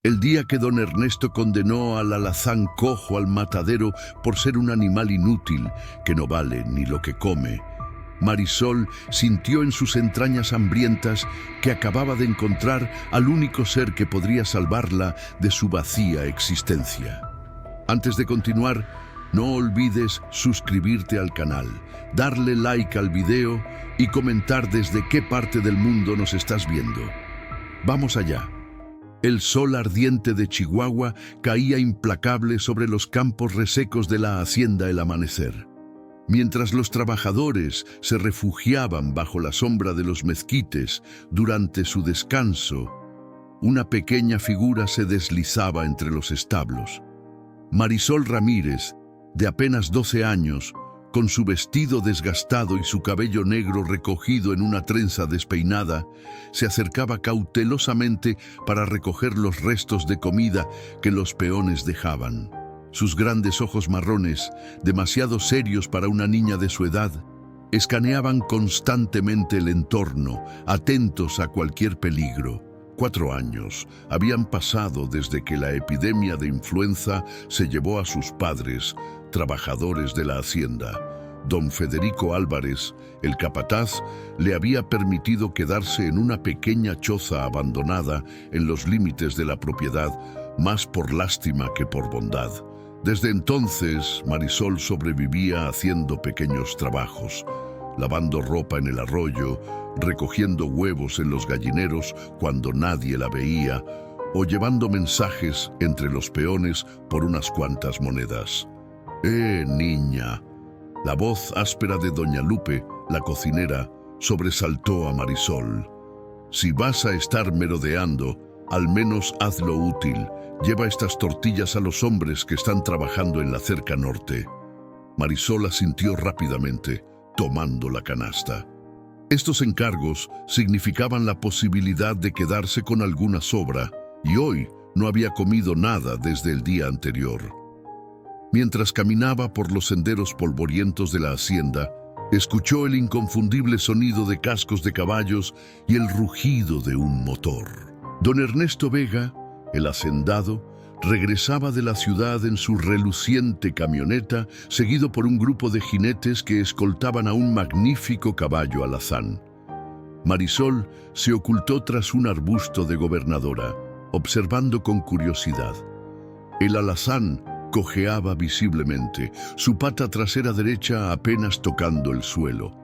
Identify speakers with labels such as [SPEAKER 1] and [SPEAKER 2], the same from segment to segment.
[SPEAKER 1] El día que don Ernesto condenó al alazán cojo al matadero por ser un animal inútil que no vale ni lo que come, Marisol sintió en sus entrañas hambrientas que acababa de encontrar al único ser que podría salvarla de su vacía existencia. Antes de continuar, no olvides suscribirte al canal, darle like al video y comentar desde qué parte del mundo nos estás viendo. Vamos allá. El sol ardiente de Chihuahua caía implacable sobre los campos resecos de la hacienda al amanecer. Mientras los trabajadores se refugiaban bajo la sombra de los mezquites durante su descanso, una pequeña figura se deslizaba entre los establos. Marisol Ramírez, de apenas 12 años, con su vestido desgastado y su cabello negro recogido en una trenza despeinada, se acercaba cautelosamente para recoger los restos de comida que los peones dejaban. Sus grandes ojos marrones, demasiado serios para una niña de su edad, escaneaban constantemente el entorno, atentos a cualquier peligro. 4 años habían pasado desde que la epidemia de influenza se llevó a sus padres, trabajadores de la hacienda. Don Federico Álvarez, el capataz, le había permitido quedarse en una pequeña choza abandonada en los límites de la propiedad, más por lástima que por bondad. Desde entonces, Marisol sobrevivía haciendo pequeños trabajos, lavando ropa en el arroyo, recogiendo huevos en los gallineros cuando nadie la veía, o llevando mensajes entre los peones por unas cuantas monedas. Niña! La voz áspera de doña Lupe, la cocinera, sobresaltó a Marisol. Si vas a estar merodeando, al menos hazlo útil. Lleva estas tortillas a los hombres que están trabajando en la cerca norte. Marisol asintió rápidamente, tomando la canasta. Estos encargos significaban la posibilidad de quedarse con alguna sobra, y hoy no había comido nada desde el día anterior. Mientras caminaba por los senderos polvorientos de la hacienda, escuchó el inconfundible sonido de cascos de caballos y el rugido de un motor. Don Ernesto Vega, el hacendado, regresaba de la ciudad en su reluciente camioneta, seguido por un grupo de jinetes que escoltaban a un magnífico caballo alazán. Marisol se ocultó tras un arbusto de gobernadora, observando con curiosidad. El alazán cojeaba visiblemente, su pata trasera derecha apenas tocando el suelo.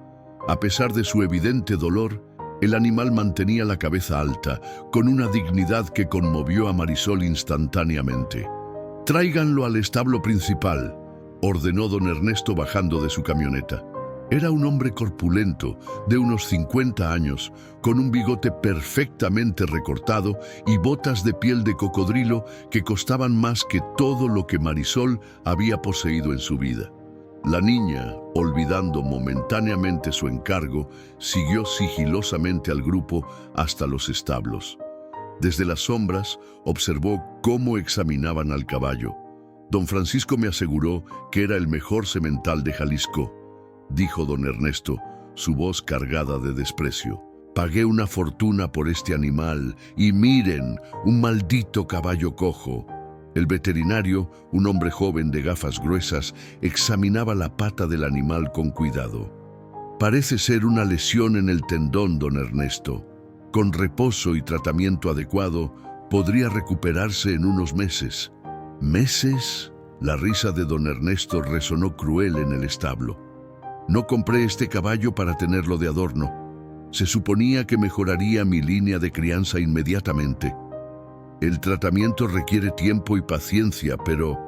[SPEAKER 1] A pesar de su evidente dolor, el animal mantenía la cabeza alta, con una dignidad que conmovió a Marisol instantáneamente. «Tráiganlo al establo principal», ordenó don Ernesto bajando de su camioneta. Era un hombre corpulento, de unos 50 años, con un bigote perfectamente recortado y botas de piel de cocodrilo que costaban más que todo lo que Marisol había poseído en su vida. La niña, olvidando momentáneamente su encargo, siguió sigilosamente al grupo hasta los establos. Desde las sombras, observó cómo examinaban al caballo. «Don Francisco me aseguró que era el mejor semental de Jalisco», dijo don Ernesto, su voz cargada de desprecio. «Pagué una fortuna por este animal y miren, un maldito caballo cojo». El veterinario, un hombre joven de gafas gruesas, examinaba la pata del animal con cuidado. «Parece ser una lesión en el tendón, don Ernesto. Con reposo y tratamiento adecuado, podría recuperarse en unos meses». «¿Meses?». La risa de don Ernesto resonó cruel en el establo. «No compré este caballo para tenerlo de adorno. Se suponía que mejoraría mi línea de crianza inmediatamente. El tratamiento requiere tiempo y paciencia, pero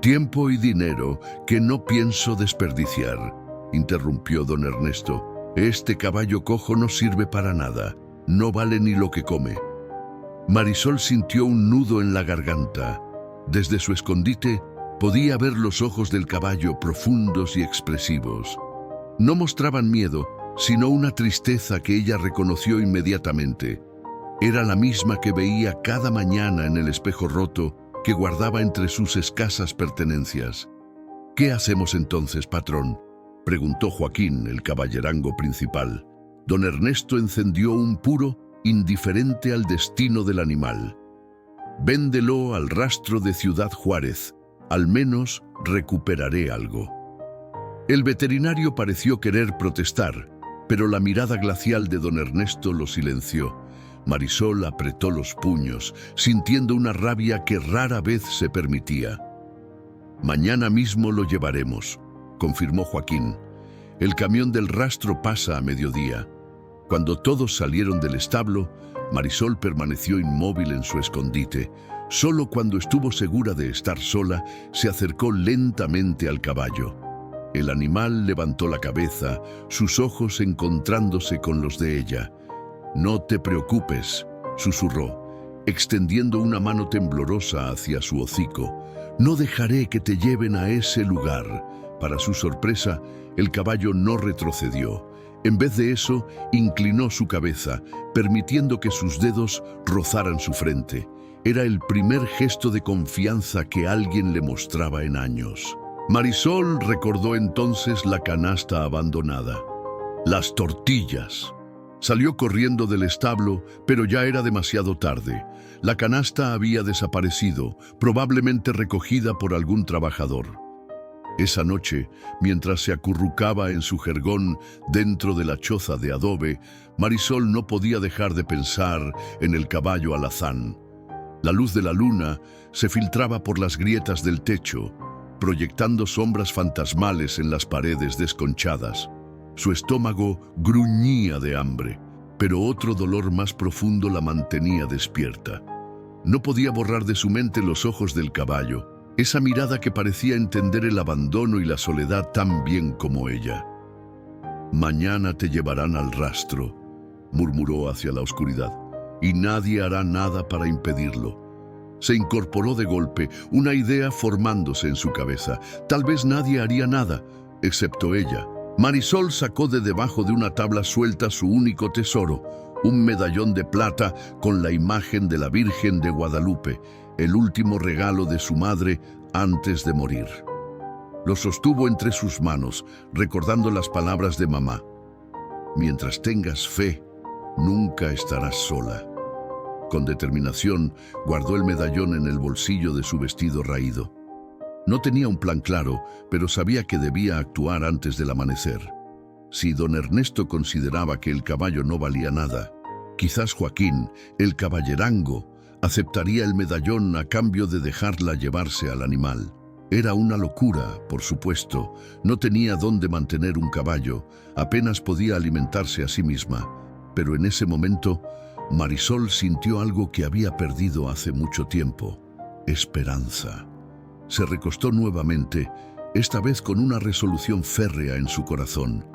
[SPEAKER 1] tiempo y dinero que no pienso desperdiciar», interrumpió don Ernesto. «Este caballo cojo no sirve para nada, no vale ni lo que come». Marisol sintió un nudo en la garganta. Desde su escondite podía ver los ojos del caballo profundos y expresivos. No mostraban miedo, sino una tristeza que ella reconoció inmediatamente. Era la misma que veía cada mañana en el espejo roto que guardaba entre sus escasas pertenencias. «¿Qué hacemos entonces, patrón?», preguntó Joaquín, el caballerango principal. Don Ernesto encendió un puro, indiferente al destino del animal. Véndelo al rastro de Ciudad Juárez. Al menos recuperaré algo. El veterinario pareció querer protestar, pero la mirada glacial de don Ernesto lo silenció. Marisol apretó los puños, sintiendo una rabia que rara vez se permitía. «Mañana mismo lo llevaremos», confirmó Joaquín. «El camión del rastro pasa a mediodía». Cuando todos salieron del establo, Marisol permaneció inmóvil en su escondite. Solo cuando estuvo segura de estar sola, se acercó lentamente al caballo. El animal levantó la cabeza, sus ojos encontrándose con los de ella. «No te preocupes», susurró, extendiendo una mano temblorosa hacia su hocico. «No dejaré que te lleven a ese lugar». Para su sorpresa, el caballo no retrocedió. En vez de eso, inclinó su cabeza, permitiendo que sus dedos rozaran su frente. Era el primer gesto de confianza que alguien le mostraba en años. Marisol recordó entonces la canasta abandonada. Las tortillas. Salió corriendo del establo, pero ya era demasiado tarde. La canasta había desaparecido, probablemente recogida por algún trabajador. Esa noche, mientras se acurrucaba en su jergón dentro de la choza de adobe, Marisol no podía dejar de pensar en el caballo alazán. La luz de la luna se filtraba por las grietas del techo, proyectando sombras fantasmales en las paredes desconchadas. Su estómago gruñía de hambre, pero otro dolor más profundo la mantenía despierta. No podía borrar de su mente los ojos del caballo, esa mirada que parecía entender el abandono y la soledad tan bien como ella. «Mañana te llevarán al rastro», murmuró hacia la oscuridad, «y nadie hará nada para impedirlo». Se incorporó de golpe, una idea formándose en su cabeza. Tal vez nadie haría nada, excepto ella. Marisol sacó de debajo de una tabla suelta su único tesoro, un medallón de plata con la imagen de la Virgen de Guadalupe, el último regalo de su madre antes de morir. Lo sostuvo entre sus manos, recordando las palabras de mamá. «Mientras tengas fe, nunca estarás sola». Con determinación, guardó el medallón en el bolsillo de su vestido raído. No tenía un plan claro, pero sabía que debía actuar antes del amanecer. Si don Ernesto consideraba que el caballo no valía nada, quizás Joaquín, el caballerango, aceptaría el medallón a cambio de dejarla llevarse al animal. Era una locura, por supuesto. No tenía dónde mantener un caballo, apenas podía alimentarse a sí misma. Pero en ese momento, Marisol sintió algo que había perdido hace mucho tiempo: esperanza. Se recostó nuevamente, esta vez con una resolución férrea en su corazón.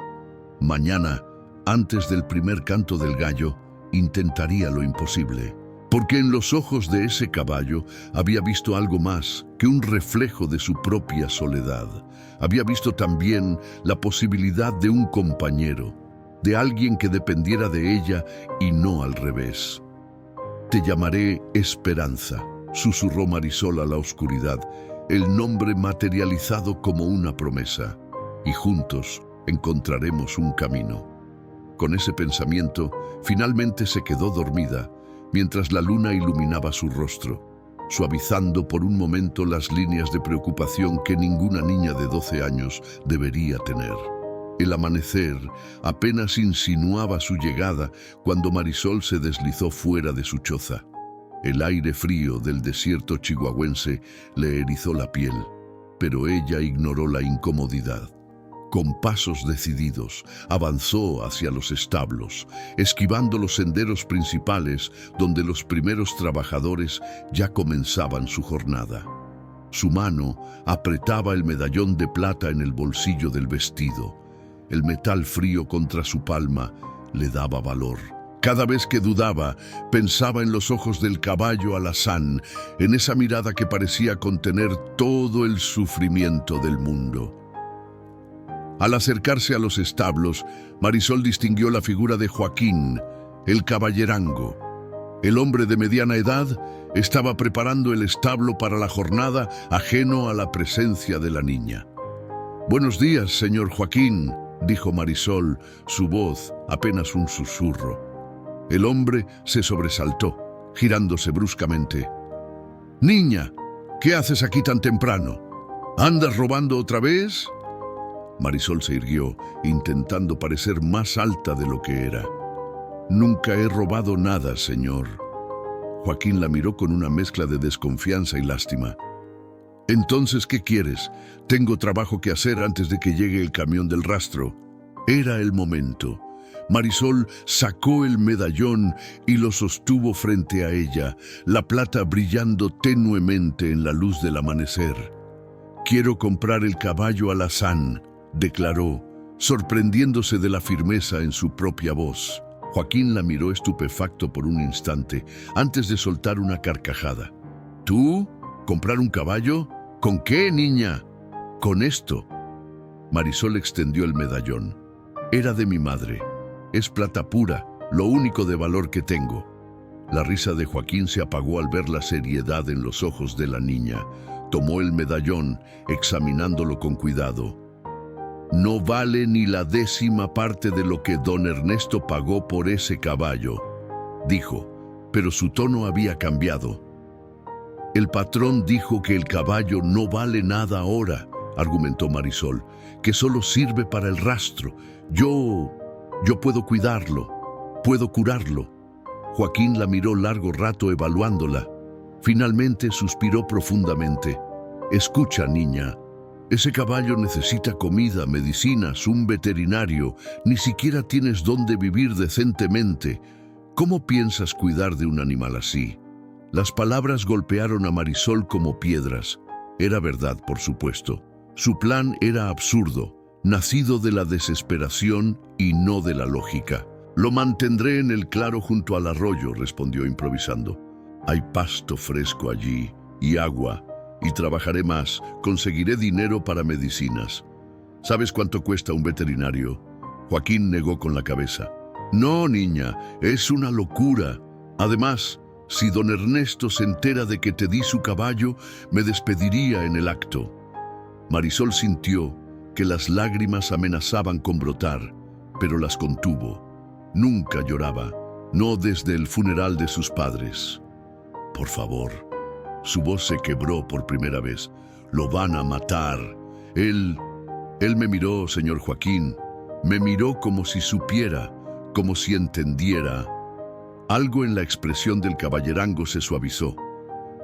[SPEAKER 1] Mañana, antes del primer canto del gallo, intentaría lo imposible. Porque en los ojos de ese caballo había visto algo más que un reflejo de su propia soledad. Había visto también la posibilidad de un compañero, de alguien que dependiera de ella y no al revés. «Te llamaré Esperanza», susurró Marisol a la oscuridad, el nombre materializado como una promesa, «y juntos encontraremos un camino». Con ese pensamiento, finalmente se quedó dormida, mientras la luna iluminaba su rostro, suavizando por un momento las líneas de preocupación que ninguna niña de 12 años debería tener. El amanecer apenas insinuaba su llegada cuando Marisol se deslizó fuera de su choza. El aire frío del desierto chihuahuense le erizó la piel, pero ella ignoró la incomodidad. Con pasos decididos, avanzó hacia los establos, esquivando los senderos principales donde los primeros trabajadores ya comenzaban su jornada. Su mano apretaba el medallón de plata en el bolsillo del vestido. El metal frío contra su palma le daba valor. Cada vez que dudaba, pensaba en los ojos del caballo alazán, en esa mirada que parecía contener todo el sufrimiento del mundo. Al acercarse a los establos, Marisol distinguió la figura de Joaquín, el caballerango. El hombre de mediana edad estaba preparando el establo para la jornada, ajeno a la presencia de la niña. «Buenos días, señor Joaquín», dijo Marisol, su voz apenas un susurro. El hombre se sobresaltó, girándose bruscamente. Niña, ¿qué haces aquí tan temprano? ¿Andas robando otra vez? Marisol se irguió, intentando parecer más alta de lo que era. Nunca he robado nada, señor. Joaquín la miró con una mezcla de desconfianza y lástima. Entonces, ¿qué quieres? Tengo trabajo que hacer antes de que llegue el camión del rastro. Era el momento. Marisol sacó el medallón y lo sostuvo frente a ella, la plata brillando tenuemente en la luz del amanecer. «Quiero comprar el caballo alazán», declaró, sorprendiéndose de la firmeza en su propia voz. Joaquín la miró estupefacto por un instante, antes de soltar una carcajada. «¿Tú? ¿Comprar un caballo? ¿Con qué, niña?» «Con esto». Marisol extendió el medallón. «Era de mi madre. Es plata pura, lo único de valor que tengo». La risa de Joaquín se apagó al ver la seriedad en los ojos de la niña. Tomó el medallón, examinándolo con cuidado. «No vale ni la 10ª parte de lo que don Ernesto pagó por ese caballo», dijo, pero su tono había cambiado. «El patrón dijo que el caballo no vale nada ahora», argumentó Marisol, «que solo sirve para el rastro. Yo puedo cuidarlo, puedo curarlo». Joaquín la miró largo rato evaluándola. Finalmente suspiró profundamente. «Escucha, niña. Ese caballo necesita comida, medicinas, un veterinario. Ni siquiera tienes dónde vivir decentemente. ¿Cómo piensas cuidar de un animal así?». Las palabras golpearon a Marisol como piedras. Era verdad, por supuesto. Su plan era absurdo, nacido de la desesperación y no de la lógica. «Lo mantendré en el claro junto al arroyo», respondió improvisando. «Hay pasto fresco allí y agua, y trabajaré más, conseguiré dinero para medicinas». «¿Sabes cuánto cuesta un veterinario?». Joaquín negó con la cabeza. «No, niña, es una locura. Además, si don Ernesto se entera de que te di su caballo, me despediría en el acto». Marisol sintió que las lágrimas amenazaban con brotar, pero las contuvo. Nunca lloraba, no desde el funeral de sus padres. «Por favor». Su voz se quebró por primera vez. «Lo van a matar. Él me miró, señor Joaquín. Me miró como si supiera, como si entendiera». Algo en la expresión del caballerango se suavizó.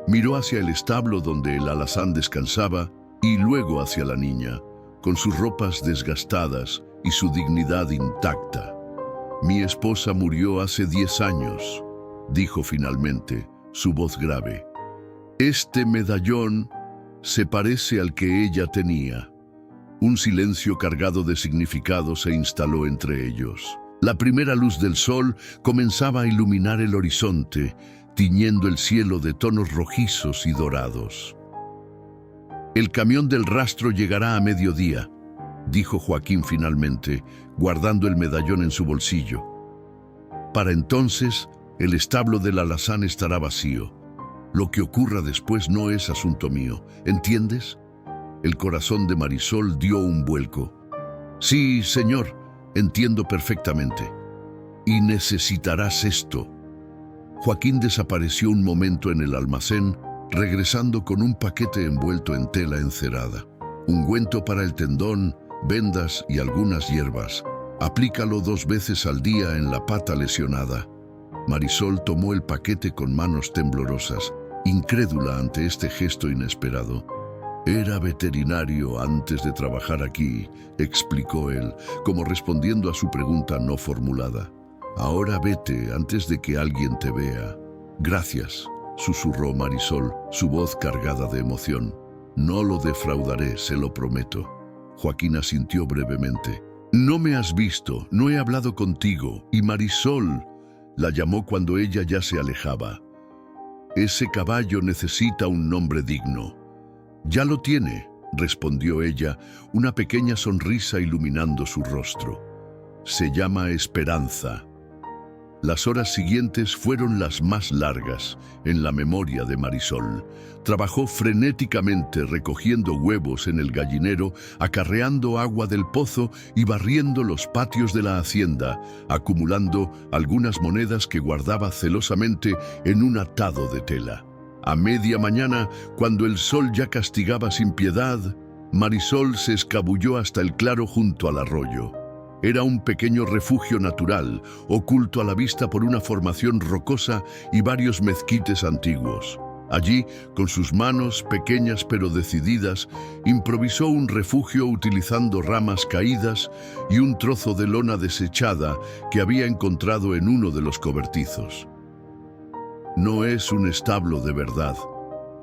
[SPEAKER 1] Miró hacia el establo donde el alazán descansaba y luego hacia la niña, con sus ropas desgastadas y su dignidad intacta. «Mi esposa murió hace 10 años», dijo finalmente, su voz grave. «Este medallón se parece al que ella tenía». Un silencio cargado de significado se instaló entre ellos. La primera luz del sol comenzaba a iluminar el horizonte, tiñendo el cielo de tonos rojizos y dorados. «El camión del rastro llegará a mediodía», dijo Joaquín finalmente, guardando el medallón en su bolsillo. «Para entonces, el establo del alazán estará vacío. Lo que ocurra después no es asunto mío, ¿entiendes?». El corazón de Marisol dio un vuelco. «Sí, señor, entiendo perfectamente. Y necesitarás esto». Joaquín desapareció un momento en el almacén, regresando con un paquete envuelto en tela encerada. «Ungüento para el tendón, vendas y algunas hierbas. Aplícalo 2 veces al día en la pata lesionada». Marisol tomó el paquete con manos temblorosas, incrédula ante este gesto inesperado. «Era veterinario antes de trabajar aquí», explicó él, como respondiendo a su pregunta no formulada. «Ahora vete antes de que alguien te vea». «Gracias», susurró Marisol, su voz cargada de emoción. «No lo defraudaré, se lo prometo». Joaquín asintió brevemente. «No me has visto, no he hablado contigo, y Marisol», la llamó cuando ella ya se alejaba. «Ese caballo necesita un nombre digno». «Ya lo tiene», respondió ella, una pequeña sonrisa iluminando su rostro. «Se llama Esperanza». Las horas siguientes fueron las más largas en la memoria de Marisol. Trabajó frenéticamente recogiendo huevos en el gallinero, acarreando agua del pozo y barriendo los patios de la hacienda, acumulando algunas monedas que guardaba celosamente en un atado de tela. A media mañana, cuando el sol ya castigaba sin piedad, Marisol se escabulló hasta el claro junto al arroyo. Era un pequeño refugio natural, oculto a la vista por una formación rocosa y varios mezquites antiguos. Allí, con sus manos pequeñas pero decididas, improvisó un refugio utilizando ramas caídas y un trozo de lona desechada que había encontrado en uno de los cobertizos. «No es un establo de verdad»,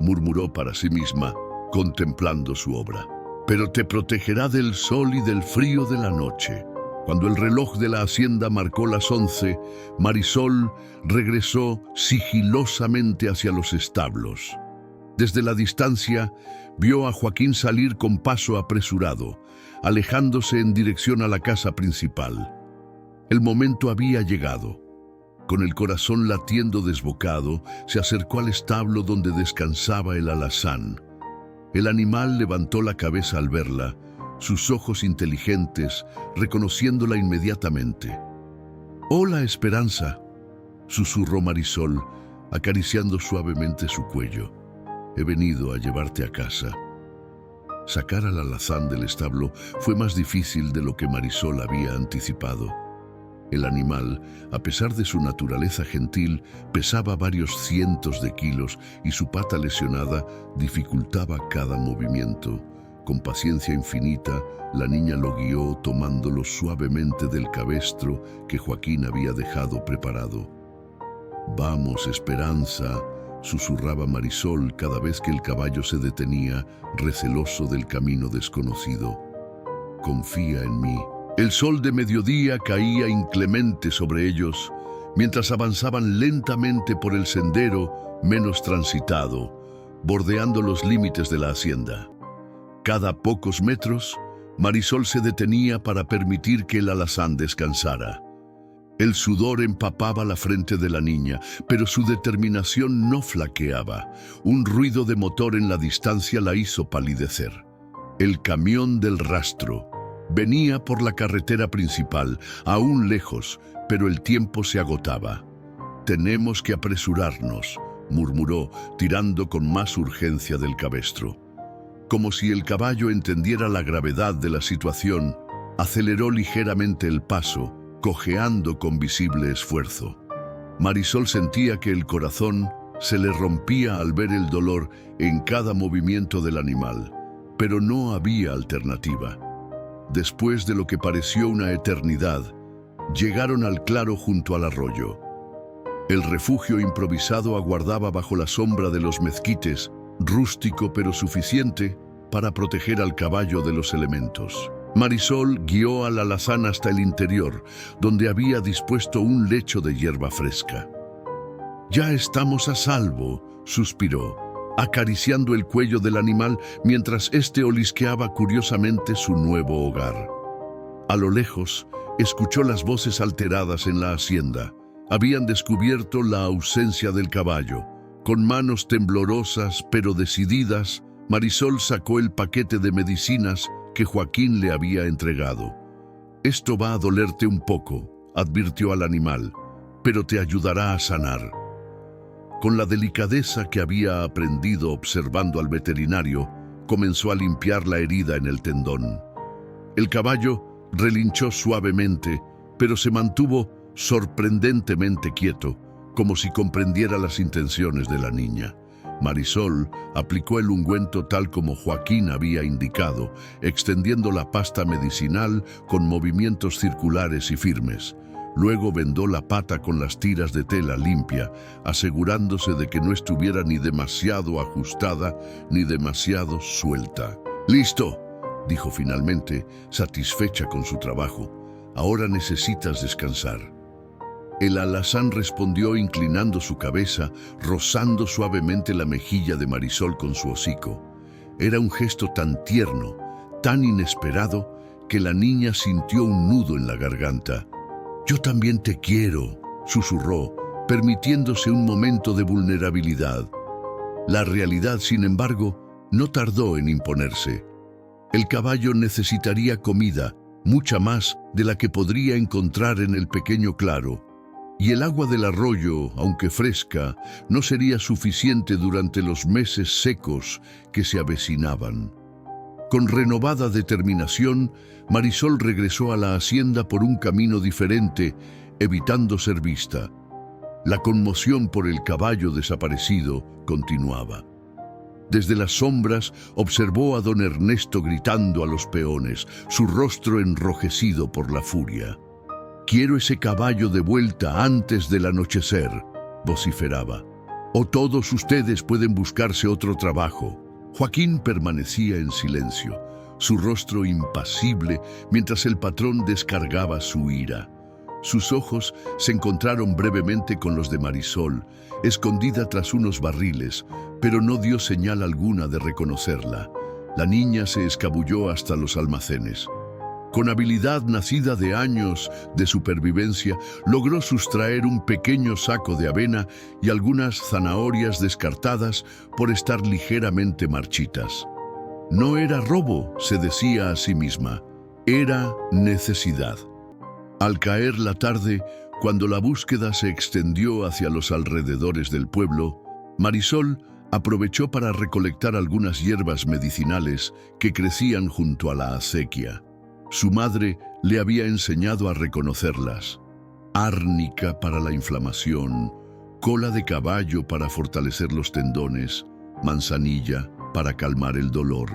[SPEAKER 1] murmuró para sí misma, contemplando su obra. «Pero te protegerá del sol y del frío de la noche». Cuando el reloj de la hacienda marcó las 11, Marisol regresó sigilosamente hacia los establos. Desde la distancia, vio a Joaquín salir con paso apresurado, alejándose en dirección a la casa principal. El momento había llegado. Con el corazón latiendo desbocado, se acercó al establo donde descansaba el alazán. El animal levantó la cabeza al verla, sus ojos inteligentes, reconociéndola inmediatamente. «Hola, Esperanza», susurró Marisol, acariciando suavemente su cuello. «He venido a llevarte a casa». Sacar al alazán del establo fue más difícil de lo que Marisol había anticipado. El animal, a pesar de su naturaleza gentil, pesaba varios cientos de kilos y su pata lesionada dificultaba cada movimiento. Con paciencia infinita, la niña lo guió tomándolo suavemente del cabestro que Joaquín había dejado preparado. «Vamos, Esperanza», susurraba Marisol cada vez que el caballo se detenía, receloso del camino desconocido. «Confía en mí». El sol de mediodía caía inclemente sobre ellos, mientras avanzaban lentamente por el sendero menos transitado, bordeando los límites de la hacienda. Cada pocos metros, Marisol se detenía para permitir que el alazán descansara. El sudor empapaba la frente de la niña, pero su determinación no flaqueaba. Un ruido de motor en la distancia la hizo palidecer. El camión del rastro venía por la carretera principal, aún lejos, pero el tiempo se agotaba. «Tenemos que apresurarnos», murmuró, tirando con más urgencia del cabestro. Como si el caballo entendiera la gravedad de la situación, aceleró ligeramente el paso, cojeando con visible esfuerzo. Marisol sentía que el corazón se le rompía al ver el dolor en cada movimiento del animal, pero no había alternativa. Después de lo que pareció una eternidad, llegaron al claro junto al arroyo. El refugio improvisado aguardaba bajo la sombra de los mezquites, rústico pero suficiente para proteger al caballo de los elementos. Marisol guió al alazán hasta el interior, donde había dispuesto un lecho de hierba fresca. «Ya estamos a salvo», suspiró, acariciando el cuello del animal mientras éste olisqueaba curiosamente su nuevo hogar. A lo lejos, escuchó las voces alteradas en la hacienda. Habían descubierto la ausencia del caballo. Con manos temblorosas pero decididas, Marisol sacó el paquete de medicinas que Joaquín le había entregado. «Esto va a dolerte un poco», advirtió al animal, «pero te ayudará a sanar». Con la delicadeza que había aprendido observando al veterinario, comenzó a limpiar la herida en el tendón. El caballo relinchó suavemente, pero se mantuvo sorprendentemente quieto, como si comprendiera las intenciones de la niña. Marisol aplicó el ungüento tal como Joaquín había indicado, extendiendo la pasta medicinal con movimientos circulares y firmes. Luego vendó la pata con las tiras de tela limpia, asegurándose de que no estuviera ni demasiado ajustada ni demasiado suelta. «Listo», dijo finalmente, satisfecha con su trabajo. «Ahora necesitas descansar». El alazán respondió inclinando su cabeza, rozando suavemente la mejilla de Marisol con su hocico. Era un gesto tan tierno, tan inesperado, que la niña sintió un nudo en la garganta. «Yo también te quiero», susurró, permitiéndose un momento de vulnerabilidad. La realidad, sin embargo, no tardó en imponerse. El caballo necesitaría comida, mucha más de la que podría encontrar en el pequeño claro. Y el agua del arroyo, aunque fresca, no sería suficiente durante los meses secos que se avecinaban. Con renovada determinación, Marisol regresó a la hacienda por un camino diferente, evitando ser vista. La conmoción por el caballo desaparecido continuaba. Desde las sombras observó a don Ernesto gritando a los peones, su rostro enrojecido por la furia. «Quiero ese caballo de vuelta antes del anochecer», vociferaba. «O todos ustedes pueden buscarse otro trabajo». Joaquín permanecía en silencio, su rostro impasible mientras el patrón descargaba su ira. Sus ojos se encontraron brevemente con los de Marisol, escondida tras unos barriles, pero no dio señal alguna de reconocerla. La niña se escabulló hasta los almacenes. Con habilidad nacida de años de supervivencia, logró sustraer un pequeño saco de avena y algunas zanahorias descartadas por estar ligeramente marchitas. No era robo, se decía a sí misma, era necesidad. Al caer la tarde, cuando la búsqueda se extendió hacia los alrededores del pueblo, Marisol aprovechó para recolectar algunas hierbas medicinales que crecían junto a la acequia. Su madre le había enseñado a reconocerlas. Árnica para la inflamación, cola de caballo para fortalecer los tendones, manzanilla para calmar el dolor.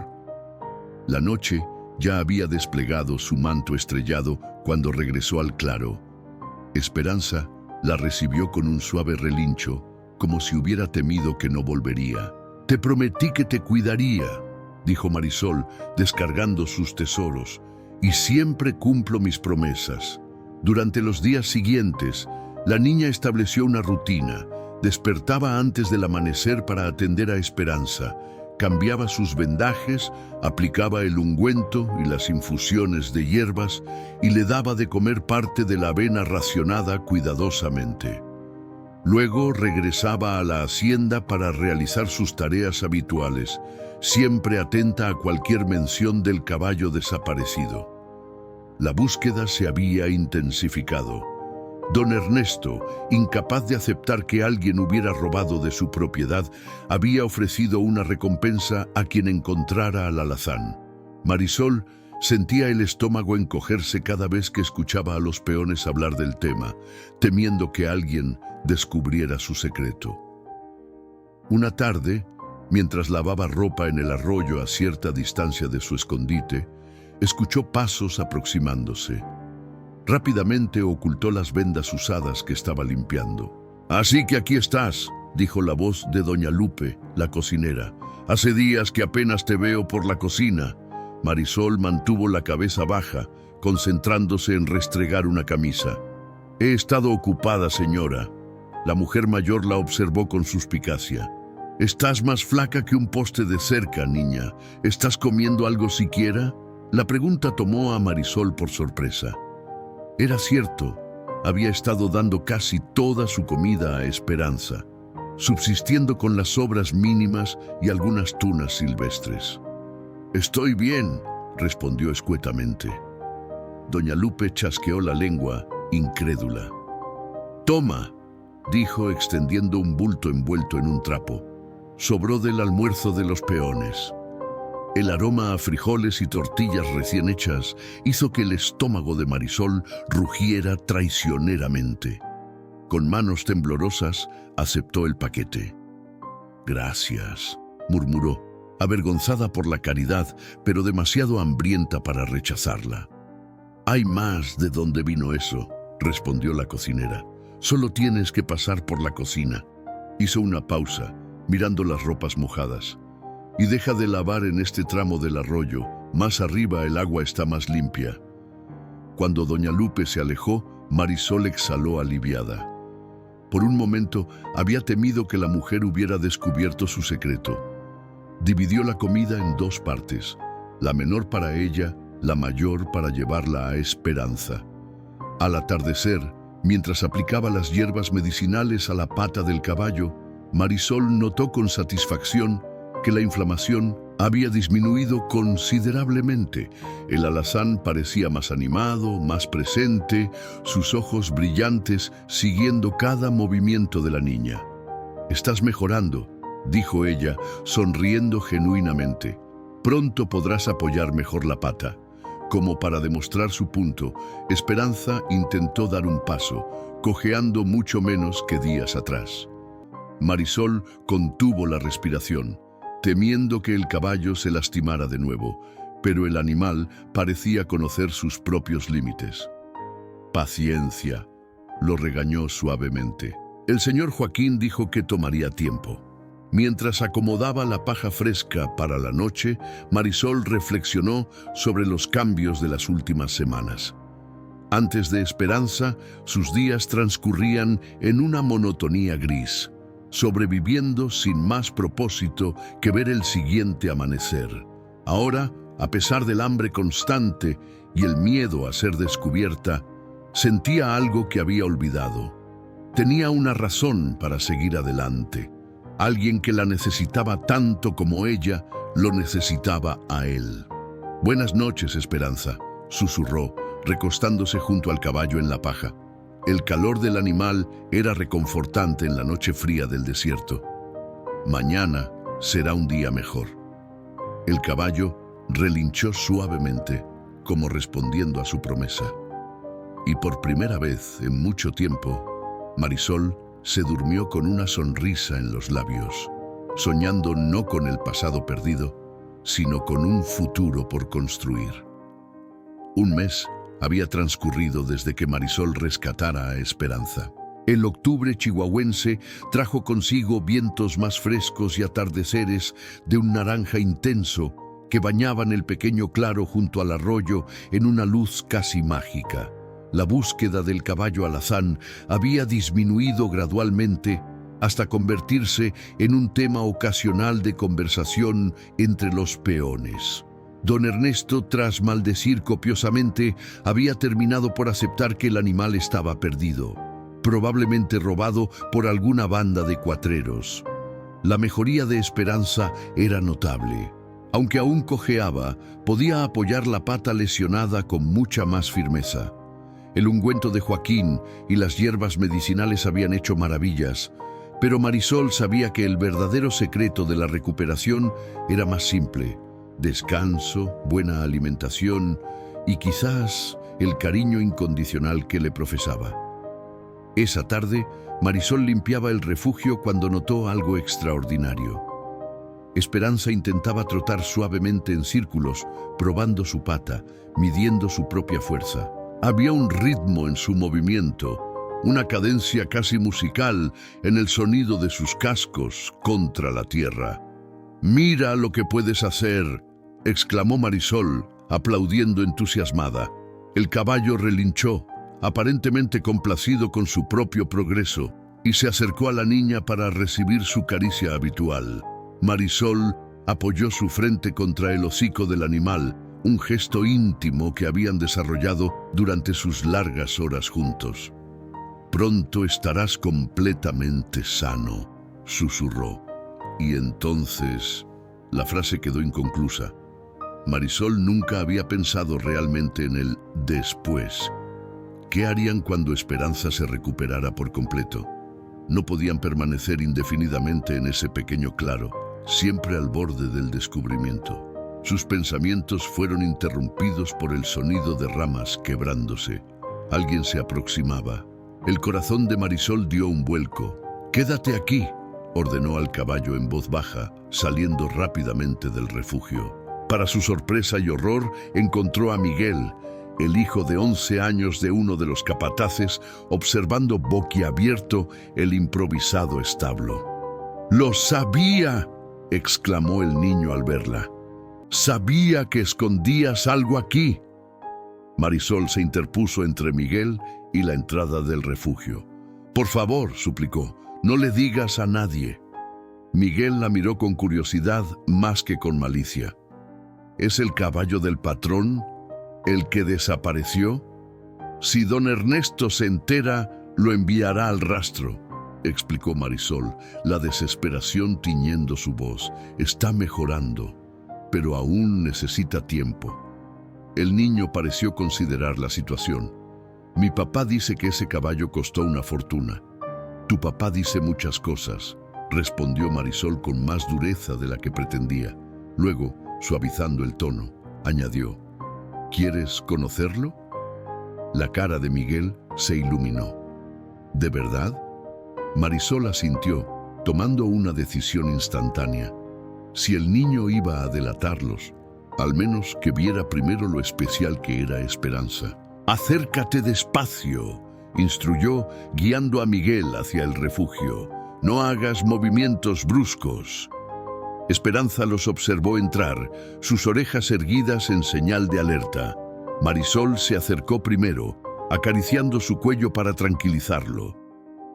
[SPEAKER 1] La noche ya había desplegado su manto estrellado cuando regresó al claro. Esperanza la recibió con un suave relincho, como si hubiera temido que no volvería. «Te prometí que te cuidaría», dijo Marisol, descargando sus tesoros, «y siempre cumplo mis promesas». Durante los días siguientes, la niña estableció una rutina. Despertaba antes del amanecer para atender a Esperanza, cambiaba sus vendajes, aplicaba el ungüento y las infusiones de hierbas y le daba de comer parte de la avena racionada cuidadosamente. Luego regresaba a la hacienda para realizar sus tareas habituales, siempre atenta a cualquier mención del caballo desaparecido. La búsqueda se había intensificado. Don Ernesto, incapaz de aceptar que alguien hubiera robado de su propiedad, había ofrecido una recompensa a quien encontrara al alazán. Marisol sentía el estómago encogerse cada vez que escuchaba a los peones hablar del tema, temiendo que alguien descubriera su secreto. Una tarde, mientras lavaba ropa en el arroyo a cierta distancia de su escondite, escuchó pasos aproximándose. Rápidamente ocultó las vendas usadas que estaba limpiando. «Así que aquí estás», dijo la voz de doña Lupe, la cocinera. «Hace días que apenas te veo por la cocina». Marisol mantuvo la cabeza baja, concentrándose en restregar una camisa. «He estado ocupada, señora». La mujer mayor la observó con suspicacia. «Estás más flaca que un poste de cerca, niña. ¿Estás comiendo algo siquiera?» La pregunta tomó a Marisol por sorpresa. Era cierto, había estado dando casi toda su comida a Esperanza, subsistiendo con las sobras mínimas y algunas tunas silvestres. «Estoy bien», respondió escuetamente. Doña Lupe chasqueó la lengua, incrédula. «Toma», dijo extendiendo un bulto envuelto en un trapo. «Sobró del almuerzo de los peones». El aroma a frijoles y tortillas recién hechas hizo que el estómago de Marisol rugiera traicioneramente. Con manos temblorosas, aceptó el paquete. «Gracias», murmuró, avergonzada por la caridad, pero demasiado hambrienta para rechazarla. «Hay más de dónde vino eso», respondió la cocinera. «Solo tienes que pasar por la cocina». Hizo una pausa, mirando las ropas mojadas. «Y deja de lavar en este tramo del arroyo. Más arriba el agua está más limpia». Cuando doña Lupe se alejó, Marisol exhaló aliviada. Por un momento había temido que la mujer hubiera descubierto su secreto. Dividió la comida en dos partes, la menor para ella, la mayor para llevarla a Esperanza. Al atardecer, mientras aplicaba las hierbas medicinales a la pata del caballo, Marisol notó con satisfacción que la inflamación había disminuido considerablemente. El alazán parecía más animado, más presente, sus ojos brillantes siguiendo cada movimiento de la niña. «Estás mejorando», dijo ella, sonriendo genuinamente. «Pronto podrás apoyar mejor la pata». Como para demostrar su punto, Esperanza intentó dar un paso, cojeando mucho menos que días atrás. Marisol contuvo la respiración, temiendo que el caballo se lastimara de nuevo, pero el animal parecía conocer sus propios límites. «Paciencia», lo regañó suavemente. El señor Joaquín dijo que tomaría tiempo. Mientras acomodaba la paja fresca para la noche, Marisol reflexionó sobre los cambios de las últimas semanas. Antes de Esperanza, sus días transcurrían en una monotonía gris, sobreviviendo sin más propósito que ver el siguiente amanecer. Ahora, a pesar del hambre constante y el miedo a ser descubierta, sentía algo que había olvidado. Tenía una razón para seguir adelante. Alguien que la necesitaba tanto como ella lo necesitaba a él. «Buenas noches, Esperanza», susurró, recostándose junto al caballo en la paja. El calor del animal era reconfortante en la noche fría del desierto. «Mañana será un día mejor». El caballo relinchó suavemente, como respondiendo a su promesa. Y por primera vez en mucho tiempo, Marisol se durmió con una sonrisa en los labios, soñando no con el pasado perdido, sino con un futuro por construir. Un mes había transcurrido desde que Marisol rescatara a Esperanza. El octubre chihuahuense trajo consigo vientos más frescos y atardeceres de un naranja intenso que bañaban el pequeño claro junto al arroyo en una luz casi mágica. La búsqueda del caballo alazán había disminuido gradualmente hasta convertirse en un tema ocasional de conversación entre los peones. Don Ernesto, tras maldecir copiosamente, había terminado por aceptar que el animal estaba perdido, probablemente robado por alguna banda de cuatreros. La mejoría de Esperanza era notable. Aunque aún cojeaba, podía apoyar la pata lesionada con mucha más firmeza. El ungüento de Joaquín y las hierbas medicinales habían hecho maravillas, pero Marisol sabía que el verdadero secreto de la recuperación era más simple: descanso, buena alimentación y quizás el cariño incondicional que le profesaba. Esa tarde, Marisol limpiaba el refugio cuando notó algo extraordinario. Esperanza intentaba trotar suavemente en círculos, probando su pata, midiendo su propia fuerza. Había un ritmo en su movimiento, una cadencia casi musical en el sonido de sus cascos contra la tierra. «Mira lo que puedes hacer», exclamó Marisol, aplaudiendo entusiasmada. El caballo relinchó, aparentemente complacido con su propio progreso, y se acercó a la niña para recibir su caricia habitual. Marisol apoyó su frente contra el hocico del animal, un gesto íntimo que habían desarrollado durante sus largas horas juntos. «Pronto estarás completamente sano», susurró. Y entonces, la frase quedó inconclusa. Marisol nunca había pensado realmente en el después. ¿Qué harían cuando Esperanza se recuperara por completo? No podían permanecer indefinidamente en ese pequeño claro, siempre al borde del descubrimiento. Sus pensamientos fueron interrumpidos por el sonido de ramas quebrándose. Alguien se aproximaba. El corazón de Marisol dio un vuelco. «Quédate aquí», ordenó al caballo en voz baja, saliendo rápidamente del refugio. Para su sorpresa y horror, encontró a Miguel, el hijo de 11 años de uno de los capataces, observando boquiabierto el improvisado establo. «¡Lo sabía!», exclamó el niño al verla. «Sabía que escondías algo aquí». Marisol se interpuso entre Miguel y la entrada del refugio. «Por favor», suplicó, «no le digas a nadie». Miguel la miró con curiosidad más que con malicia. «¿Es el caballo del patrón el que desapareció? Si don Ernesto se entera, lo enviará al rastro», explicó Marisol, la desesperación tiñendo su voz. «Está mejorando». pero aún necesita tiempo. El niño pareció considerar la situación. Mi papá dice que ese caballo costó una fortuna. Tu papá dice muchas cosas, respondió Marisol con más dureza de la que pretendía. Luego, suavizando el tono, añadió: ¿Quieres conocerlo? La cara de Miguel se iluminó. ¿De verdad? Marisol asintió, tomando una decisión instantánea. Si el niño iba a delatarlos, al menos que viera primero lo especial que era Esperanza. «Acércate despacio», instruyó, guiando a Miguel hacia el refugio. «No hagas movimientos bruscos». Esperanza los observó entrar, sus orejas erguidas en señal de alerta. Marisol se acercó primero, acariciando su cuello para tranquilizarlo.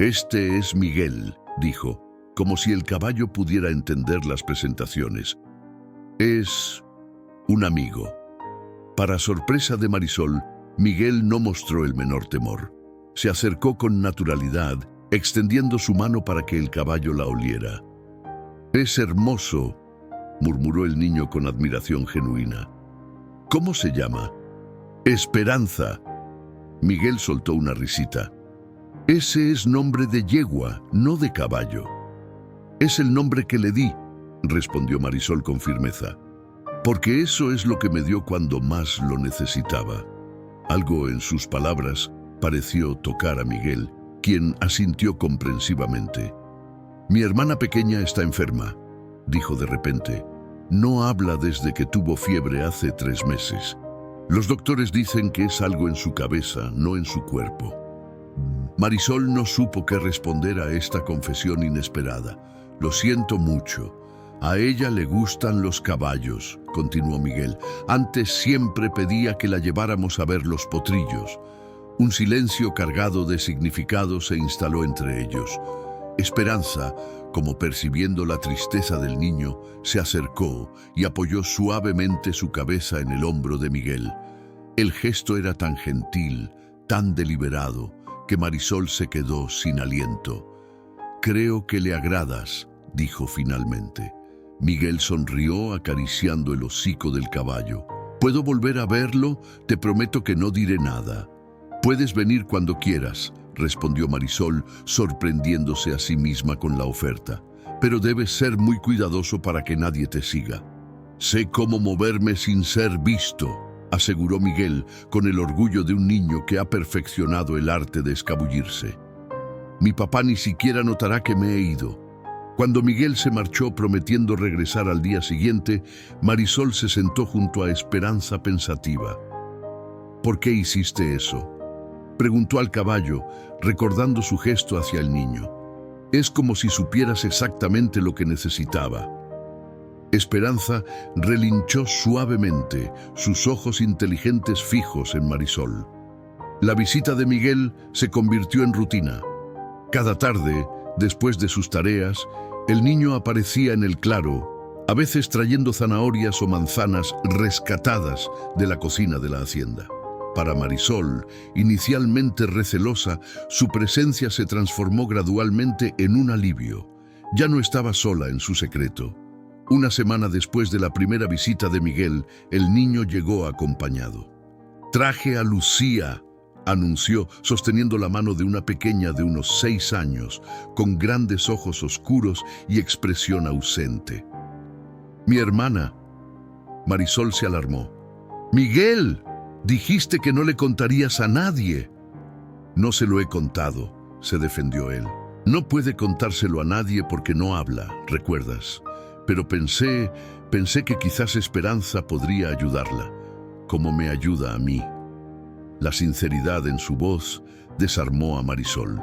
[SPEAKER 1] «Este es Miguel», dijo, como si el caballo pudiera entender las presentaciones. «Es un amigo». Para sorpresa de Marisol, Miguel no mostró el menor temor. Se acercó con naturalidad, extendiendo su mano para que el caballo la oliera. «Es hermoso», murmuró el niño con admiración genuina. «¿Cómo se llama?» «Esperanza». Miguel soltó una risita. «Ese es nombre de yegua, no de caballo». «Es el nombre que le di», respondió Marisol con firmeza, «porque eso es lo que me dio cuando más lo necesitaba». Algo en sus palabras pareció tocar a Miguel, quien asintió comprensivamente. «Mi hermana pequeña está enferma», dijo de repente. «No habla desde que tuvo fiebre hace 3 meses. Los doctores dicen que es algo en su cabeza, no en su cuerpo». Marisol no supo qué responder a esta confesión inesperada. «Lo siento mucho. A ella le gustan los caballos», continuó Miguel. «Antes siempre pedía que la lleváramos a ver los potrillos». Un silencio cargado de significado se instaló entre ellos. Esperanza, como percibiendo la tristeza del niño, se acercó y apoyó suavemente su cabeza en el hombro de Miguel. El gesto era tan gentil, tan deliberado, que Marisol se quedó sin aliento. «Creo que le agradas», dijo finalmente. Miguel sonrió acariciando el hocico del caballo. «¿Puedo volver a verlo? Te prometo que no diré nada». «Puedes venir cuando quieras», respondió Marisol, sorprendiéndose a sí misma con la oferta. «Pero debes ser muy cuidadoso para que nadie te siga». «Sé cómo moverme sin ser visto», aseguró Miguel con el orgullo de un niño que ha perfeccionado el arte de escabullirse. «Mi papá ni siquiera notará que me he ido». Cuando Miguel se marchó prometiendo regresar al día siguiente, Marisol se sentó junto a Esperanza pensativa. «¿Por qué hiciste eso?», preguntó al caballo, recordando su gesto hacia el niño. «Es como si supieras exactamente lo que necesitaba». Esperanza relinchó suavemente, sus ojos inteligentes fijos en Marisol. La visita de Miguel se convirtió en rutina. Cada tarde, después de sus tareas, el niño aparecía en el claro, a veces trayendo zanahorias o manzanas rescatadas de la cocina de la hacienda. Para Marisol, inicialmente recelosa, su presencia se transformó gradualmente en un alivio. Ya no estaba sola en su secreto. Una semana después de la primera visita de Miguel, el niño llegó acompañado. «Traje a Lucía», anunció, sosteniendo la mano de una pequeña de unos 6 años, con grandes ojos oscuros y expresión ausente. «Mi hermana». Marisol se alarmó. «¡Miguel! Dijiste que no le contarías a nadie». «No se lo he contado», se defendió él. «No puede contárselo a nadie porque no habla, ¿recuerdas? Pero pensé que quizás Esperanza podría ayudarla, como me ayuda a mí». La sinceridad en su voz desarmó a Marisol.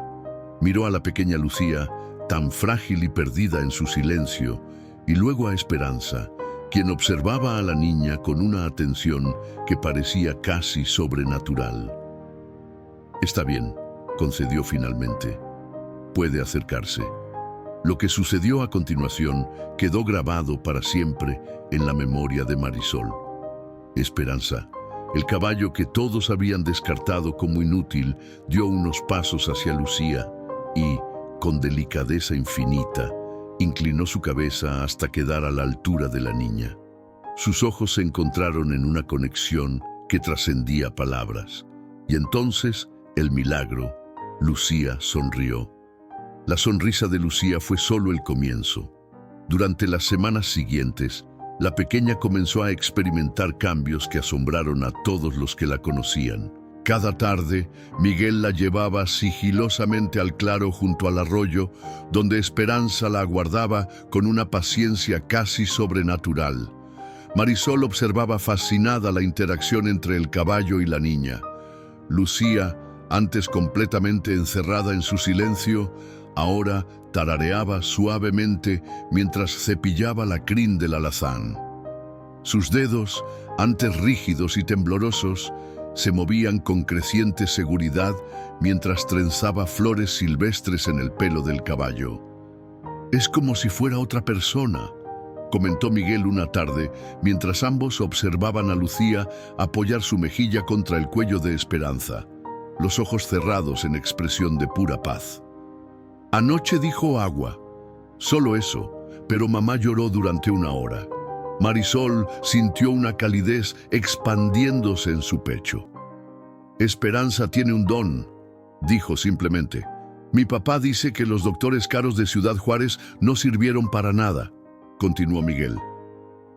[SPEAKER 1] Miró a la pequeña Lucía, tan frágil y perdida en su silencio, y luego a Esperanza, quien observaba a la niña con una atención que parecía casi sobrenatural. «Está bien», concedió finalmente. «Puede acercarse». Lo que sucedió a continuación quedó grabado para siempre en la memoria de Marisol. Esperanza, el caballo que todos habían descartado como inútil, dio unos pasos hacia Lucía y, con delicadeza infinita, inclinó su cabeza hasta quedar a la altura de la niña. Sus ojos se encontraron en una conexión que trascendía palabras. Y entonces, el milagro. Lucía sonrió. La sonrisa de Lucía fue solo el comienzo. Durante las semanas siguientes, la pequeña comenzó a experimentar cambios que asombraron a todos los que la conocían. Cada tarde, Miguel la llevaba sigilosamente al claro junto al arroyo, donde Esperanza la aguardaba con una paciencia casi sobrenatural. Marisol observaba fascinada la interacción entre el caballo y la niña. Lucía, antes completamente encerrada en su silencio, ahora tarareaba suavemente mientras cepillaba la crin del alazán. Sus dedos, antes rígidos y temblorosos, se movían con creciente seguridad mientras trenzaba flores silvestres en el pelo del caballo. «Es como si fuera otra persona», comentó Miguel una tarde, mientras ambos observaban a Lucía apoyar su mejilla contra el cuello de Esperanza, los ojos cerrados en expresión de pura paz. «Anoche dijo agua. Solo eso, pero mamá lloró durante una hora». Marisol sintió una calidez expandiéndose en su pecho. «Esperanza tiene un don», dijo simplemente. «Mi papá dice que los doctores caros de Ciudad Juárez no sirvieron para nada», continuó Miguel.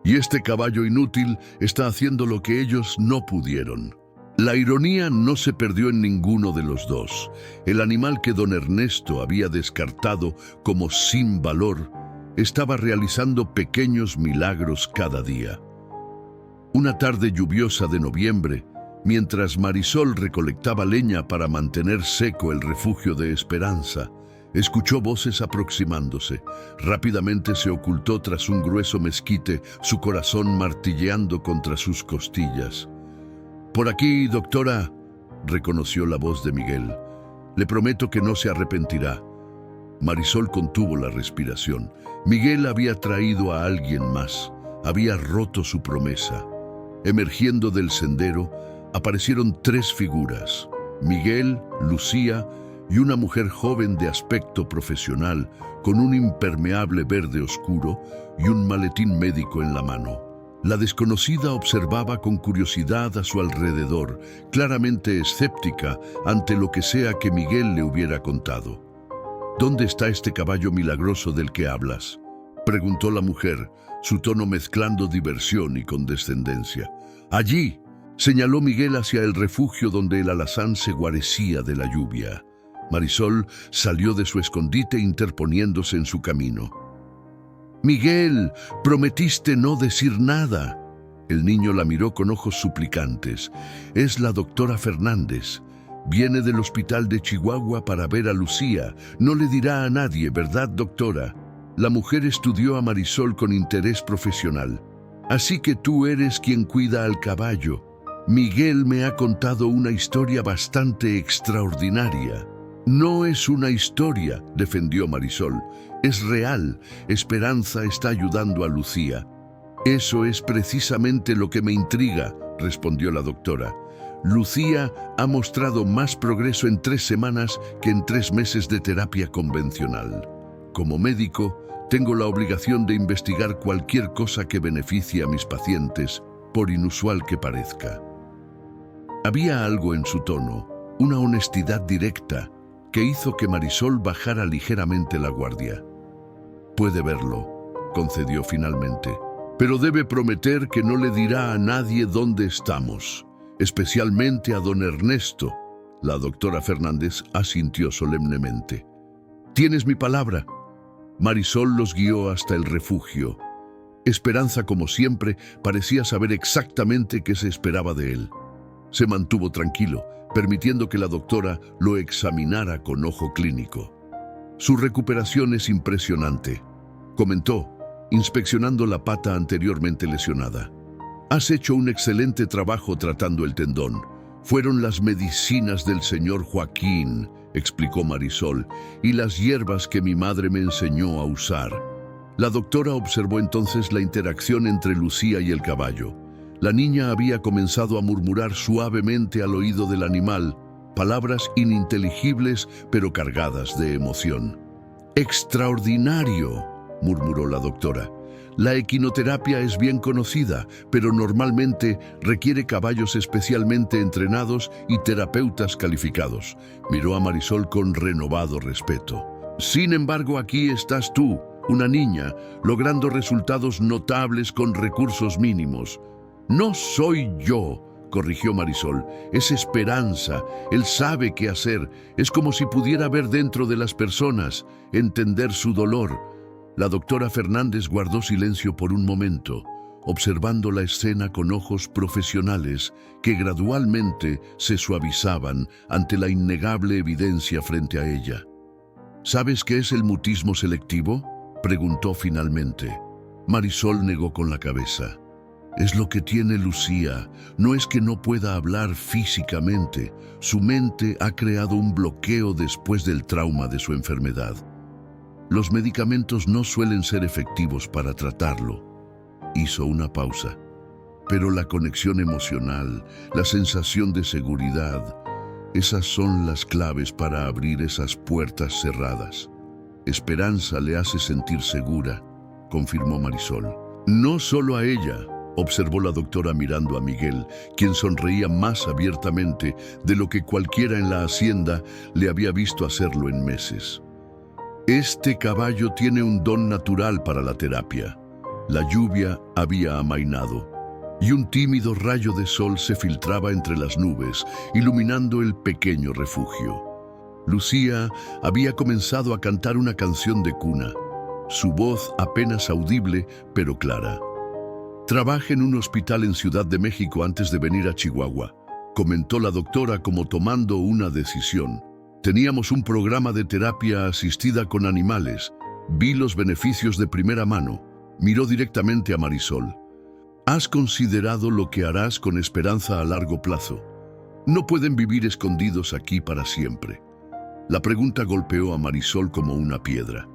[SPEAKER 1] «Y este caballo inútil está haciendo lo que ellos no pudieron». La ironía no se perdió en ninguno de los dos. El animal que don Ernesto había descartado como sin valor estaba realizando pequeños milagros cada día. Una tarde lluviosa de noviembre, mientras Marisol recolectaba leña para mantener seco el refugio de Esperanza, escuchó voces aproximándose. Rápidamente se ocultó tras un grueso mezquite, su corazón martilleando contra sus costillas. «Por aquí, doctora», reconoció la voz de Miguel. «Le prometo que no se arrepentirá». Marisol contuvo la respiración. Miguel había traído a alguien más. Había roto su promesa. Emergiendo del sendero, aparecieron tres figuras: Miguel, Lucía y una mujer joven de aspecto profesional, con un impermeable verde oscuro y un maletín médico en la mano. La desconocida observaba con curiosidad a su alrededor, claramente escéptica ante lo que sea que Miguel le hubiera contado. «¿Dónde está este caballo milagroso del que hablas?», preguntó la mujer, su tono mezclando diversión y condescendencia. «Allí», señaló Miguel hacia el refugio donde el alazán se guarecía de la lluvia. Marisol salió de su escondite interponiéndose en su camino. «Miguel, prometiste no decir nada». El niño la miró con ojos suplicantes. «Es la doctora Fernández. Viene del hospital de Chihuahua para ver a Lucía. No le dirá a nadie, ¿verdad, doctora?». La mujer estudió a Marisol con interés profesional. «Así que tú eres quien cuida al caballo. Miguel me ha contado una historia bastante extraordinaria». «No es una historia», defendió Marisol. «Es real. Esperanza está ayudando a Lucía». «Eso es precisamente lo que me intriga», respondió la doctora. «Lucía ha mostrado más progreso en 3 semanas que en 3 meses de terapia convencional. Como médico, tengo la obligación de investigar cualquier cosa que beneficie a mis pacientes, por inusual que parezca». Había algo en su tono, una honestidad directa, que hizo que Marisol bajara ligeramente la guardia. «Puede verlo», concedió finalmente, «pero debe prometer que no le dirá a nadie dónde estamos, especialmente a don Ernesto». La doctora Fernández asintió solemnemente. «Tienes mi palabra». Marisol los guió hasta el refugio. Esperanza, como siempre, parecía saber exactamente qué se esperaba de él. Se mantuvo tranquilo, permitiendo que la doctora lo examinara con ojo clínico. «Su recuperación es impresionante», comentó, inspeccionando la pata anteriormente lesionada. «Has hecho un excelente trabajo tratando el tendón. Fueron las medicinas del señor Joaquín», explicó Marisol, «y las hierbas que mi madre me enseñó a usar». La doctora observó entonces la interacción entre Lucía y el caballo. La niña había comenzado a murmurar suavemente al oído del animal, palabras ininteligibles pero cargadas de emoción. «Extraordinario», murmuró la doctora. La equinoterapia es bien conocida, pero normalmente requiere caballos especialmente entrenados y terapeutas calificados. Miró a Marisol con renovado respeto. Sin embargo, aquí estás tú, una niña, logrando resultados notables con recursos mínimos. No soy yo, corrigió Marisol, es Esperanza. Él sabe qué hacer. Es como si pudiera ver dentro de las personas, entender su dolor. La doctora Fernández guardó silencio por un momento, observando la escena con ojos profesionales que gradualmente se suavizaban ante la innegable evidencia frente a ella. ¿Sabes qué es el mutismo selectivo?, preguntó finalmente. Marisol negó con la cabeza. Es lo que tiene Lucía. No es que no pueda hablar físicamente. Su mente ha creado un bloqueo después del trauma de su enfermedad. Los medicamentos no suelen ser efectivos para tratarlo. Hizo una pausa. Pero la conexión emocional, la sensación de seguridad, esas son las claves para abrir esas puertas cerradas. Esperanza le hace sentir segura, confirmó Marisol. No solo a ella, observó la doctora mirando a Miguel, quien sonreía más abiertamente de lo que cualquiera en la hacienda le había visto hacerlo en meses. Este caballo tiene un don natural para la terapia. La lluvia había amainado y un tímido rayo de sol se filtraba entre las nubes, iluminando el pequeño refugio. Lucía había comenzado a cantar una canción de cuna, su voz apenas audible pero clara. Trabajé en un hospital en Ciudad de México antes de venir a Chihuahua, comentó la doctora como tomando una decisión. Teníamos un programa de terapia asistida con animales. Vi los beneficios de primera mano. Miró directamente a Marisol. ¿Has considerado lo que harás con Esperanza a largo plazo? No pueden vivir escondidos aquí para siempre. La pregunta golpeó a Marisol como una piedra.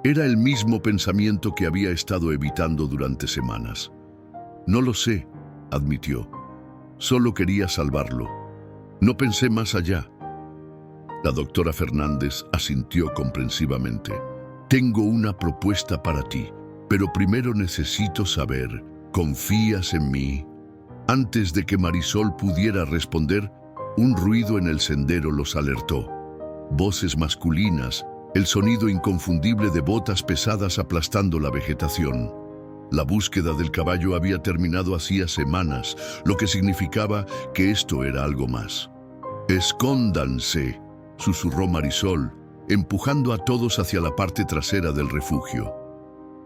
[SPEAKER 1] Era el mismo pensamiento que había estado evitando durante semanas. No lo sé, admitió. Solo quería salvarlo. No pensé más allá. La doctora Fernández asintió comprensivamente. Tengo una propuesta para ti, pero primero necesito saber, ¿confías en mí? Antes de que Marisol pudiera responder, un ruido en el sendero los alertó. Voces masculinas, el sonido inconfundible de botas pesadas aplastando la vegetación. La búsqueda del caballo había terminado hacía semanas, lo que significaba que esto era algo más. «Escóndanse», susurró Marisol, empujando a todos hacia la parte trasera del refugio.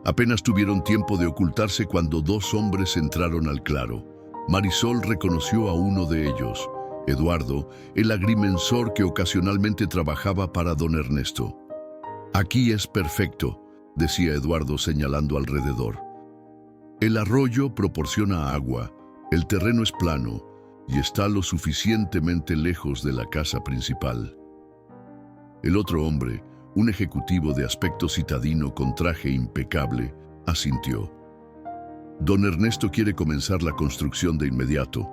[SPEAKER 1] Apenas tuvieron tiempo de ocultarse cuando dos hombres entraron al claro. Marisol reconoció a uno de ellos, Eduardo, el agrimensor que ocasionalmente trabajaba para don Ernesto. «Aquí es perfecto», decía Eduardo señalando alrededor. El arroyo proporciona agua, el terreno es plano y está lo suficientemente lejos de la casa principal. El otro hombre, un ejecutivo de aspecto citadino con traje impecable, asintió. Don Ernesto quiere comenzar la construcción de inmediato.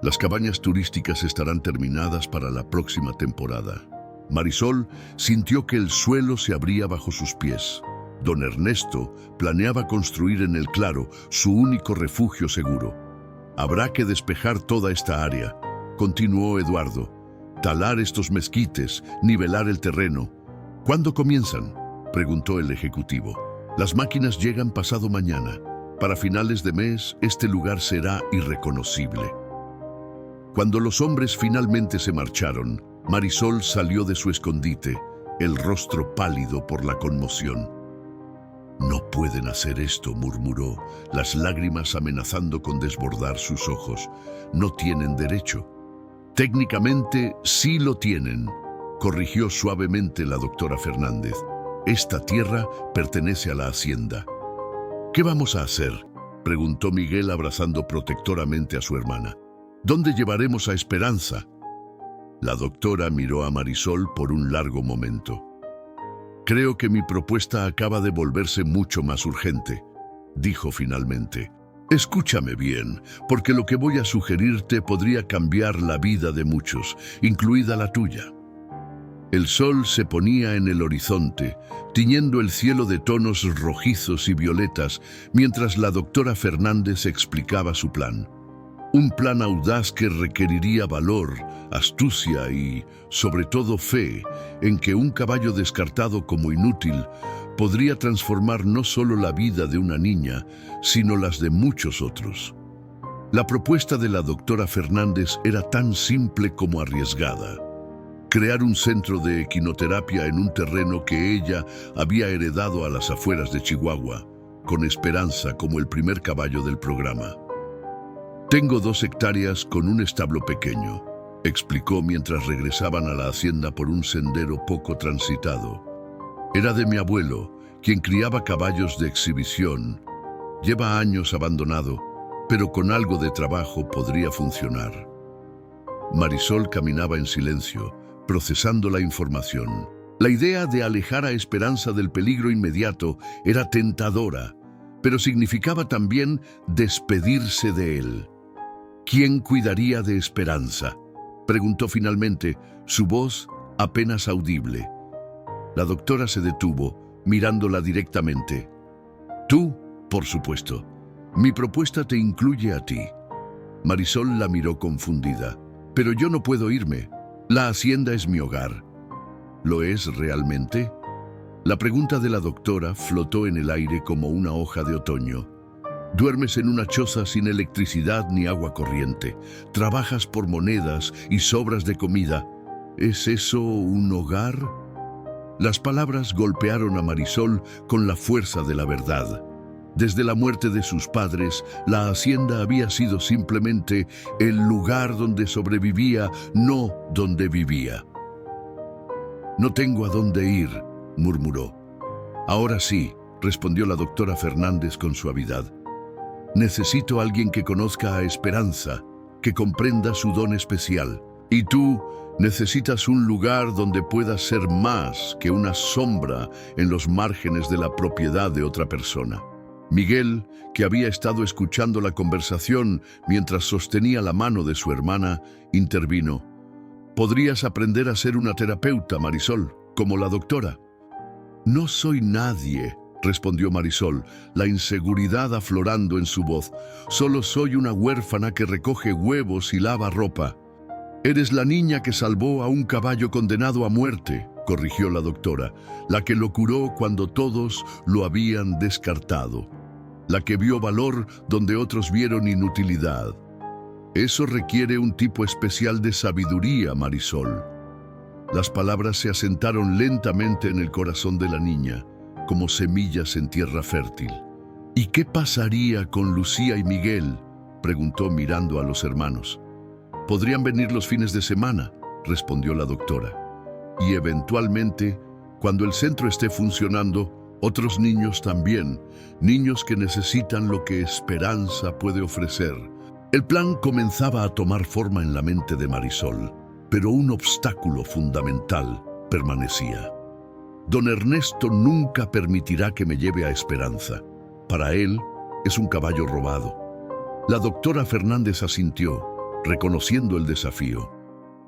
[SPEAKER 1] Las cabañas turísticas estarán terminadas para la próxima temporada. Marisol sintió que el suelo se abría bajo sus pies. Don Ernesto planeaba construir en el claro su único refugio seguro. Habrá que despejar toda esta área, continuó Eduardo. Talar estos mezquites, nivelar el terreno. ¿Cuándo comienzan?, preguntó el ejecutivo. Las máquinas llegan pasado mañana. Para finales de mes, este lugar será irreconocible. Cuando los hombres finalmente se marcharon, Marisol salió de su escondite, el rostro pálido por la conmoción. «No pueden hacer esto», murmuró, las lágrimas amenazando con desbordar sus ojos. «No tienen derecho». «Técnicamente sí lo tienen», corrigió suavemente la doctora Fernández. «Esta tierra pertenece a la hacienda». «¿Qué vamos a hacer?», preguntó Miguel abrazando protectoramente a su hermana. «¿Dónde llevaremos a Esperanza?». La doctora miró a Marisol por un largo momento. «Creo que mi propuesta acaba de volverse mucho más urgente», dijo finalmente. «Escúchame bien, porque lo que voy a sugerirte podría cambiar la vida de muchos, incluida la tuya». El sol se ponía en el horizonte, tiñendo el cielo de tonos rojizos y violetas, mientras la doctora Fernández explicaba su plan. Un plan audaz que requeriría valor, astucia y, sobre todo, fe en que un caballo descartado como inútil podría transformar no solo la vida de una niña, sino las de muchos otros. La propuesta de la doctora Fernández era tan simple como arriesgada. Crear un centro de equinoterapia en un terreno que ella había heredado a las afueras de Chihuahua, con Esperanza como el primer caballo del programa. «Tengo 2 hectáreas con un establo pequeño», explicó mientras regresaban a la hacienda por un sendero poco transitado. «Era de mi abuelo, quien criaba caballos de exhibición. Lleva años abandonado, pero con algo de trabajo podría funcionar». Marisol caminaba en silencio, procesando la información. La idea de alejar a Esperanza del peligro inmediato era tentadora, pero significaba también despedirse de él. ¿Quién cuidaría de Esperanza?, preguntó finalmente, su voz apenas audible. La doctora se detuvo, mirándola directamente. «Tú, por supuesto. Mi propuesta te incluye a ti». Marisol la miró confundida. «Pero yo no puedo irme. La hacienda es mi hogar». ¿Lo es realmente? La pregunta de la doctora flotó en el aire como una hoja de otoño. Duermes en una choza sin electricidad ni agua corriente. Trabajas por monedas y sobras de comida. ¿Es eso un hogar? Las palabras golpearon a Marisol con la fuerza de la verdad. Desde la muerte de sus padres, la hacienda había sido simplemente el lugar donde sobrevivía, no donde vivía. «No tengo a dónde ir», murmuró. «Ahora sí», respondió la doctora Fernández con suavidad. «Necesito a alguien que conozca a Esperanza, que comprenda su don especial. Y tú necesitas un lugar donde puedas ser más que una sombra en los márgenes de la propiedad de otra persona». Miguel, que había estado escuchando la conversación mientras sostenía la mano de su hermana, intervino. «Podrías aprender a ser una terapeuta, Marisol, como la doctora». «No soy nadie», respondió Marisol, la inseguridad aflorando en su voz. «Solo soy una huérfana que recoge huevos y lava ropa». «Eres la niña que salvó a un caballo condenado a muerte», corrigió la doctora, «la que lo curó cuando todos lo habían descartado, la que vio valor donde otros vieron inutilidad. Eso requiere un tipo especial de sabiduría, Marisol». Las palabras se asentaron lentamente en el corazón de la niña, como semillas en tierra fértil. «¿Y qué pasaría con Lucía y Miguel?», preguntó mirando a los hermanos. «Podrían venir los fines de semana», respondió la doctora. «Y eventualmente, cuando el centro esté funcionando, otros niños también, niños que necesitan lo que Esperanza puede ofrecer». El plan comenzaba a tomar forma en la mente de Marisol, pero un obstáculo fundamental permanecía. «Don Ernesto nunca permitirá que me lleve a Esperanza. Para él es un caballo robado». La doctora Fernández asintió, reconociendo el desafío.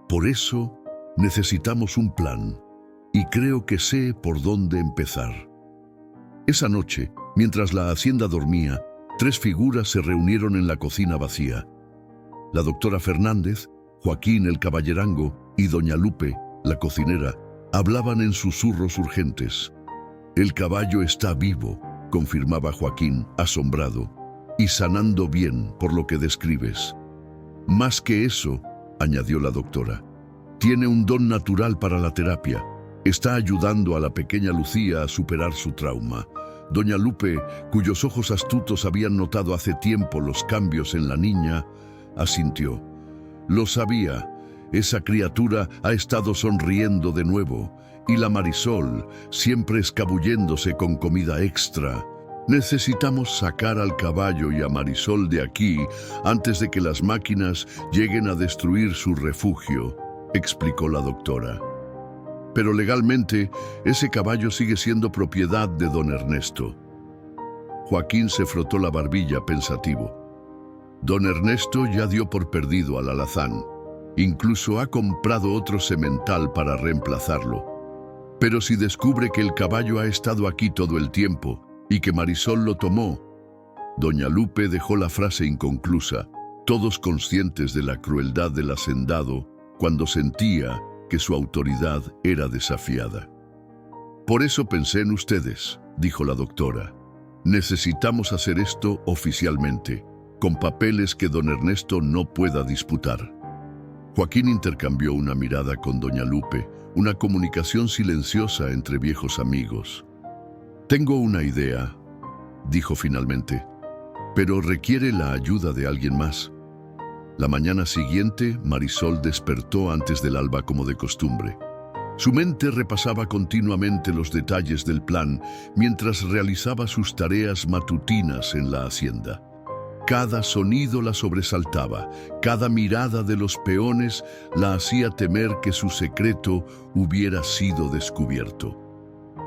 [SPEAKER 1] «Por eso necesitamos un plan, y creo que sé por dónde empezar». Esa noche, mientras la hacienda dormía, 3 figuras se reunieron en la cocina vacía. La doctora Fernández, Joaquín el caballerango y doña Lupe, la cocinera, hablaban en susurros urgentes. «El caballo está vivo», confirmaba Joaquín, asombrado, «y sanando bien por lo que describes». «Más que eso», añadió la doctora, «tiene un don natural para la terapia. Está ayudando a la pequeña Lucía a superar su trauma». Doña Lupe, cuyos ojos astutos habían notado hace tiempo los cambios en la niña, asintió. «Lo sabía. Esa criatura ha estado sonriendo de nuevo, y la Marisol, siempre escabulléndose con comida extra. Necesitamos sacar al caballo y a Marisol de aquí antes de que las máquinas lleguen a destruir su refugio», explicó la doctora. «Pero legalmente, ese caballo sigue siendo propiedad de don Ernesto». Joaquín se frotó la barbilla pensativo. «Don Ernesto ya dio por perdido al alazán. Incluso ha comprado otro semental para reemplazarlo. Pero si descubre que el caballo ha estado aquí todo el tiempo y que Marisol lo tomó... Doña Lupe dejó la frase inconclusa, todos conscientes de la crueldad del hacendado cuando sentía que su autoridad era desafiada. «Por eso pensé en ustedes», dijo la doctora. «Necesitamos hacer esto oficialmente, con papeles que don Ernesto no pueda disputar». Joaquín intercambió una mirada con doña Lupe, una comunicación silenciosa entre viejos amigos. «Tengo una idea», dijo finalmente, «pero requiere la ayuda de alguien más». La mañana siguiente, Marisol despertó antes del alba como de costumbre. Su mente repasaba continuamente los detalles del plan mientras realizaba sus tareas matutinas en la hacienda. Cada sonido la sobresaltaba, cada mirada de los peones la hacía temer que su secreto hubiera sido descubierto.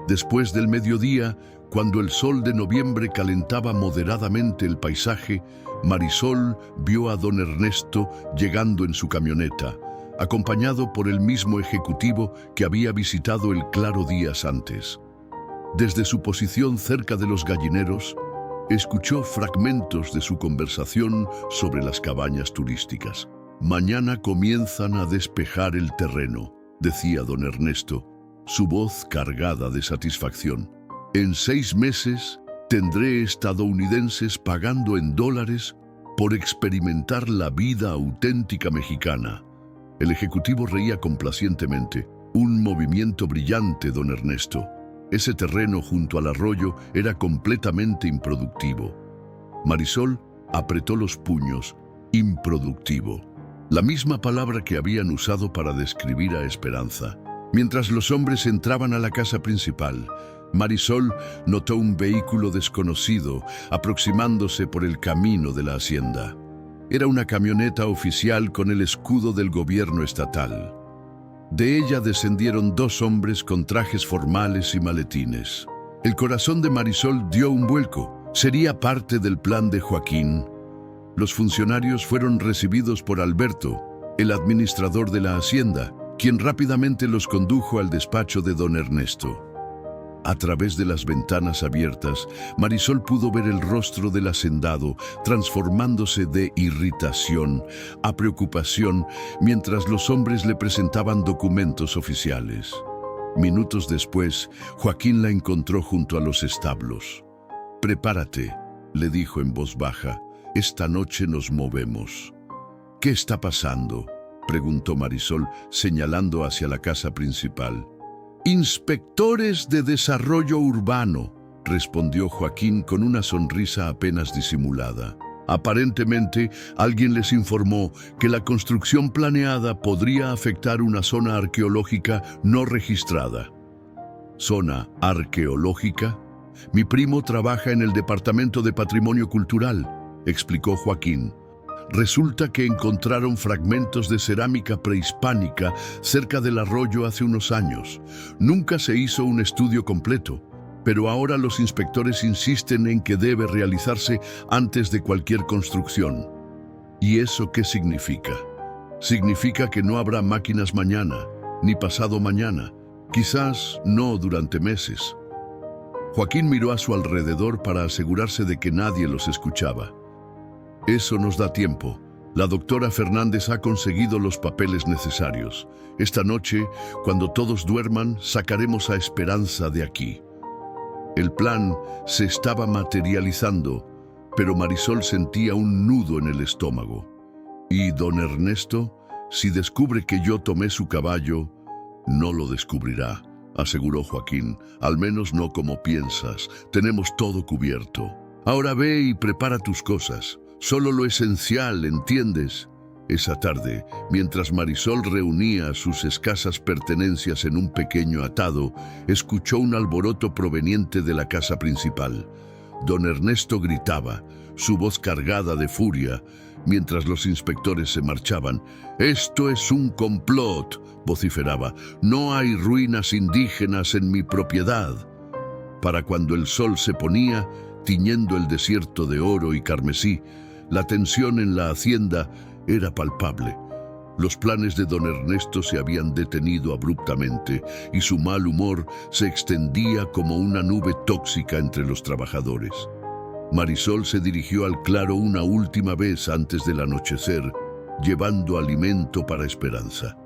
[SPEAKER 1] Después del mediodía, cuando el sol de noviembre calentaba moderadamente el paisaje, Marisol vio a don Ernesto llegando en su camioneta, acompañado por el mismo ejecutivo que había visitado el Claro días antes. Desde su posición cerca de los gallineros, escuchó fragmentos de su conversación sobre las cabañas turísticas. «Mañana comienzan a despejar el terreno», decía don Ernesto, su voz cargada de satisfacción. «En 6 meses tendré estadounidenses pagando en dólares por experimentar la vida auténtica mexicana». El ejecutivo reía complacientemente. «Un movimiento brillante, don Ernesto. Ese terreno junto al arroyo era completamente improductivo». Marisol apretó los puños. Improductivo. La misma palabra que habían usado para describir a Esperanza. Mientras los hombres entraban a la casa principal, Marisol notó un vehículo desconocido aproximándose por el camino de la hacienda. Era una camioneta oficial con el escudo del gobierno estatal. De ella descendieron 2 hombres con trajes formales y maletines. El corazón de Marisol dio un vuelco. Sería parte del plan de Joaquín. Los funcionarios fueron recibidos por Alberto, el administrador de la hacienda, quien rápidamente los condujo al despacho de don Ernesto. A través de las ventanas abiertas, Marisol pudo ver el rostro del hacendado transformándose de irritación a preocupación mientras los hombres le presentaban documentos oficiales. Minutos después, Joaquín la encontró junto a los establos. «Prepárate», le dijo en voz baja, «esta noche nos movemos». «¿Qué está pasando?», preguntó Marisol, señalando hacia la casa principal. «Inspectores de desarrollo urbano», respondió Joaquín con una sonrisa apenas disimulada. Aparentemente, alguien les informó que la construcción planeada podría afectar una zona arqueológica no registrada. ¿Zona arqueológica? Mi primo trabaja en el Departamento de Patrimonio Cultural, explicó Joaquín. Resulta que encontraron fragmentos de cerámica prehispánica cerca del arroyo hace unos años. Nunca se hizo un estudio completo, pero ahora los inspectores insisten en que debe realizarse antes de cualquier construcción. ¿Y eso qué significa? Significa que no habrá máquinas mañana, ni pasado mañana, quizás no durante meses. Joaquín miró a su alrededor para asegurarse de que nadie los escuchaba. «Eso nos da tiempo. La doctora Fernández ha conseguido los papeles necesarios. Esta noche, cuando todos duerman, sacaremos a Esperanza de aquí». El plan se estaba materializando, pero Marisol sentía un nudo en el estómago. «¿Y don Ernesto? Si descubre que yo tomé su caballo, no lo descubrirá», aseguró Joaquín. «Al menos no como piensas. Tenemos todo cubierto. Ahora ve y prepara tus cosas. Solo lo esencial, ¿entiendes?». Esa tarde, mientras Marisol reunía sus escasas pertenencias en un pequeño atado, escuchó un alboroto proveniente de la casa principal. Don Ernesto gritaba, su voz cargada de furia, mientras los inspectores se marchaban. «Esto es un complot», vociferaba. «No hay ruinas indígenas en mi propiedad». Para cuando el sol se ponía, tiñendo el desierto de oro y carmesí, la tensión en la hacienda era palpable. Los planes de don Ernesto se habían detenido abruptamente y su mal humor se extendía como una nube tóxica entre los trabajadores. Marisol se dirigió al claro una última vez antes del anochecer, llevando alimento para Esperanza.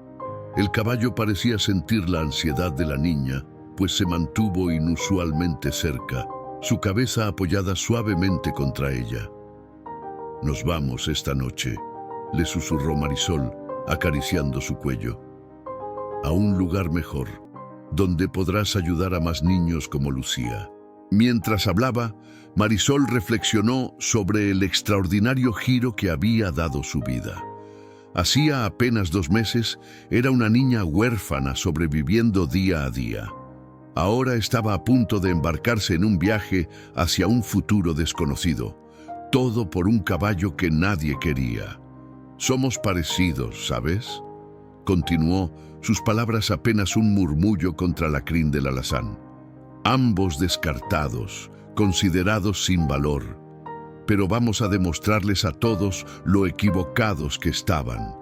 [SPEAKER 1] El caballo parecía sentir la ansiedad de la niña, pues se mantuvo inusualmente cerca, su cabeza apoyada suavemente contra ella. «Nos vamos esta noche», le susurró Marisol, acariciando su cuello. «A un lugar mejor, donde podrás ayudar a más niños como Lucía». Mientras hablaba, Marisol reflexionó sobre el extraordinario giro que había dado su vida. Hacía apenas 2 meses, era una niña huérfana sobreviviendo día a día. Ahora estaba a punto de embarcarse en un viaje hacia un futuro desconocido, todo por un caballo que nadie quería. «Somos parecidos, ¿sabes?», continuó, sus palabras apenas un murmullo contra la crin del alazán. «Ambos descartados, considerados sin valor. Pero vamos a demostrarles a todos lo equivocados que estaban».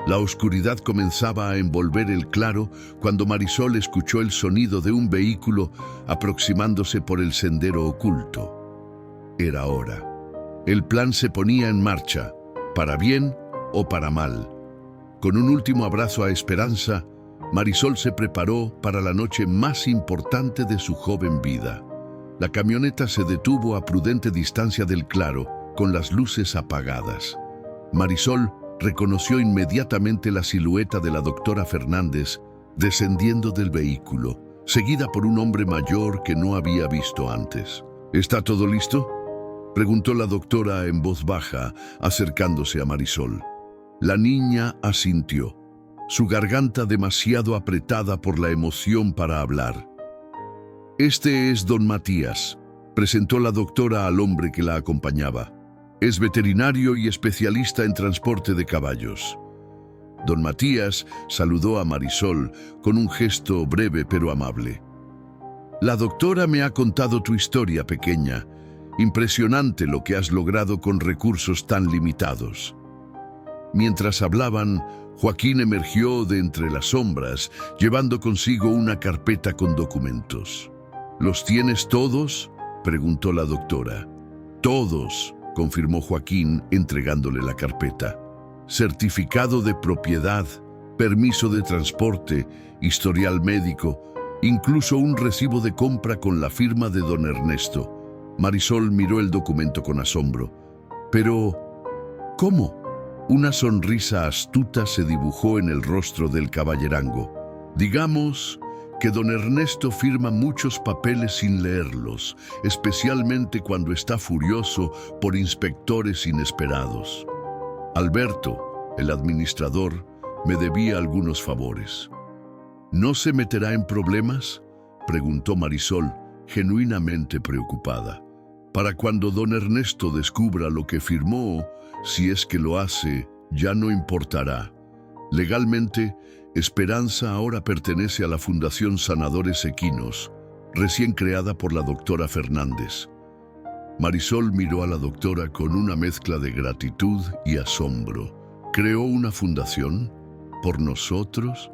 [SPEAKER 1] La oscuridad comenzaba a envolver el claro cuando Marisol escuchó el sonido de un vehículo aproximándose por el sendero oculto. Era hora. El plan se ponía en marcha, para bien o para mal. Con un último abrazo a Esperanza, Marisol se preparó para la noche más importante de su joven vida. La camioneta se detuvo a prudente distancia del claro, con las luces apagadas. Marisol reconoció inmediatamente la silueta de la doctora Fernández descendiendo del vehículo, seguida por un hombre mayor que no había visto antes. «¿Está todo listo?», preguntó la doctora en voz baja, acercándose a Marisol. La niña asintió, su garganta demasiado apretada por la emoción para hablar. «Este es don Matías», presentó la doctora al hombre que la acompañaba. «Es veterinario y especialista en transporte de caballos». Don Matías saludó a Marisol con un gesto breve pero amable. «La doctora me ha contado tu historia, pequeña. Impresionante lo que has logrado con recursos tan limitados». Mientras hablaban, Joaquín emergió de entre las sombras, llevando consigo una carpeta con documentos. «¿Los tienes todos?», preguntó la doctora. «Todos», confirmó Joaquín, entregándole la carpeta. «Certificado de propiedad, permiso de transporte, historial médico, incluso un recibo de compra con la firma de don Ernesto». Marisol miró el documento con asombro. «Pero, ¿cómo?». Una sonrisa astuta se dibujó en el rostro del caballerango. «Digamos que don Ernesto firma muchos papeles sin leerlos, especialmente cuando está furioso por inspectores inesperados. Alberto, el administrador, me debía algunos favores». «¿No se meterá en problemas?», preguntó Marisol, genuinamente preocupada. «Para cuando don Ernesto descubra lo que firmó, si es que lo hace, ya no importará. Legalmente, Esperanza ahora pertenece a la Fundación Sanadores Equinos, recién creada por la doctora Fernández». Marisol miró a la doctora con una mezcla de gratitud y asombro. «¿Creó una fundación? ¿Por nosotros?».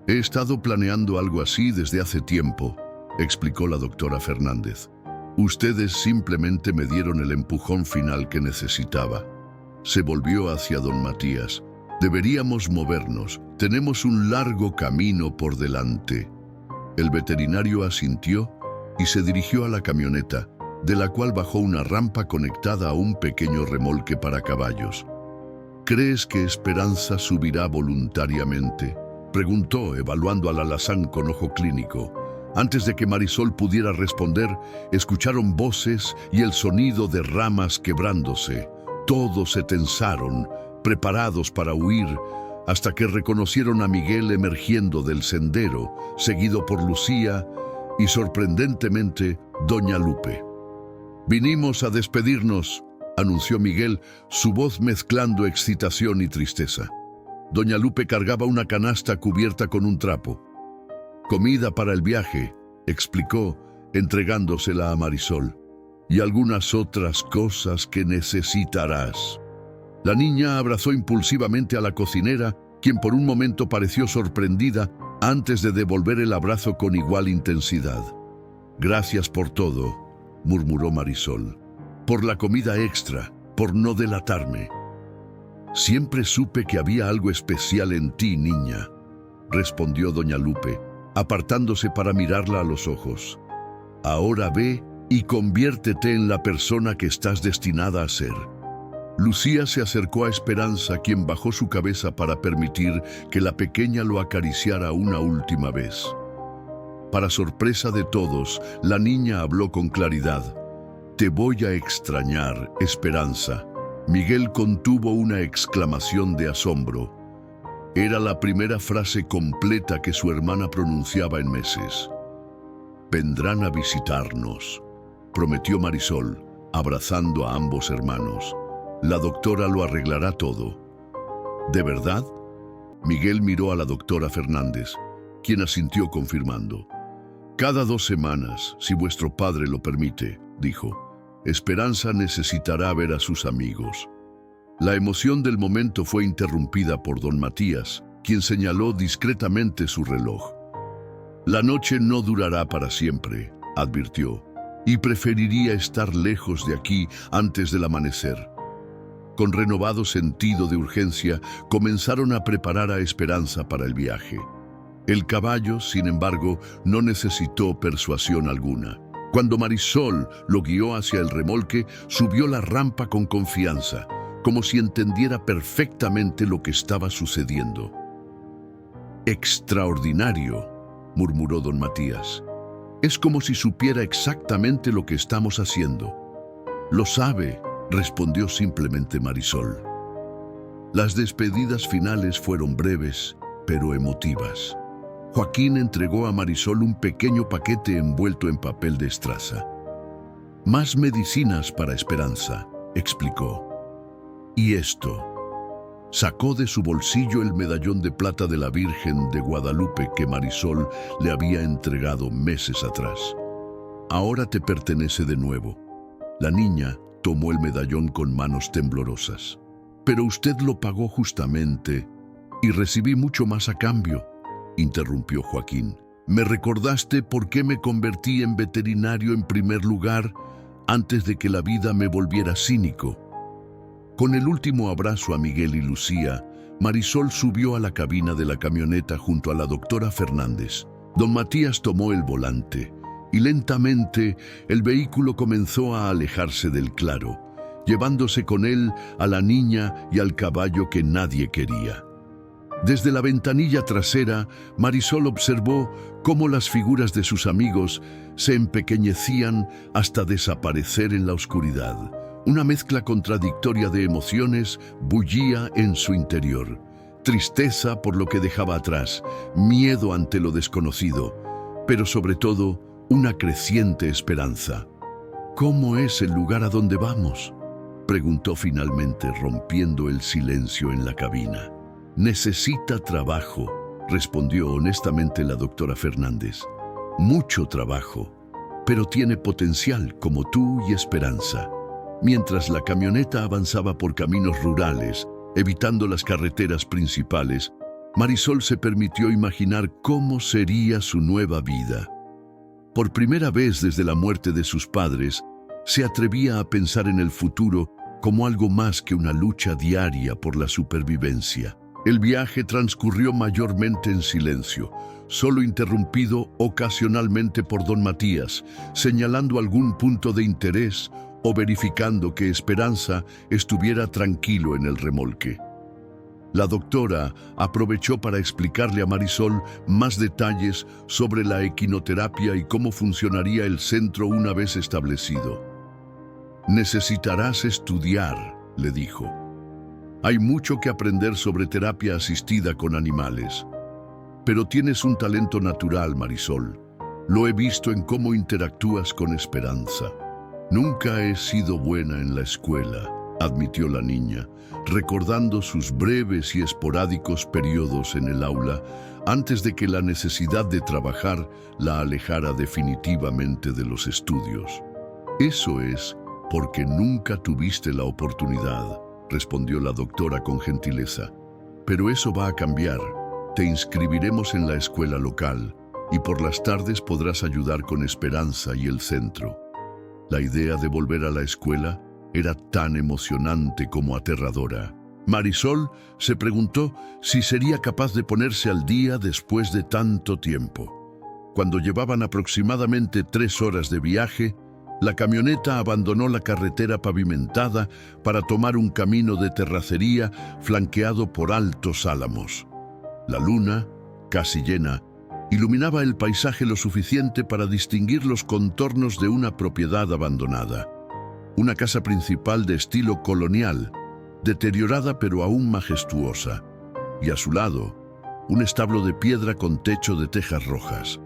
[SPEAKER 1] «He estado planeando algo así desde hace tiempo», explicó la doctora Fernández. «Ustedes simplemente me dieron el empujón final que necesitaba». Se volvió hacia don Matías. «Deberíamos movernos. Tenemos un largo camino por delante». El veterinario asintió y se dirigió a la camioneta, de la cual bajó una rampa conectada a un pequeño remolque para caballos. «¿Crees que Esperanza subirá voluntariamente?», preguntó, evaluando al alazán con ojo clínico. Antes de que Marisol pudiera responder, escucharon voces y el sonido de ramas quebrándose. Todos se tensaron, preparados para huir, hasta que reconocieron a Miguel emergiendo del sendero, seguido por Lucía y, sorprendentemente, doña Lupe. «Vinimos a despedirnos», anunció Miguel, su voz mezclando excitación y tristeza. Doña Lupe cargaba una canasta cubierta con un trapo. «Comida para el viaje», explicó, entregándosela a Marisol. «Y algunas otras cosas que necesitarás». La niña abrazó impulsivamente a la cocinera quien por un momento pareció sorprendida antes de devolver el abrazo con igual intensidad. «Gracias por todo», murmuró Marisol. «Por la comida extra, por no delatarme». «Siempre supe que había algo especial en ti, niña», respondió doña Lupe, apartándose para mirarla a los ojos. «Ahora ve y conviértete en la persona que estás destinada a ser». Lucía se acercó a Esperanza, quien bajó su cabeza para permitir que la pequeña lo acariciara una última vez. Para sorpresa de todos, la niña habló con claridad. «Te voy a extrañar, Esperanza». Miguel contuvo una exclamación de asombro. Era la primera frase completa que su hermana pronunciaba en meses. «Vendrán a visitarnos», prometió Marisol, abrazando a ambos hermanos. «La doctora lo arreglará todo». «¿De verdad?». Miguel miró a la doctora Fernández, quien asintió confirmando. «Cada 2 semanas, si vuestro padre lo permite», dijo. «Esperanza necesitará ver a sus amigos». La emoción del momento fue interrumpida por don Matías, quien señaló discretamente su reloj. «La noche no durará para siempre», advirtió, «y preferiría estar lejos de aquí antes del amanecer». Con renovado sentido de urgencia, comenzaron a preparar a Esperanza para el viaje. El caballo, sin embargo, no necesitó persuasión alguna. Cuando Marisol lo guió hacia el remolque, subió la rampa con confianza, como si entendiera perfectamente lo que estaba sucediendo. «Extraordinario», murmuró don Matías. «Es como si supiera exactamente lo que estamos haciendo». «Lo sabe», respondió simplemente Marisol. Las despedidas finales fueron breves, pero emotivas. Joaquín entregó a Marisol un pequeño paquete envuelto en papel de estraza. «Más medicinas para Esperanza», explicó. «Y esto». Sacó de su bolsillo el medallón de plata de la Virgen de Guadalupe que Marisol le había entregado meses atrás. «Ahora te pertenece de nuevo». La niña tomó el medallón con manos temblorosas. «Pero usted lo pagó justamente y recibí mucho más a cambio», interrumpió Joaquín. «Me recordaste por qué me convertí en veterinario en primer lugar antes de que la vida me volviera cínico». Con el último abrazo a Miguel y Lucía, Marisol subió a la cabina de la camioneta junto a la doctora Fernández. Don Matías tomó el volante y lentamente el vehículo comenzó a alejarse del claro, llevándose con él a la niña y al caballo que nadie quería. Desde la ventanilla trasera, Marisol observó cómo las figuras de sus amigos se empequeñecían hasta desaparecer en la oscuridad. Una mezcla contradictoria de emociones bullía en su interior. Tristeza por lo que dejaba atrás, miedo ante lo desconocido, pero sobre todo una creciente esperanza. «¿Cómo es el lugar a donde vamos?», preguntó finalmente, rompiendo el silencio en la cabina. «Necesita trabajo», respondió honestamente la doctora Fernández. «Mucho trabajo, pero tiene potencial como tú y Esperanza». Mientras la camioneta avanzaba por caminos rurales, evitando las carreteras principales, Marisol se permitió imaginar cómo sería su nueva vida. Por primera vez desde la muerte de sus padres, se atrevía a pensar en el futuro como algo más que una lucha diaria por la supervivencia. El viaje transcurrió mayormente en silencio, solo interrumpido ocasionalmente por don Matías, señalando algún punto de interés o verificando que Esperanza estuviera tranquilo en el remolque. La doctora aprovechó para explicarle a Marisol más detalles sobre la equinoterapia y cómo funcionaría el centro una vez establecido. «Necesitarás estudiar», le dijo. «Hay mucho que aprender sobre terapia asistida con animales. Pero tienes un talento natural, Marisol. Lo he visto en cómo interactúas con Esperanza». «Nunca he sido buena en la escuela», admitió la niña, recordando sus breves y esporádicos periodos en el aula antes de que la necesidad de trabajar la alejara definitivamente de los estudios. «Eso es porque nunca tuviste la oportunidad», respondió la doctora con gentileza. Pero eso va a cambiar. Te inscribiremos en la escuela local y por las tardes podrás ayudar con Esperanza y el centro. La idea de volver a la escuela era tan emocionante como aterradora. Marisol se preguntó si sería capaz de ponerse al día después de tanto tiempo. Cuando llevaban aproximadamente 3 horas de viaje, la camioneta abandonó la carretera pavimentada para tomar un camino de terracería flanqueado por altos álamos. La luna, casi llena, iluminaba el paisaje lo suficiente para distinguir los contornos de una propiedad abandonada. Una casa principal de estilo colonial, deteriorada pero aún majestuosa, y a su lado, un establo de piedra con techo de tejas rojas.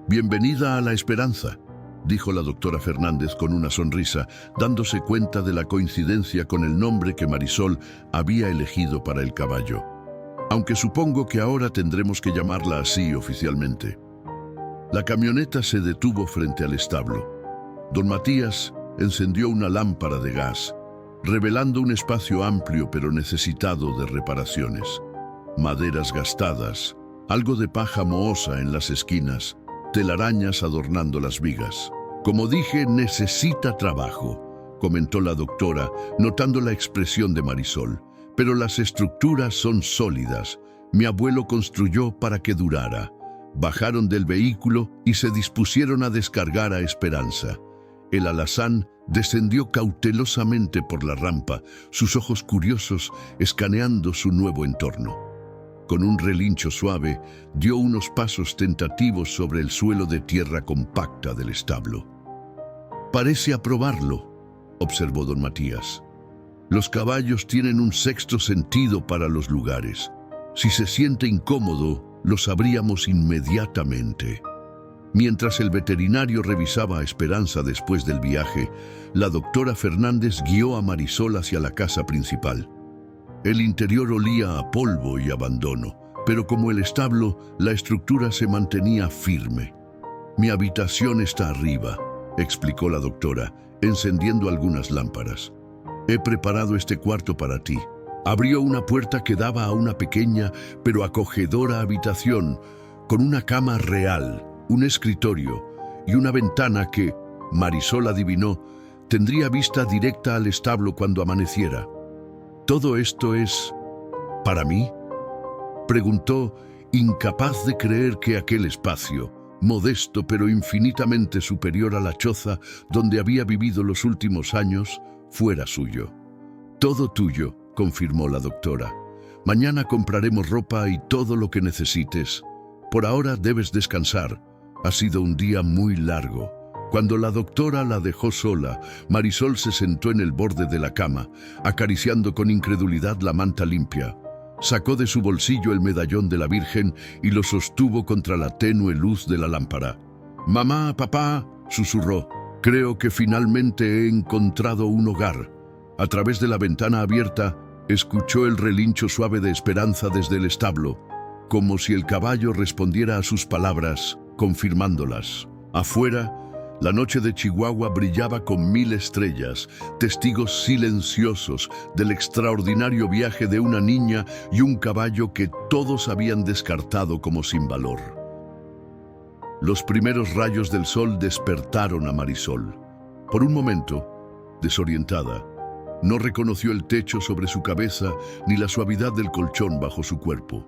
[SPEAKER 1] «Bienvenida a la Esperanza», dijo la doctora Fernández con una sonrisa, dándose cuenta de la coincidencia con el nombre que Marisol había elegido para el caballo. Aunque supongo que ahora tendremos que llamarla así oficialmente. La camioneta se detuvo frente al establo. Don Matías encendió una lámpara de gas, revelando un espacio amplio pero necesitado de reparaciones. Maderas gastadas, algo de paja mohosa en las esquinas, telarañas adornando las vigas. «Como dije, necesita trabajo», comentó la doctora, notando la expresión de Marisol. «Pero las estructuras son sólidas. Mi abuelo construyó para que durara». Bajaron del vehículo y se dispusieron a descargar a Esperanza. El alazán descendió cautelosamente por la rampa, sus ojos curiosos escaneando su nuevo entorno. Con un relincho suave, dio unos pasos tentativos sobre el suelo de tierra compacta del establo. «Parece aprobarlo», observó don Matías. «Los caballos tienen un sexto sentido para los lugares. Si se siente incómodo, lo sabríamos inmediatamente». Mientras el veterinario revisaba a Esperanza después del viaje, la doctora Fernández guió a Marisol hacia la casa principal. El interior olía a polvo y abandono, pero como el establo, la estructura se mantenía firme. «Mi habitación está arriba», explicó la doctora, encendiendo algunas lámparas. «He preparado este cuarto para ti». Abrió una puerta que daba a una pequeña pero acogedora habitación, con una cama real, un escritorio y una ventana que, Marisol adivinó, tendría vista directa al establo cuando amaneciera. «¿Todo esto es para mí?», preguntó, incapaz de creer que aquel espacio, modesto pero infinitamente superior a la choza donde había vivido los últimos años, fuera suyo. «Todo tuyo», confirmó la doctora. «Mañana compraremos ropa y todo lo que necesites. Por ahora debes descansar. Ha sido un día muy largo». Cuando la doctora la dejó sola, Marisol se sentó en el borde de la cama, acariciando con incredulidad la manta limpia. Sacó de su bolsillo el medallón de la Virgen y lo sostuvo contra la tenue luz de la lámpara. «Mamá, papá», susurró, «creo que finalmente he encontrado un hogar». A través de la ventana abierta, escuchó el relincho suave de Esperanza desde el establo, como si el caballo respondiera a sus palabras, confirmándolas. Afuera, la noche de Chihuahua brillaba con 1000 estrellas, testigos silenciosos del extraordinario viaje de una niña y un caballo que todos habían descartado como sin valor. Los primeros rayos del sol despertaron a Marisol. Por un momento, desorientada, no reconoció el techo sobre su cabeza ni la suavidad del colchón bajo su cuerpo.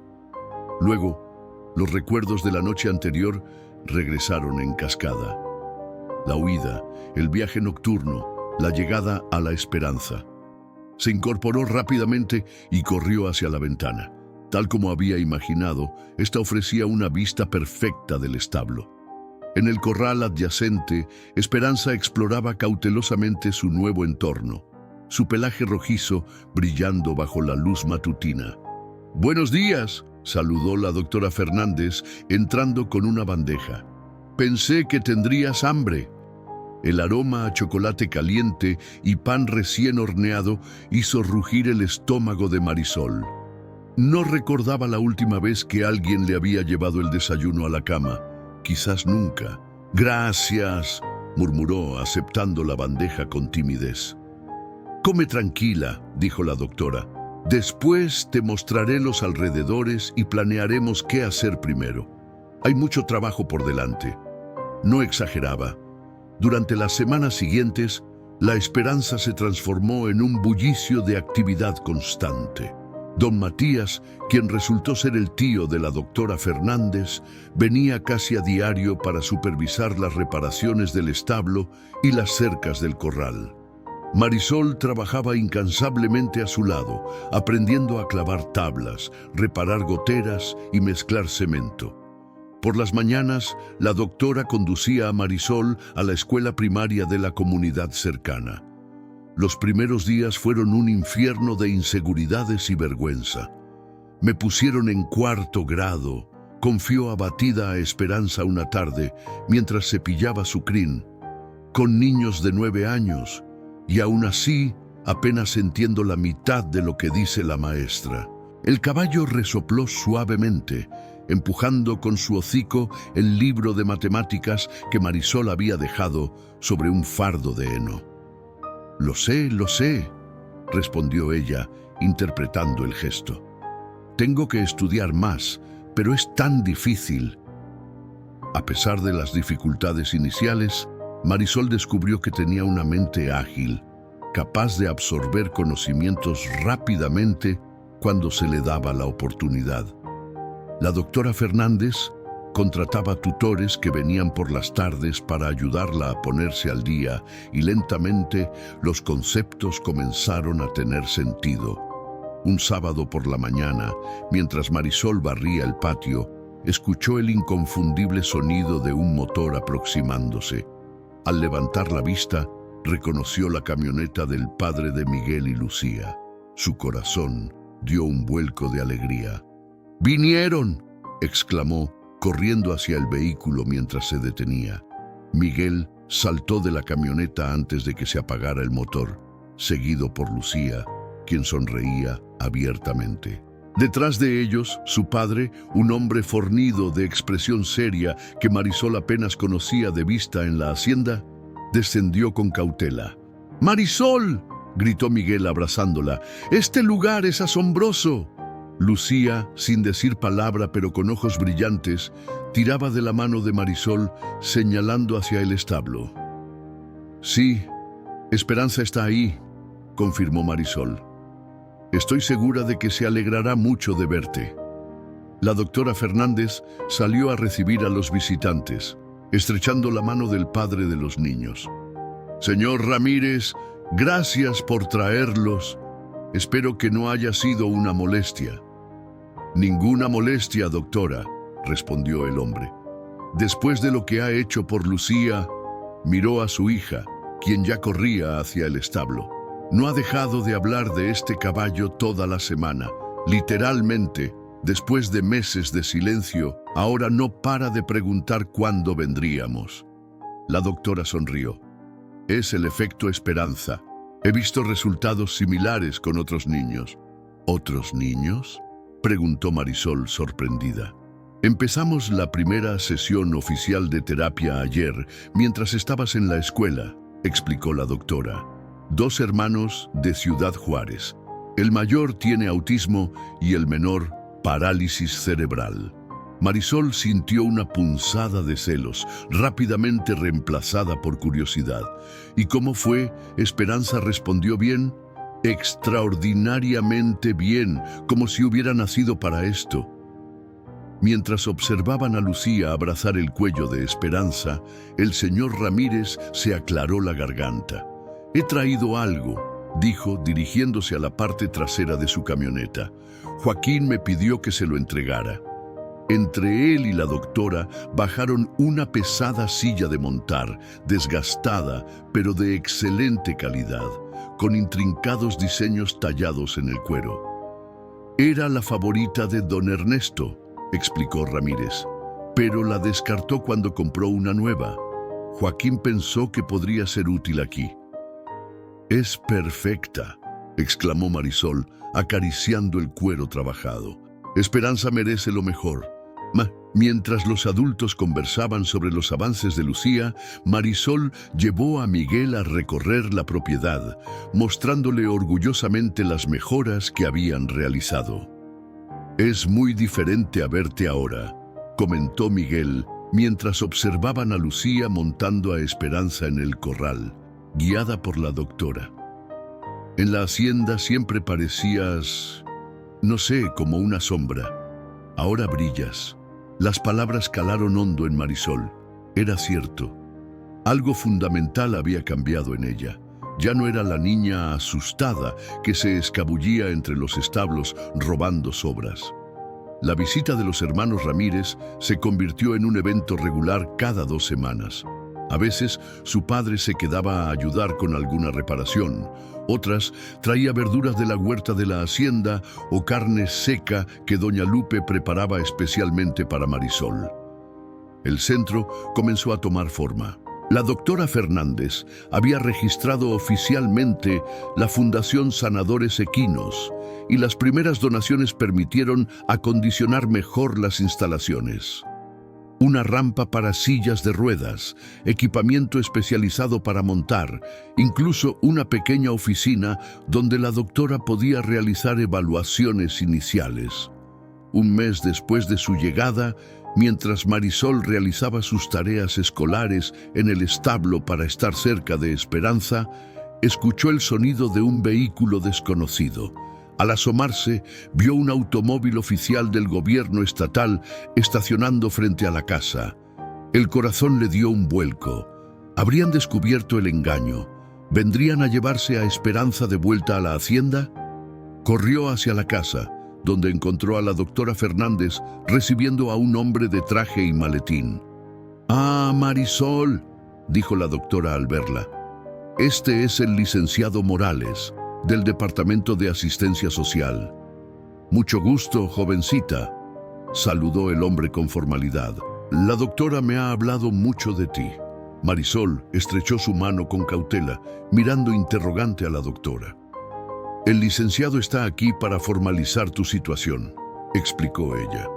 [SPEAKER 1] Luego, los recuerdos de la noche anterior regresaron en cascada. La huida, el viaje nocturno, la llegada a la Esperanza. Se incorporó rápidamente y corrió hacia la ventana. Tal como había imaginado, esta ofrecía una vista perfecta del establo. En el corral adyacente, Esperanza exploraba cautelosamente su nuevo entorno, su pelaje rojizo brillando bajo la luz matutina. «Buenos días», saludó la doctora Fernández, entrando con una bandeja. «Pensé que tendrías hambre». El aroma a chocolate caliente y pan recién horneado hizo rugir el estómago de Marisol. No recordaba la última vez que alguien le había llevado el desayuno a la cama. Quizás nunca. «Gracias», murmuró, aceptando la bandeja con timidez. «Come tranquila», dijo la doctora. Después te mostraré los alrededores y planearemos qué hacer primero. Hay mucho trabajo por delante. No exageraba. Durante las semanas siguientes, la esperanza se transformó en un bullicio de actividad constante. Don Matías, quien resultó ser el tío de la doctora Fernández, venía casi a diario para supervisar las reparaciones del establo y las cercas del corral. Marisol trabajaba incansablemente a su lado, aprendiendo a clavar tablas, reparar goteras y mezclar cemento. Por las mañanas, la doctora conducía a Marisol a la escuela primaria de la comunidad cercana. Los primeros días fueron un infierno de inseguridades y vergüenza. Me pusieron en 4º grado, confió abatida a Esperanza una tarde mientras cepillaba su crin, con niños de 9 años, y aún así apenas entiendo la mitad de lo que dice la maestra. El caballo resopló suavemente, empujando con su hocico el libro de matemáticas que Marisol había dejado sobre un fardo de heno. Lo sé, respondió ella, interpretando el gesto. Tengo que estudiar más, pero es tan difícil. A pesar de las dificultades iniciales, Marisol descubrió que tenía una mente ágil, capaz de absorber conocimientos rápidamente cuando se le daba la oportunidad. La doctora Fernández contrataba tutores que venían por las tardes para ayudarla a ponerse al día y lentamente los conceptos comenzaron a tener sentido. Un sábado por la mañana, mientras Marisol barría el patio, escuchó el inconfundible sonido de un motor aproximándose. Al levantar la vista, reconoció la camioneta del padre de Miguel y Lucía. Su corazón dio un vuelco de alegría. ¡Vinieron!, exclamó, corriendo hacia el vehículo mientras se detenía. Miguel saltó de la camioneta antes de que se apagara el motor, seguido por Lucía, quien sonreía abiertamente. Detrás de ellos, su padre, un hombre fornido de expresión seria que Marisol apenas conocía de vista en la hacienda, descendió con cautela. ¡Marisol!, gritó Miguel abrazándola. ¡Este lugar es asombroso! Lucía, sin decir palabra pero con ojos brillantes, tiraba de la mano de Marisol, señalando hacia el establo. Sí, Esperanza está ahí, confirmó Marisol. Estoy segura de que se alegrará mucho de verte. La doctora Fernández salió a recibir a los visitantes, estrechando la mano del padre de los niños. Señor Ramírez, gracias por traerlos. Espero que no haya sido una molestia. Ninguna molestia, doctora, respondió el hombre. Después de lo que ha hecho por Lucía, miró a su hija, quien ya corría hacia el establo. No ha dejado de hablar de este caballo toda la semana. Literalmente, después de meses de silencio, ahora no para de preguntar cuándo vendríamos. La doctora sonrió. Es el efecto Esperanza. He visto resultados similares con otros niños. ¿Otros niños?, preguntó Marisol sorprendida. Empezamos la primera sesión oficial de terapia ayer, mientras estabas en la escuela, explicó la doctora. 2 hermanos de Ciudad Juárez. El mayor tiene autismo y el menor parálisis cerebral. Marisol sintió una punzada de celos, rápidamente reemplazada por curiosidad. ¿Y cómo fue? Esperanza respondió bien. Extraordinariamente bien, como si hubiera nacido para esto. Mientras observaban a Lucía abrazar el cuello de Esperanza, el señor Ramírez se aclaró la garganta. He traído algo, dijo, dirigiéndose a la parte trasera de su camioneta. Joaquín me pidió que se lo entregara. Entre él y la doctora bajaron una pesada silla de montar, desgastada, pero de excelente calidad, con intrincados diseños tallados en el cuero. Era la favorita de don Ernesto, explicó Ramírez, pero la descartó cuando compró una nueva. Joaquín pensó que podría ser útil aquí. Es perfecta, exclamó Marisol, acariciando el cuero trabajado. Esperanza merece lo mejor. Mientras los adultos conversaban sobre los avances de Lucía, Marisol llevó a Miguel a recorrer la propiedad, mostrándole orgullosamente las mejoras que habían realizado. «Es muy diferente a verte ahora», comentó Miguel, mientras observaban a Lucía montando a Esperanza en el corral, guiada por la doctora. «En la hacienda siempre parecías, no sé, como una sombra. Ahora brillas». Las palabras calaron hondo en Marisol. Era cierto. Algo fundamental había cambiado en ella. Ya no era la niña asustada que se escabullía entre los establos robando sobras. La visita de los hermanos Ramírez se convirtió en un evento regular cada 2 semanas. A veces su padre se quedaba a ayudar con alguna reparación. Otras traía verduras de la huerta de la hacienda o carne seca que doña Lupe preparaba especialmente para Marisol. El centro comenzó a tomar forma. La doctora Fernández había registrado oficialmente la Fundación Sanadores Equinos y las primeras donaciones permitieron acondicionar mejor las instalaciones. Una rampa para sillas de ruedas, equipamiento especializado para montar, incluso una pequeña oficina donde la doctora podía realizar evaluaciones iniciales. Un mes después de su llegada, mientras Marisol realizaba sus tareas escolares en el establo para estar cerca de Esperanza, escuchó el sonido de un vehículo desconocido. Al asomarse, vio un automóvil oficial del gobierno estatal estacionando frente a la casa. El corazón le dio un vuelco. ¿Habrían descubierto el engaño? ¿Vendrían a llevarse a Esperanza de vuelta a la hacienda? Corrió hacia la casa, donde encontró a la doctora Fernández recibiendo a un hombre de traje y maletín. «Ah, Marisol», dijo la doctora al verla. «Este es el licenciado Morales, del Departamento de Asistencia Social». «Mucho gusto, jovencita», saludó el hombre con formalidad. «La doctora me ha hablado mucho de ti». Marisol estrechó su mano con cautela, mirando interrogante a la doctora. «El licenciado está aquí para formalizar tu situación», explicó ella.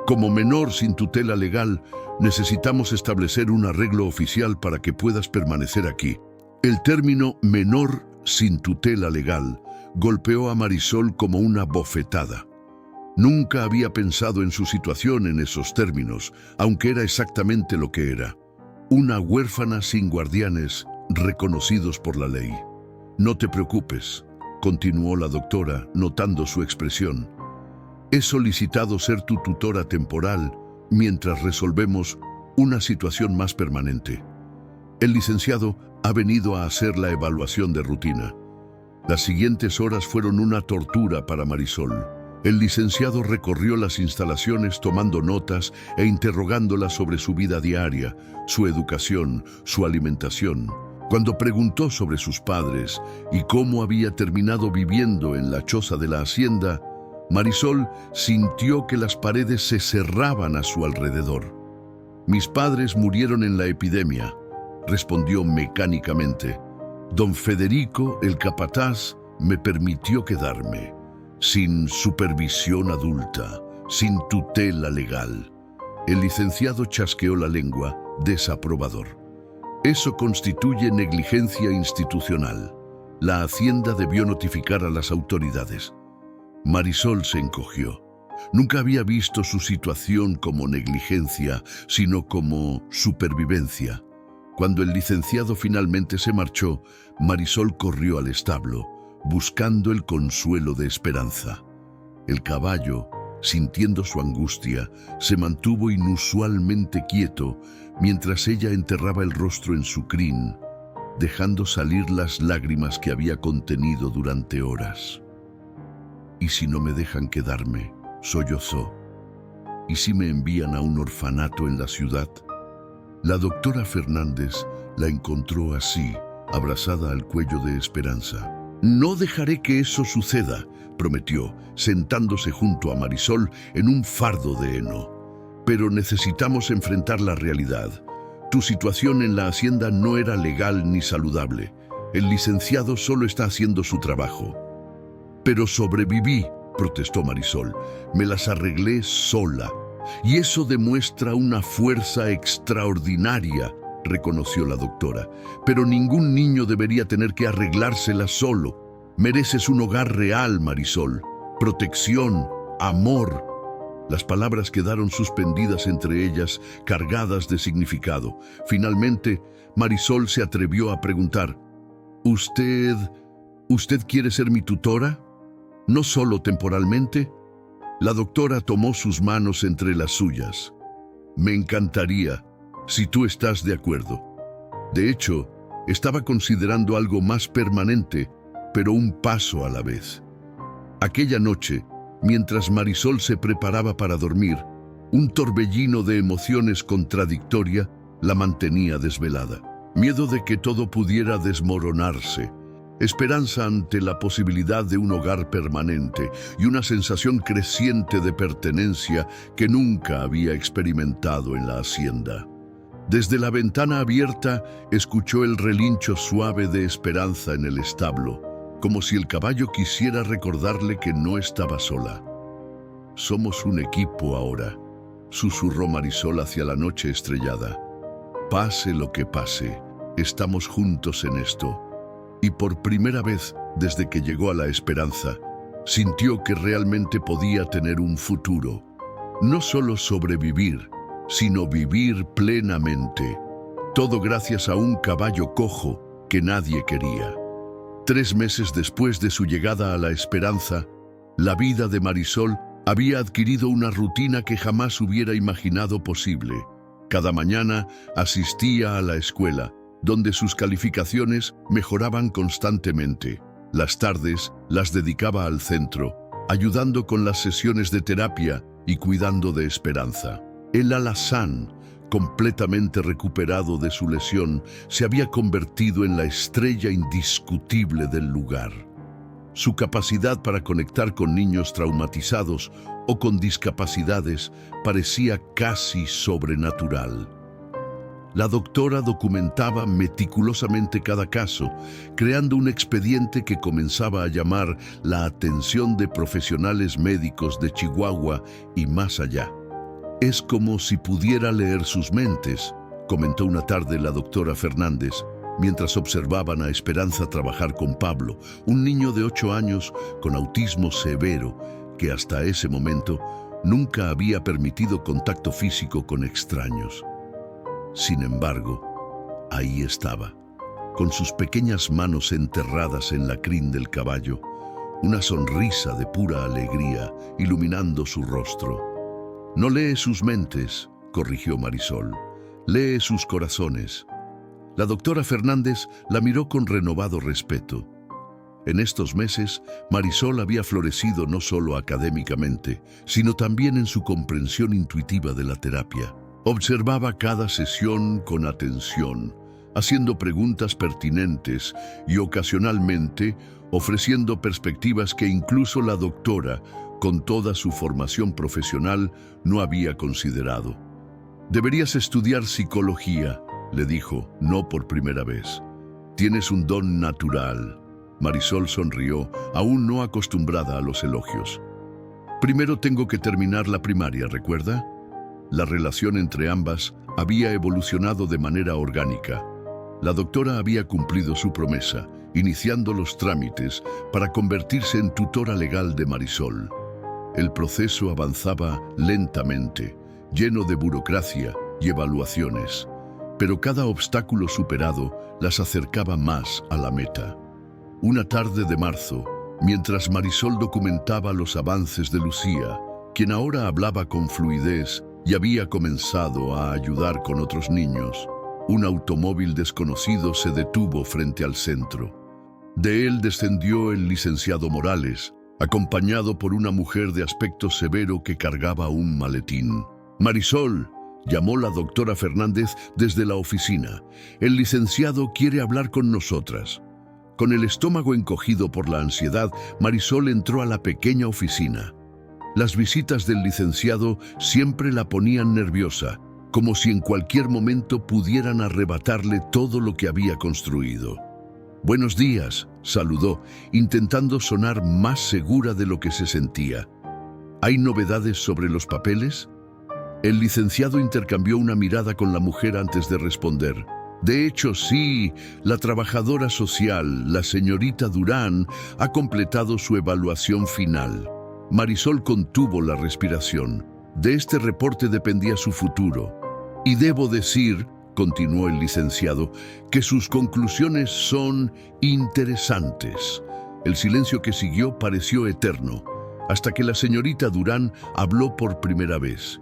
[SPEAKER 1] «Como menor sin tutela legal, necesitamos establecer un arreglo oficial para que puedas permanecer aquí». El término menor sin tutela legal golpeó a Marisol como una bofetada. Nunca había pensado en su situación en esos términos, aunque era exactamente lo que era. Una huérfana sin guardianes reconocidos por la ley. «No te preocupes», continuó la doctora, notando su expresión. «He solicitado ser tu tutora temporal mientras resolvemos una situación más permanente. El licenciado ha venido a hacer la evaluación de rutina». Las siguientes horas fueron una tortura para Marisol. El licenciado recorrió las instalaciones tomando notas e interrogándola sobre su vida diaria, su educación, su alimentación. Cuando preguntó sobre sus padres y cómo había terminado viviendo en la choza de la hacienda, Marisol sintió que las paredes se cerraban a su alrededor. «Mis padres murieron en la epidemia», respondió mecánicamente. «Don Federico, el capataz, me permitió quedarme, sin supervisión adulta, sin tutela legal». El licenciado chasqueó la lengua, desaprobador. «Eso constituye negligencia institucional. La hacienda debió notificar a las autoridades». Marisol se encogió. Nunca había visto su situación como negligencia, sino como supervivencia. Cuando el licenciado finalmente se marchó, Marisol corrió al establo, buscando el consuelo de Esperanza. El caballo, sintiendo su angustia, se mantuvo inusualmente quieto mientras ella enterraba el rostro en su crin, dejando salir las lágrimas que había contenido durante horas. «¿Y si no me dejan quedarme?», sollozó. «¿Y si me envían a un orfanato en la ciudad?». La doctora Fernández la encontró así, abrazada al cuello de Esperanza. «No dejaré que eso suceda», prometió, sentándose junto a Marisol en un fardo de heno. «Pero necesitamos enfrentar la realidad. Tu situación en la hacienda no era legal ni saludable. El licenciado solo está haciendo su trabajo». «Pero sobreviví», protestó Marisol. «Me las arreglé sola. y eso demuestra una fuerza extraordinaria, reconoció la doctora. Pero ningún niño debería tener que arreglársela solo. Mereces un hogar real, Marisol. Protección, amor. Las palabras quedaron suspendidas entre ellas, cargadas de significado. Finalmente, Marisol se atrevió a preguntar: ¿Usted quiere ser mi tutora? ¿No solo temporalmente? La doctora tomó sus manos entre las suyas. Me encantaría, si tú estás de acuerdo. De hecho, estaba considerando algo más permanente, pero un paso a la vez. Aquella noche, mientras Marisol se preparaba para dormir, un torbellino de emociones contradictoria la mantenía desvelada. Miedo de que todo pudiera desmoronarse, esperanza ante la posibilidad de un hogar permanente y una sensación creciente de pertenencia que nunca había experimentado en la hacienda. Desde la ventana abierta escuchó el relincho suave de Esperanza en el establo, como si el caballo quisiera recordarle que no estaba sola. «Somos un equipo ahora», susurró Marisol hacia la noche estrellada. «Pase lo que pase, estamos juntos en esto». Y por primera vez desde que llegó a la Esperanza, sintió que realmente podía tener un futuro. No solo sobrevivir, sino vivir plenamente. Todo gracias a un caballo cojo que nadie quería. 3 meses después de su llegada a la Esperanza, la vida de Marisol había adquirido una rutina que jamás hubiera imaginado posible. Cada mañana asistía a la escuela, donde sus calificaciones mejoraban constantemente. Las tardes las dedicaba al centro, ayudando con las sesiones de terapia y cuidando de Esperanza. El alazán, completamente recuperado de su lesión, se había convertido en la estrella indiscutible del lugar. Su capacidad para conectar con niños traumatizados o con discapacidades parecía casi sobrenatural. La doctora documentaba meticulosamente cada caso, creando un expediente que comenzaba a llamar la atención de profesionales médicos de Chihuahua y más allá. «Es como si pudiera leer sus mentes», comentó una tarde la doctora Fernández, mientras observaban a Esperanza trabajar con Pablo, un niño de 8 años con autismo severo que hasta ese momento nunca había permitido contacto físico con extraños. Sin embargo, ahí estaba, con sus pequeñas manos enterradas en la crin del caballo, una sonrisa de pura alegría iluminando su rostro. «No lee sus mentes», corrigió Marisol, «lee sus corazones». La doctora Fernández la miró con renovado respeto. En estos meses, Marisol había florecido no solo académicamente, sino también en su comprensión intuitiva de la terapia. Observaba cada sesión con atención, haciendo preguntas pertinentes y ocasionalmente ofreciendo perspectivas que incluso la doctora, con toda su formación profesional, no había considerado. «Deberías estudiar psicología», le dijo, no por primera vez. «Tienes un don natural». Marisol sonrió, aún no acostumbrada a los elogios. «Primero tengo que terminar la primaria, ¿recuerda?». La relación entre ambas había evolucionado de manera orgánica. La doctora había cumplido su promesa, iniciando los trámites para convertirse en tutora legal de Marisol. El proceso avanzaba lentamente, lleno de burocracia y evaluaciones, pero cada obstáculo superado las acercaba más a la meta. Una tarde de marzo, mientras Marisol documentaba los avances de Lucía, quien ahora hablaba con fluidez y había comenzado a ayudar con otros niños, un automóvil desconocido se detuvo frente al centro. De él descendió el licenciado Morales, acompañado por una mujer de aspecto severo que cargaba un maletín. «Marisol», llamó la doctora Fernández desde la oficina, «el licenciado quiere hablar con nosotras». Con el estómago encogido por la ansiedad, Marisol entró a la pequeña oficina. Las visitas del licenciado siempre la ponían nerviosa, como si en cualquier momento pudieran arrebatarle todo lo que había construido. «Buenos días», saludó, intentando sonar más segura de lo que se sentía. «¿Hay novedades sobre los papeles?». El licenciado intercambió una mirada con la mujer antes de responder. De hecho, sí, la trabajadora social, la señorita Durán, ha completado su evaluación final. Marisol contuvo la respiración. De este reporte dependía su futuro. Y debo decir, continuó el licenciado, que sus conclusiones son interesantes. El silencio que siguió pareció eterno, hasta que la señorita Durán habló por primera vez.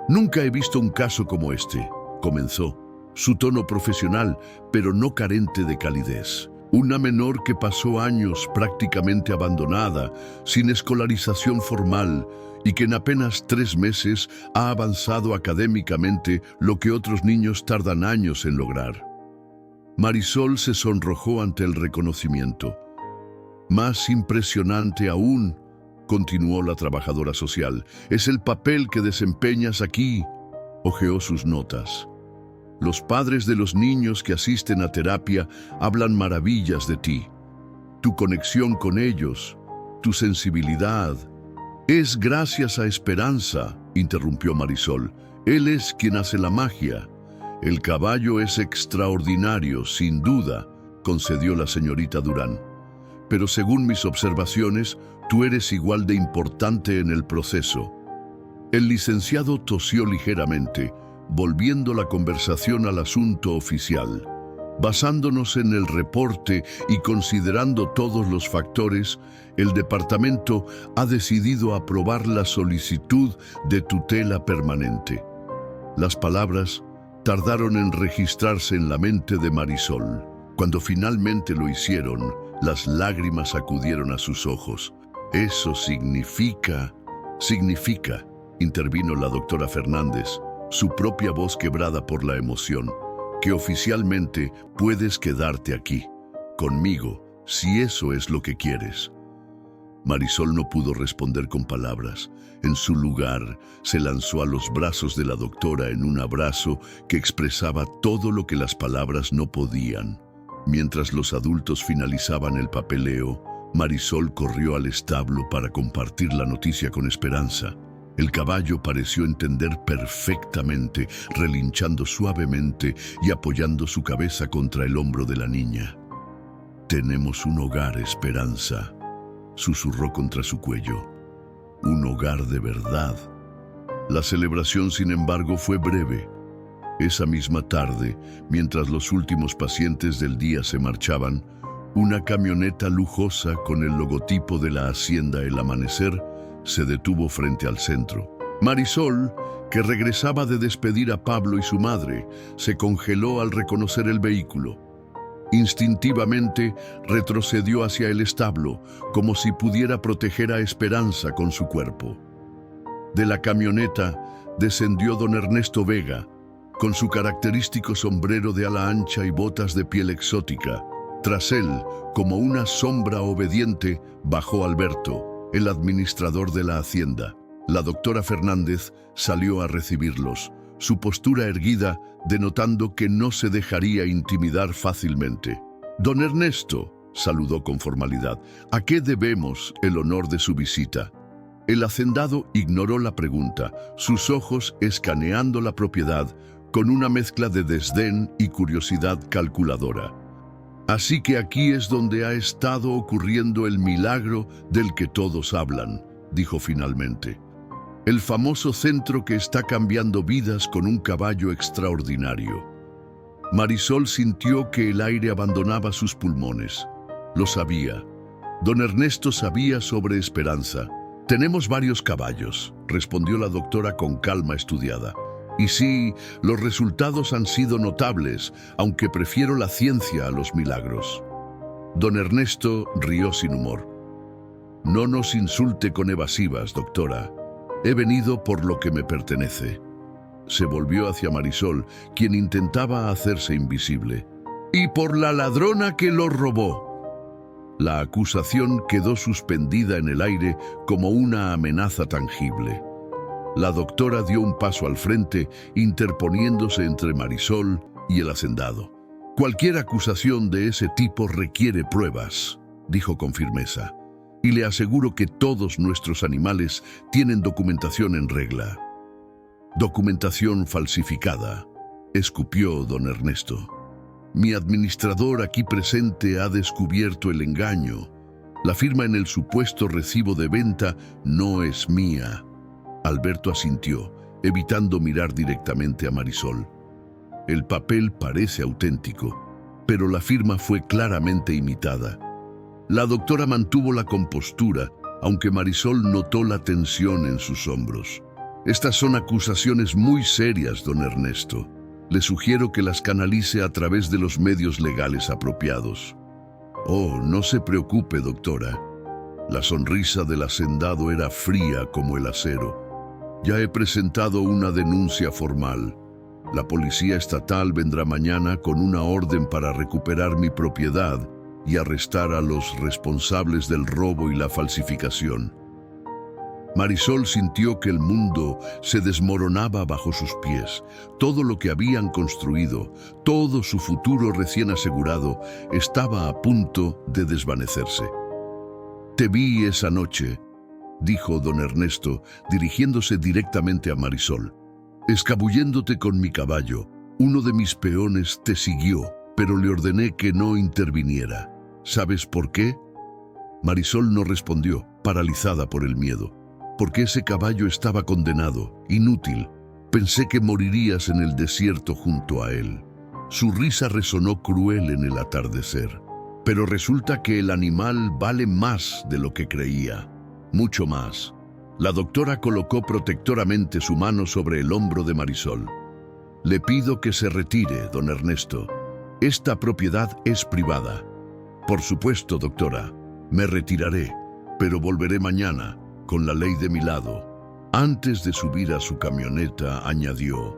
[SPEAKER 1] «Nunca he visto un caso como este», comenzó, su tono profesional, pero no carente de calidez. Una menor que pasó años prácticamente abandonada, sin escolarización formal, y que en apenas 3 meses ha avanzado académicamente lo que otros niños tardan años en lograr. Marisol se sonrojó ante el reconocimiento. «Más impresionante aún», continuó la trabajadora social, «es el papel que desempeñas aquí». Hojeó sus notas. «Los padres de los niños que asisten a terapia hablan maravillas de ti. Tu conexión con ellos, tu sensibilidad». «Es gracias a Esperanza», interrumpió Marisol. «Él es quien hace la magia». «El caballo es extraordinario, sin duda», concedió la señorita Durán. «Pero según mis observaciones, tú eres igual de importante en el proceso». El licenciado tosió ligeramente, volviendo la conversación al asunto oficial. Basándonos en el reporte y considerando todos los factores, el departamento ha decidido aprobar la solicitud de tutela permanente. Las palabras tardaron en registrarse en la mente de Marisol. Cuando finalmente lo hicieron, las lágrimas acudieron a sus ojos. «Eso significa», intervino la doctora Fernández, su propia voz quebrada por la emoción, «que oficialmente puedes quedarte aquí, conmigo, si eso es lo que quieres». Marisol no pudo responder con palabras. En su lugar, se lanzó a los brazos de la doctora en un abrazo que expresaba todo lo que las palabras no podían. Mientras los adultos finalizaban el papeleo, Marisol corrió al establo para compartir la noticia con Esperanza. El caballo pareció entender perfectamente, relinchando suavemente y apoyando su cabeza contra el hombro de la niña. «Tenemos un hogar, Esperanza», susurró contra su cuello. «Un hogar de verdad». La celebración, sin embargo, fue breve. Esa misma tarde, mientras los últimos pacientes del día se marchaban, una camioneta lujosa con el logotipo de la hacienda El Amanecer se detuvo frente al centro. Marisol, que regresaba de despedir a Pablo y su madre, se congeló al reconocer el vehículo. Instintivamente retrocedió hacia el establo, como si pudiera proteger a Esperanza con su cuerpo. De la camioneta descendió don Ernesto Vega, con su característico sombrero de ala ancha y botas de piel exótica. Tras él, como una sombra obediente, bajó Alberto, el administrador de la hacienda. La doctora Fernández salió a recibirlos, su postura erguida denotando que no se dejaría intimidar fácilmente. «Don Ernesto», saludó con formalidad, «¿a qué debemos el honor de su visita?». El hacendado ignoró la pregunta, sus ojos escaneando la propiedad con una mezcla de desdén y curiosidad calculadora. «Así que aquí es donde ha estado ocurriendo el milagro del que todos hablan», dijo finalmente. «El famoso centro que está cambiando vidas con un caballo extraordinario». Marisol sintió que el aire abandonaba sus pulmones. Lo sabía. Don Ernesto sabía sobre Esperanza. «Tenemos varios caballos», respondió la doctora con calma estudiada. «Y sí, los resultados han sido notables, aunque prefiero la ciencia a los milagros». Don Ernesto rió sin humor. «No nos insulte con evasivas, doctora. He venido por lo que me pertenece». Se volvió hacia Marisol, quien intentaba hacerse invisible. «Y por la ladrona que lo robó». La acusación quedó suspendida en el aire como una amenaza tangible. La doctora dio un paso al frente, interponiéndose entre Marisol y el hacendado. «Cualquier acusación de ese tipo requiere pruebas», dijo con firmeza. «Y le aseguro que todos nuestros animales tienen documentación en regla». Documentación falsificada, escupió don Ernesto. Mi administrador aquí presente ha descubierto el engaño. La firma en el supuesto recibo de venta no es mía. Alberto asintió, evitando mirar directamente a Marisol. El papel parece auténtico, pero la firma fue claramente imitada. La doctora mantuvo la compostura, aunque Marisol notó la tensión en sus hombros. Estas son acusaciones muy serias, don Ernesto. Le sugiero que las canalice a través de los medios legales apropiados. Oh, no se preocupe, doctora. La sonrisa del hacendado era fría como el acero. Ya he presentado una denuncia formal. La policía estatal vendrá mañana con una orden para recuperar mi propiedad y arrestar a los responsables del robo y la falsificación. Marisol sintió que el mundo se desmoronaba bajo sus pies. Todo lo que habían construido, todo su futuro recién asegurado, estaba a punto de desvanecerse. «Te vi esa noche», dijo don Ernesto, dirigiéndose directamente a Marisol. «Escabulléndote con mi caballo, uno de mis peones te siguió, pero le ordené que no interviniera. ¿Sabes por qué?» Marisol no respondió, paralizada por el miedo. «Porque ese caballo estaba condenado, inútil. Pensé que morirías en el desierto junto a él». Su risa resonó cruel en el atardecer. «Pero resulta que el animal vale más de lo que creía, mucho más». La doctora colocó protectoramente su mano sobre el hombro de Marisol. «Le pido que se retire, don Ernesto. Esta propiedad es privada». «Por supuesto, doctora. Me retiraré, pero volveré mañana, con la ley de mi lado». Antes de subir a su camioneta, añadió: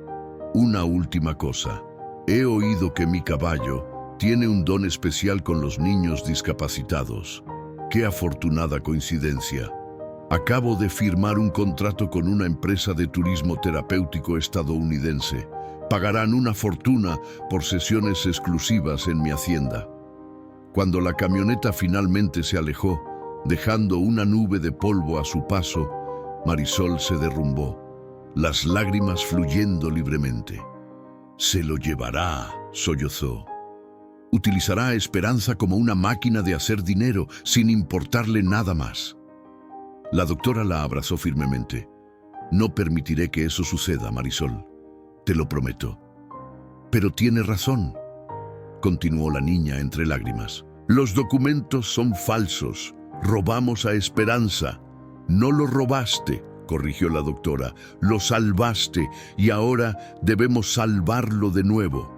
[SPEAKER 1] «Una última cosa. He oído que mi caballo tiene un don especial con los niños discapacitados. ¡Qué afortunada coincidencia! Acabo de firmar un contrato con una empresa de turismo terapéutico estadounidense. Pagarán una fortuna por sesiones exclusivas en mi hacienda». Cuando la camioneta finalmente se alejó, dejando una nube de polvo a su paso, Marisol se derrumbó, las lágrimas fluyendo libremente. «Se lo llevará», sollozó. «Utilizará a Esperanza como una máquina de hacer dinero, sin importarle nada más». La doctora la abrazó firmemente. «No permitiré que eso suceda, Marisol. Te lo prometo». «Pero tiene razón», continuó la niña entre lágrimas. «Los documentos son falsos. Robamos a Esperanza». «No lo robaste», corrigió la doctora. «Lo salvaste y ahora debemos salvarlo de nuevo».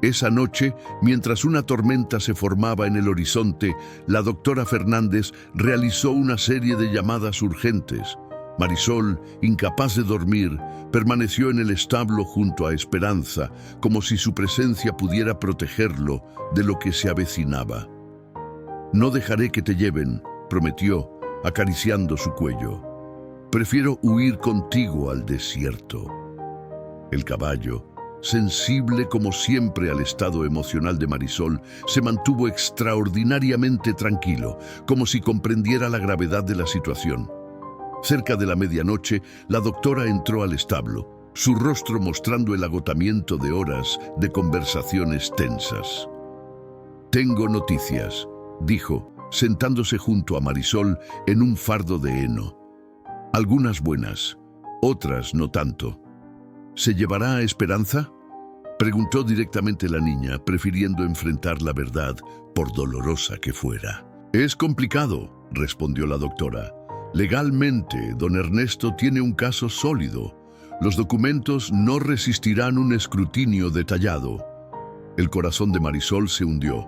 [SPEAKER 1] Esa noche, mientras una tormenta se formaba en el horizonte, la doctora Fernández realizó una serie de llamadas urgentes. Marisol, incapaz de dormir, permaneció en el establo junto a Esperanza, como si su presencia pudiera protegerlo de lo que se avecinaba. «No dejaré que te lleven», prometió, acariciando su cuello. «Prefiero huir contigo al desierto». El caballo, sensible como siempre al estado emocional de Marisol, se mantuvo extraordinariamente tranquilo, como si comprendiera la gravedad de la situación. Cerca de la medianoche, la doctora entró al establo, su rostro mostrando el agotamiento de horas de conversaciones tensas. «Tengo noticias», dijo, sentándose junto a Marisol en un fardo de heno. «Algunas buenas, otras no tanto». «¿Se llevará a Esperanza?», preguntó directamente la niña, prefiriendo enfrentar la verdad, por dolorosa que fuera. «Es complicado», respondió la doctora. «Legalmente, don Ernesto tiene un caso sólido. Los documentos no resistirán un escrutinio detallado». El corazón de Marisol se hundió.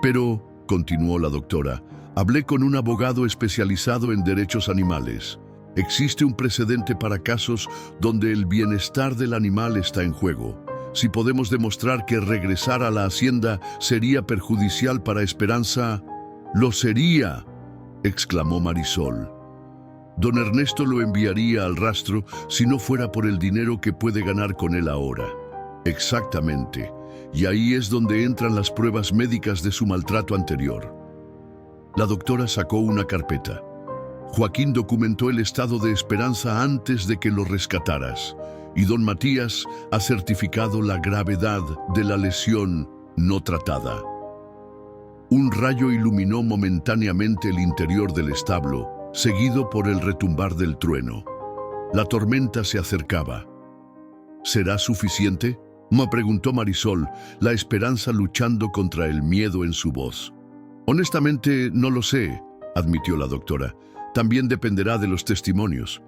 [SPEAKER 1] «Pero», continuó la doctora, «hablé con un abogado especializado en derechos animales. Existe un precedente para casos donde el bienestar del animal está en juego. Si podemos demostrar que regresar a la hacienda sería perjudicial para Esperanza». «¡Lo sería!», exclamó Marisol. «Don Ernesto lo enviaría al rastro si no fuera por el dinero que puede ganar con él ahora». «Exactamente. Y ahí es donde entran las pruebas médicas de su maltrato anterior». La doctora sacó una carpeta. «Joaquín documentó el estado de Esperanza antes de que lo rescataras. y don Matías ha certificado la gravedad de la lesión no tratada. Un rayo iluminó momentáneamente el interior del establo, seguido por el retumbar del trueno. La tormenta se acercaba. ¿Será suficiente?, me preguntó Marisol, la esperanza luchando contra el miedo en su voz. Honestamente, no lo sé, admitió la doctora. También dependerá de los testimonios.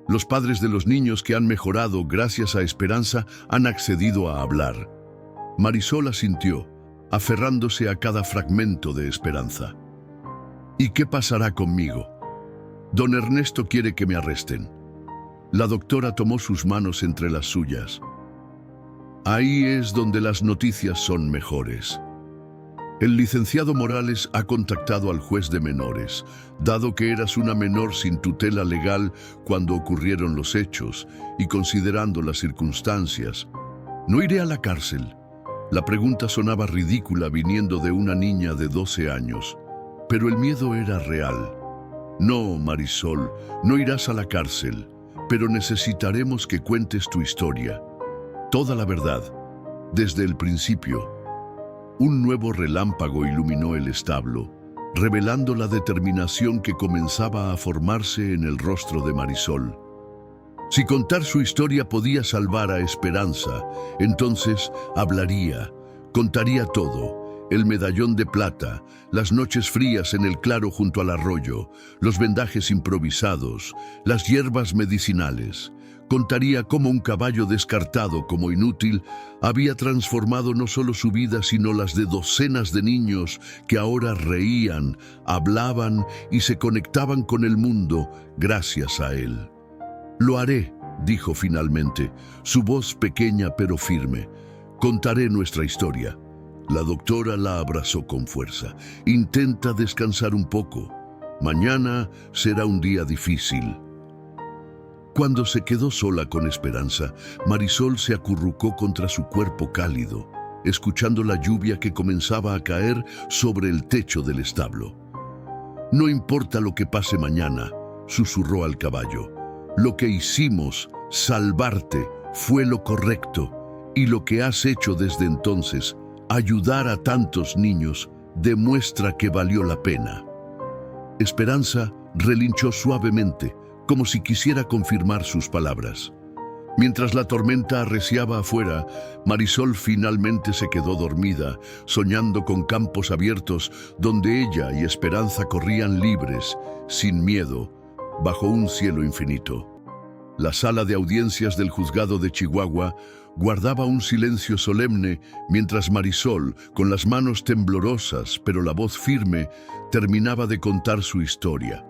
[SPEAKER 1] Los padres de los niños que han mejorado gracias a Esperanza han accedido a hablar. Marisol asintió, aferrándose a cada fragmento de esperanza. ¿Y qué pasará conmigo? Don Ernesto quiere que me arresten. La doctora tomó sus manos entre las suyas. Ahí es donde las noticias son mejores. El licenciado Morales ha contactado al juez de menores, dado que eras una menor sin tutela legal cuando ocurrieron los hechos y considerando las circunstancias. No iré a la cárcel. La pregunta sonaba ridícula viniendo de una niña de 12 años, pero el miedo era real. No, Marisol, no irás a la cárcel, pero necesitaremos que cuentes tu historia. Toda la verdad, desde el principio. Un nuevo relámpago iluminó el establo, revelando la determinación que comenzaba a formarse en el rostro de Marisol. Si contar su historia podía salvar a Esperanza, entonces hablaría, contaría todo: el medallón de plata, las noches frías en el claro junto al arroyo, los vendajes improvisados, las hierbas medicinales. Contaría cómo un caballo descartado como inútil había transformado no solo su vida, sino las de docenas de niños que ahora reían, hablaban y se conectaban con el mundo gracias a él. «Lo haré», dijo finalmente, su voz pequeña pero firme. «Contaré nuestra historia». La doctora la abrazó con fuerza. «Intenta descansar un poco. Mañana será un día difícil». Cuando se quedó sola con Esperanza, Marisol se acurrucó contra su cuerpo cálido, escuchando la lluvia que comenzaba a caer sobre el techo del establo. «No importa lo que pase mañana», susurró al caballo. «Lo que hicimos, salvarte, fue lo correcto, y lo que has hecho desde entonces, ayudar a tantos niños, demuestra que valió la pena». Esperanza relinchó suavemente, como si quisiera confirmar sus palabras. Mientras la tormenta arreciaba afuera, Marisol finalmente se quedó dormida, soñando con campos abiertos donde ella y Esperanza corrían libres, sin miedo, bajo un cielo infinito. La sala de audiencias del juzgado de Chihuahua guardaba un silencio solemne mientras Marisol, con las manos temblorosas pero la voz firme, terminaba de contar su historia.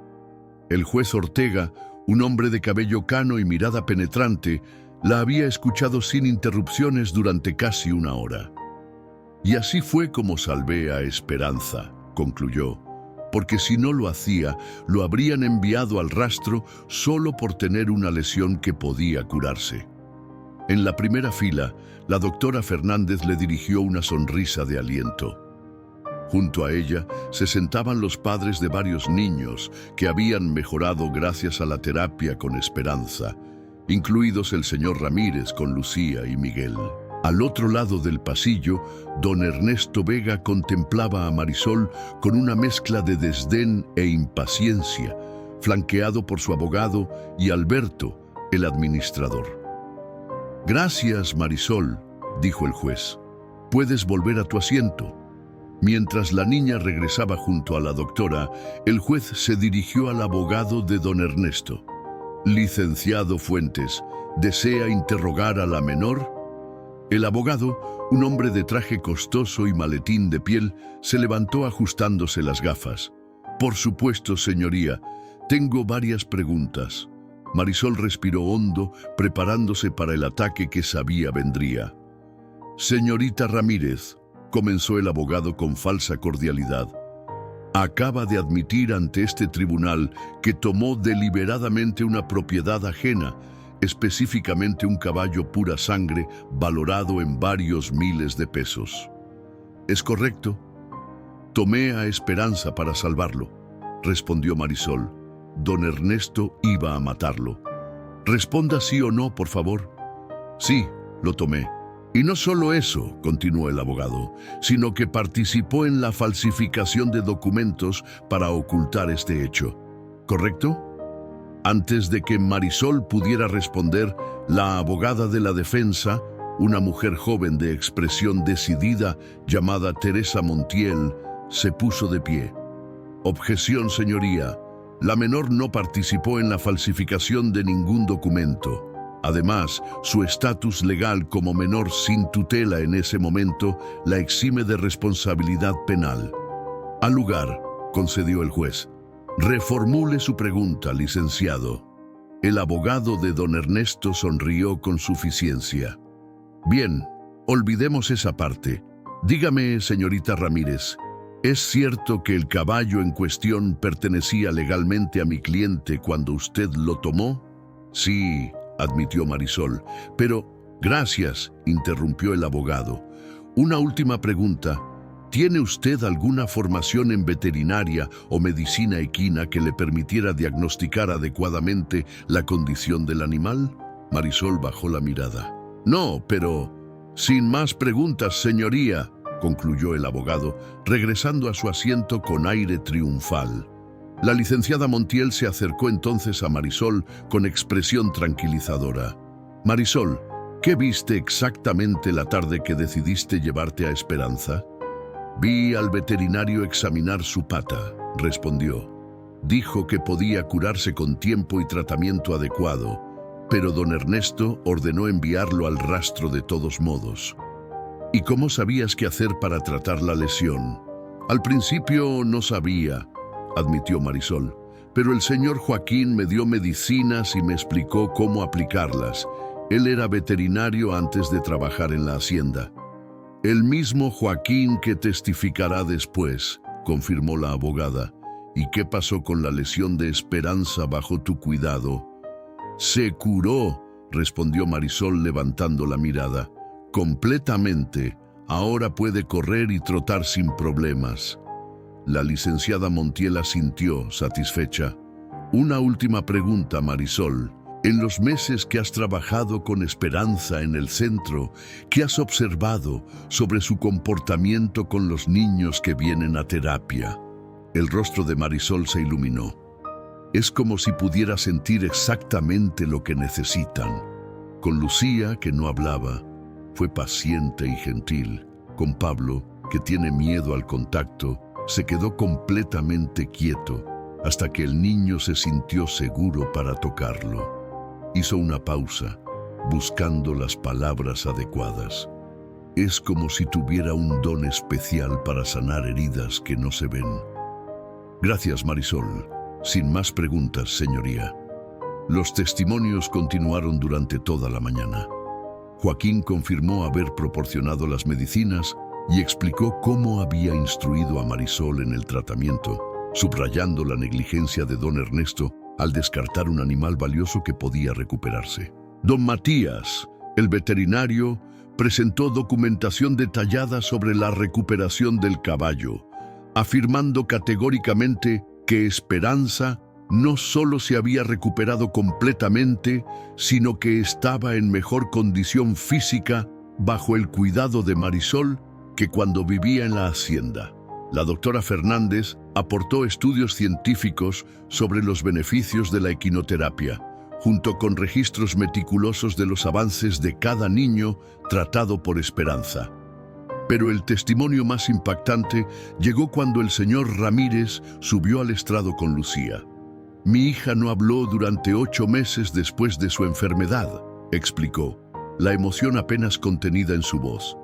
[SPEAKER 1] El juez Ortega, un hombre de cabello cano y mirada penetrante, la había escuchado sin interrupciones durante casi una hora. «Y así fue como salvé a Esperanza», concluyó, «porque si no lo hacía, lo habrían enviado al rastro solo por tener una lesión que podía curarse». En la primera fila, la doctora Fernández le dirigió una sonrisa de aliento. Junto a ella se sentaban los padres de varios niños que habían mejorado gracias a la terapia con Esperanza, incluidos el señor Ramírez con Lucía y Miguel. Al otro lado del pasillo, don Ernesto Vega contemplaba a Marisol con una mezcla de desdén e impaciencia, flanqueado por su abogado y Alberto, el administrador. «Gracias, Marisol», dijo el juez. «Puedes volver a tu asiento». Mientras la niña regresaba junto a la doctora, el juez se dirigió al abogado de don Ernesto. «Licenciado Fuentes, ¿desea interrogar a la menor?» El abogado, un hombre de traje costoso y maletín de piel, se levantó ajustándose las gafas. «Por supuesto, señoría. Tengo varias preguntas». Marisol respiró hondo, preparándose para el ataque que sabía vendría. «Señorita Ramírez», comenzó el abogado con falsa cordialidad, «acaba de admitir ante este tribunal que tomó deliberadamente una propiedad ajena, específicamente un caballo pura sangre valorado en varios miles de pesos. ¿Es correcto?» «Tomé a Esperanza para salvarlo», respondió Marisol. «Don Ernesto iba a matarlo». «Responda sí o no, por favor». Sí, lo tomé. Y no solo eso, continuó el abogado, sino que participó en la falsificación de documentos para ocultar este hecho. ¿Correcto? Antes de que Marisol pudiera responder, la abogada de la defensa, una mujer joven de expresión decidida llamada Teresa Montiel, se puso de pie. Objeción, señoría. La menor no participó en la falsificación de ningún documento. Además, su estatus legal como menor sin tutela en ese momento la exime de responsabilidad penal. Al lugar, concedió el juez. Reformule su pregunta, licenciado. El abogado de don Ernesto sonrió con suficiencia. Bien, olvidemos esa parte. Dígame, señorita Ramírez, ¿es cierto que el caballo en cuestión pertenecía legalmente a mi cliente cuando usted lo tomó? Sí, admitió Marisol. Pero, gracias, interrumpió el abogado. Una última pregunta. ¿Tiene usted alguna formación en veterinaria o medicina equina que le permitiera diagnosticar adecuadamente la condición del animal? Marisol bajó la mirada. No, pero... Sin más preguntas, señoría, concluyó el abogado, regresando a su asiento con aire triunfal. La licenciada Montiel se acercó entonces a Marisol con expresión tranquilizadora. Marisol, ¿qué viste exactamente la tarde que decidiste llevarte a Esperanza? Vi al veterinario examinar su pata, respondió. Dijo que podía curarse con tiempo y tratamiento adecuado, pero don Ernesto ordenó enviarlo al rastro de todos modos. ¿Y cómo sabías qué hacer para tratar la lesión? Al principio no sabía, admitió Marisol, pero el señor Joaquín me dio medicinas y me explicó cómo aplicarlas. Él era veterinario antes de trabajar en la hacienda. El mismo Joaquín que testificará después, confirmó la abogada. ¿Y qué pasó con la lesión de Esperanza bajo tu cuidado? Se curó, respondió Marisol levantando la mirada. Completamente. Ahora puede correr y trotar sin problemas. La licenciada Montiel asintió, satisfecha. Una última pregunta, Marisol. En los meses que has trabajado con Esperanza en el centro, ¿qué has observado sobre su comportamiento con los niños que vienen a terapia? El rostro de Marisol se iluminó. Es como si pudiera sentir exactamente lo que necesitan. Con Lucía, que no hablaba, fue paciente y gentil. Con Pablo, que tiene miedo al contacto, se quedó completamente quieto hasta que el niño se sintió seguro para tocarlo. Hizo una pausa, buscando las palabras adecuadas. Es como si tuviera un don especial para sanar heridas que no se ven. Gracias, Marisol. Sin más preguntas, señoría. Los testimonios continuaron durante toda la mañana. Joaquín confirmó haber proporcionado las medicinas y explicó cómo había instruido a Marisol en el tratamiento, subrayando la negligencia de don Ernesto al descartar un animal valioso que podía recuperarse. Don Matías, el veterinario, presentó documentación detallada sobre la recuperación del caballo, afirmando categóricamente que Esperanza no solo se había recuperado completamente, sino que estaba en mejor condición física bajo el cuidado de Marisol que cuando vivía en la hacienda. La doctora Fernández aportó estudios científicos sobre los beneficios de la equinoterapia, junto con registros meticulosos de los avances de cada niño tratado por Esperanza. Pero el testimonio más impactante llegó cuando el señor Ramírez subió al estrado con Lucía. Mi hija no habló durante 8 meses después de su enfermedad, explicó, la emoción apenas contenida en su voz.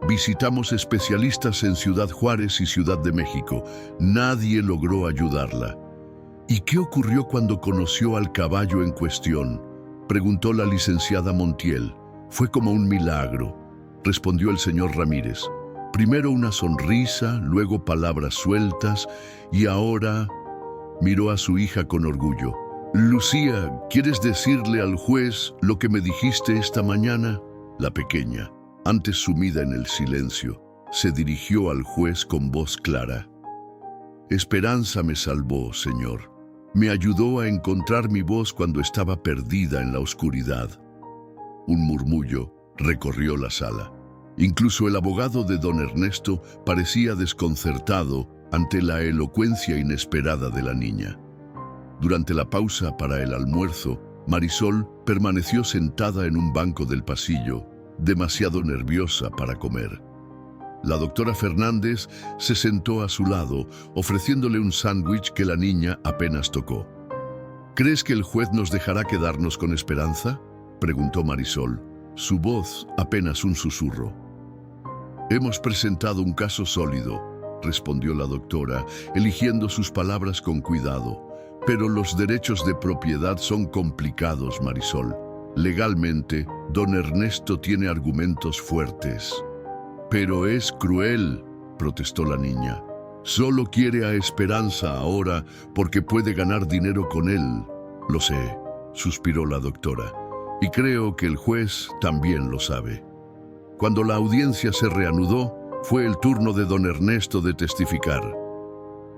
[SPEAKER 1] Visitamos especialistas en Ciudad Juárez y Ciudad de México. Nadie logró ayudarla. ¿Y qué ocurrió cuando conoció al caballo en cuestión?, preguntó la licenciada Montiel. Fue como un milagro, respondió el señor Ramírez. Primero una sonrisa, luego palabras sueltas y ahora... Miró a su hija con orgullo. Lucía, ¿quieres decirle al juez lo que me dijiste esta mañana? La pequeña, antes sumida en el silencio, se dirigió al juez con voz clara. Esperanza me salvó, señor. Me ayudó a encontrar mi voz cuando estaba perdida en la oscuridad. Un murmullo recorrió la sala. Incluso el abogado de don Ernesto parecía desconcertado ante la elocuencia inesperada de la niña. Durante la pausa para el almuerzo, Marisol permaneció sentada en un banco del pasillo, demasiado nerviosa para comer. La doctora Fernández se sentó a su lado, ofreciéndole un sándwich que la niña apenas tocó. ¿Crees que el juez nos dejará quedarnos con esperanza?, preguntó Marisol, su voz apenas un susurro. Hemos presentado un caso sólido, respondió la doctora, eligiendo sus palabras con cuidado. Pero los derechos de propiedad son complicados, Marisol. Legalmente, don Ernesto tiene argumentos fuertes. Pero es cruel, protestó la niña. Solo quiere a Esperanza ahora porque puede ganar dinero con él. Lo sé, suspiró la doctora, y creo que el juez también lo sabe. Cuando la audiencia se reanudó, fue el turno de don Ernesto de testificar.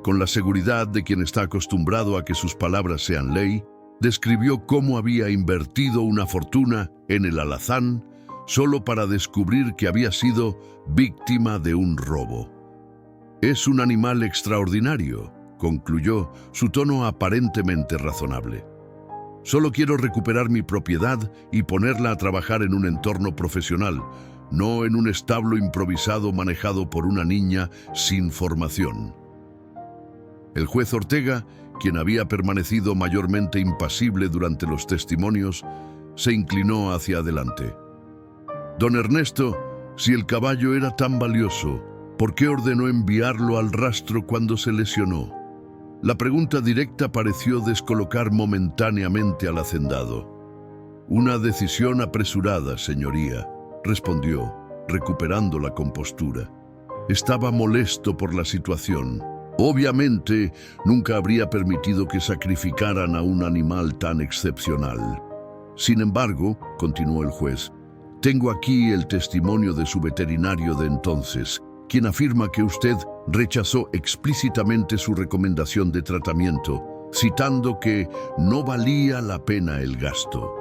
[SPEAKER 1] Con la seguridad de quien está acostumbrado a que sus palabras sean ley, describió cómo había invertido una fortuna en el alazán solo para descubrir que había sido víctima de un robo. Es un animal extraordinario, concluyó, su tono aparentemente razonable. Solo quiero recuperar mi propiedad y ponerla a trabajar en un entorno profesional, no en un establo improvisado manejado por una niña sin formación. El juez Ortega, quien había permanecido mayormente impasible durante los testimonios, se inclinó hacia adelante. Don Ernesto, si el caballo era tan valioso, ¿por qué ordenó enviarlo al rastro cuando se lesionó? La pregunta directa pareció descolocar momentáneamente al hacendado. Una decisión apresurada, señoría, respondió, recuperando la compostura. Estaba molesto por la situación. Obviamente, nunca habría permitido que sacrificaran a un animal tan excepcional. Sin embargo, continuó el juez, tengo aquí el testimonio de su veterinario de entonces, quien afirma que usted rechazó explícitamente su recomendación de tratamiento, citando que no valía la pena el gasto.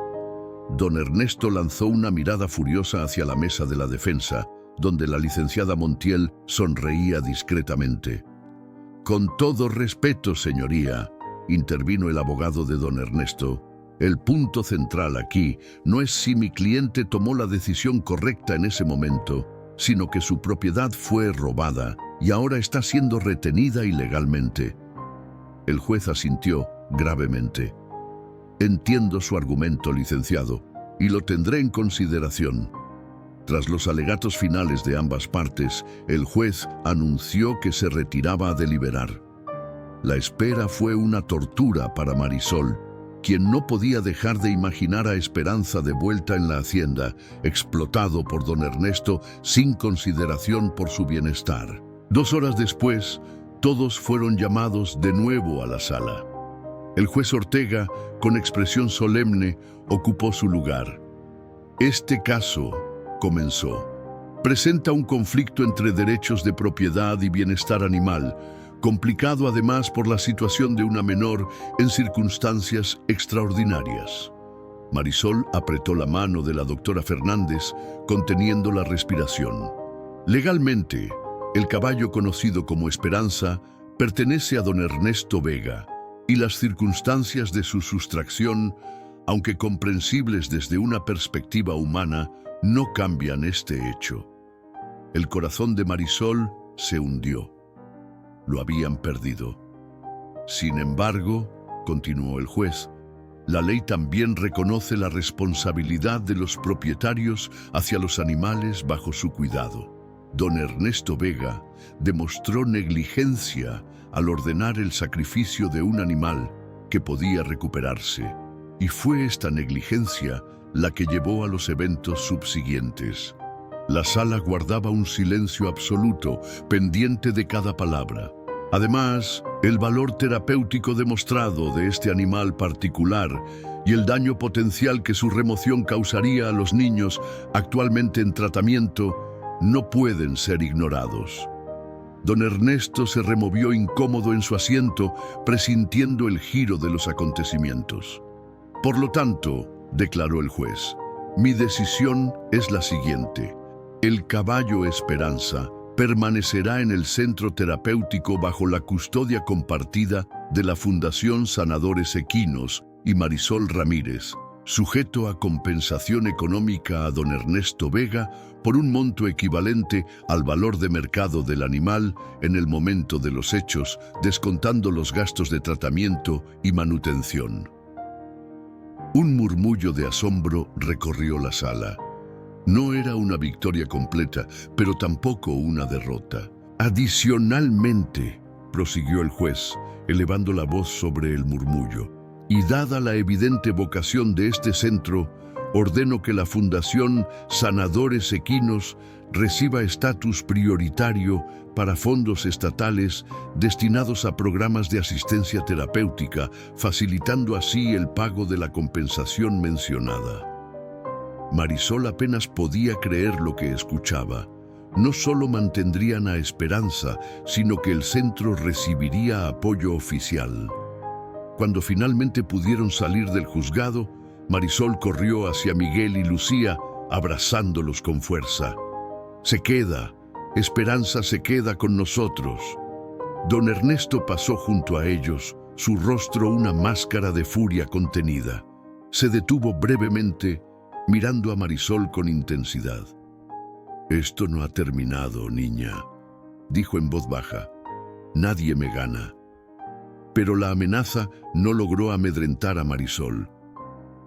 [SPEAKER 1] Don Ernesto lanzó una mirada furiosa hacia la mesa de la defensa, donde la licenciada Montiel sonreía discretamente. Con todo respeto, señoría, intervino el abogado de don Ernesto, el punto central aquí no es si mi cliente tomó la decisión correcta en ese momento, sino que su propiedad fue robada y ahora está siendo retenida ilegalmente. El juez asintió gravemente. Entiendo su argumento, licenciado, y lo tendré en consideración. Tras los alegatos finales de ambas partes, el juez anunció que se retiraba a deliberar. La espera fue una tortura para Marisol, quien no podía dejar de imaginar a Esperanza de vuelta en la hacienda, explotado por don Ernesto sin consideración por su bienestar. 2 horas después, todos fueron llamados de nuevo a la sala. El juez Ortega, con expresión solemne, ocupó su lugar. Este caso, comenzó, presenta un conflicto entre derechos de propiedad y bienestar animal, complicado además por la situación de una menor en circunstancias extraordinarias. Marisol apretó la mano de la doctora Fernández, conteniendo la respiración. Legalmente, el caballo conocido como Esperanza pertenece a don Ernesto Vega, y las circunstancias de su sustracción, aunque comprensibles desde una perspectiva humana, no cambian este hecho. El corazón de Marisol se hundió. Lo habían perdido. Sin embargo, continuó el juez, la ley también reconoce la responsabilidad de los propietarios hacia los animales bajo su cuidado. Don Ernesto Vega demostró negligencia al ordenar el sacrificio de un animal que podía recuperarse, y fue esta negligencia la que llevó a los eventos subsiguientes. La sala guardaba un silencio absoluto, pendiente de cada palabra. Además, el valor terapéutico demostrado de este animal particular y el daño potencial que su remoción causaría a los niños actualmente en tratamiento no pueden ser ignorados. Don Ernesto se removió incómodo en su asiento, presintiendo el giro de los acontecimientos. Por lo tanto, declaró el juez, Mi decisión es la siguiente. El caballo Esperanza permanecerá en el centro terapéutico bajo la custodia compartida de la Fundación Sanadores Equinos y Marisol Ramírez, sujeto a compensación económica a don Ernesto Vega por un monto equivalente al valor de mercado del animal en el momento de los hechos, descontando los gastos de tratamiento y manutención. Un murmullo de asombro recorrió la sala. No era una victoria completa, pero tampoco una derrota. Adicionalmente, prosiguió el juez, elevando la voz sobre el murmullo, y dada la evidente vocación de este centro, ordeno que la Fundación Sanadores Equinos reciba estatus prioritario para fondos estatales destinados a programas de asistencia terapéutica, facilitando así el pago de la compensación mencionada. Marisol apenas podía creer lo que escuchaba. No solo mantendrían a Esperanza, sino que el centro recibiría apoyo oficial. Cuando finalmente pudieron salir del juzgado, Marisol corrió hacia Miguel y Lucía, abrazándolos con fuerza. «Se queda, Esperanza se queda con nosotros». Don Ernesto pasó junto a ellos, su rostro una máscara de furia contenida. Se detuvo brevemente, mirando a Marisol con intensidad. «Esto no ha terminado, niña», dijo en voz baja. «Nadie me gana». Pero la amenaza no logró amedrentar a Marisol.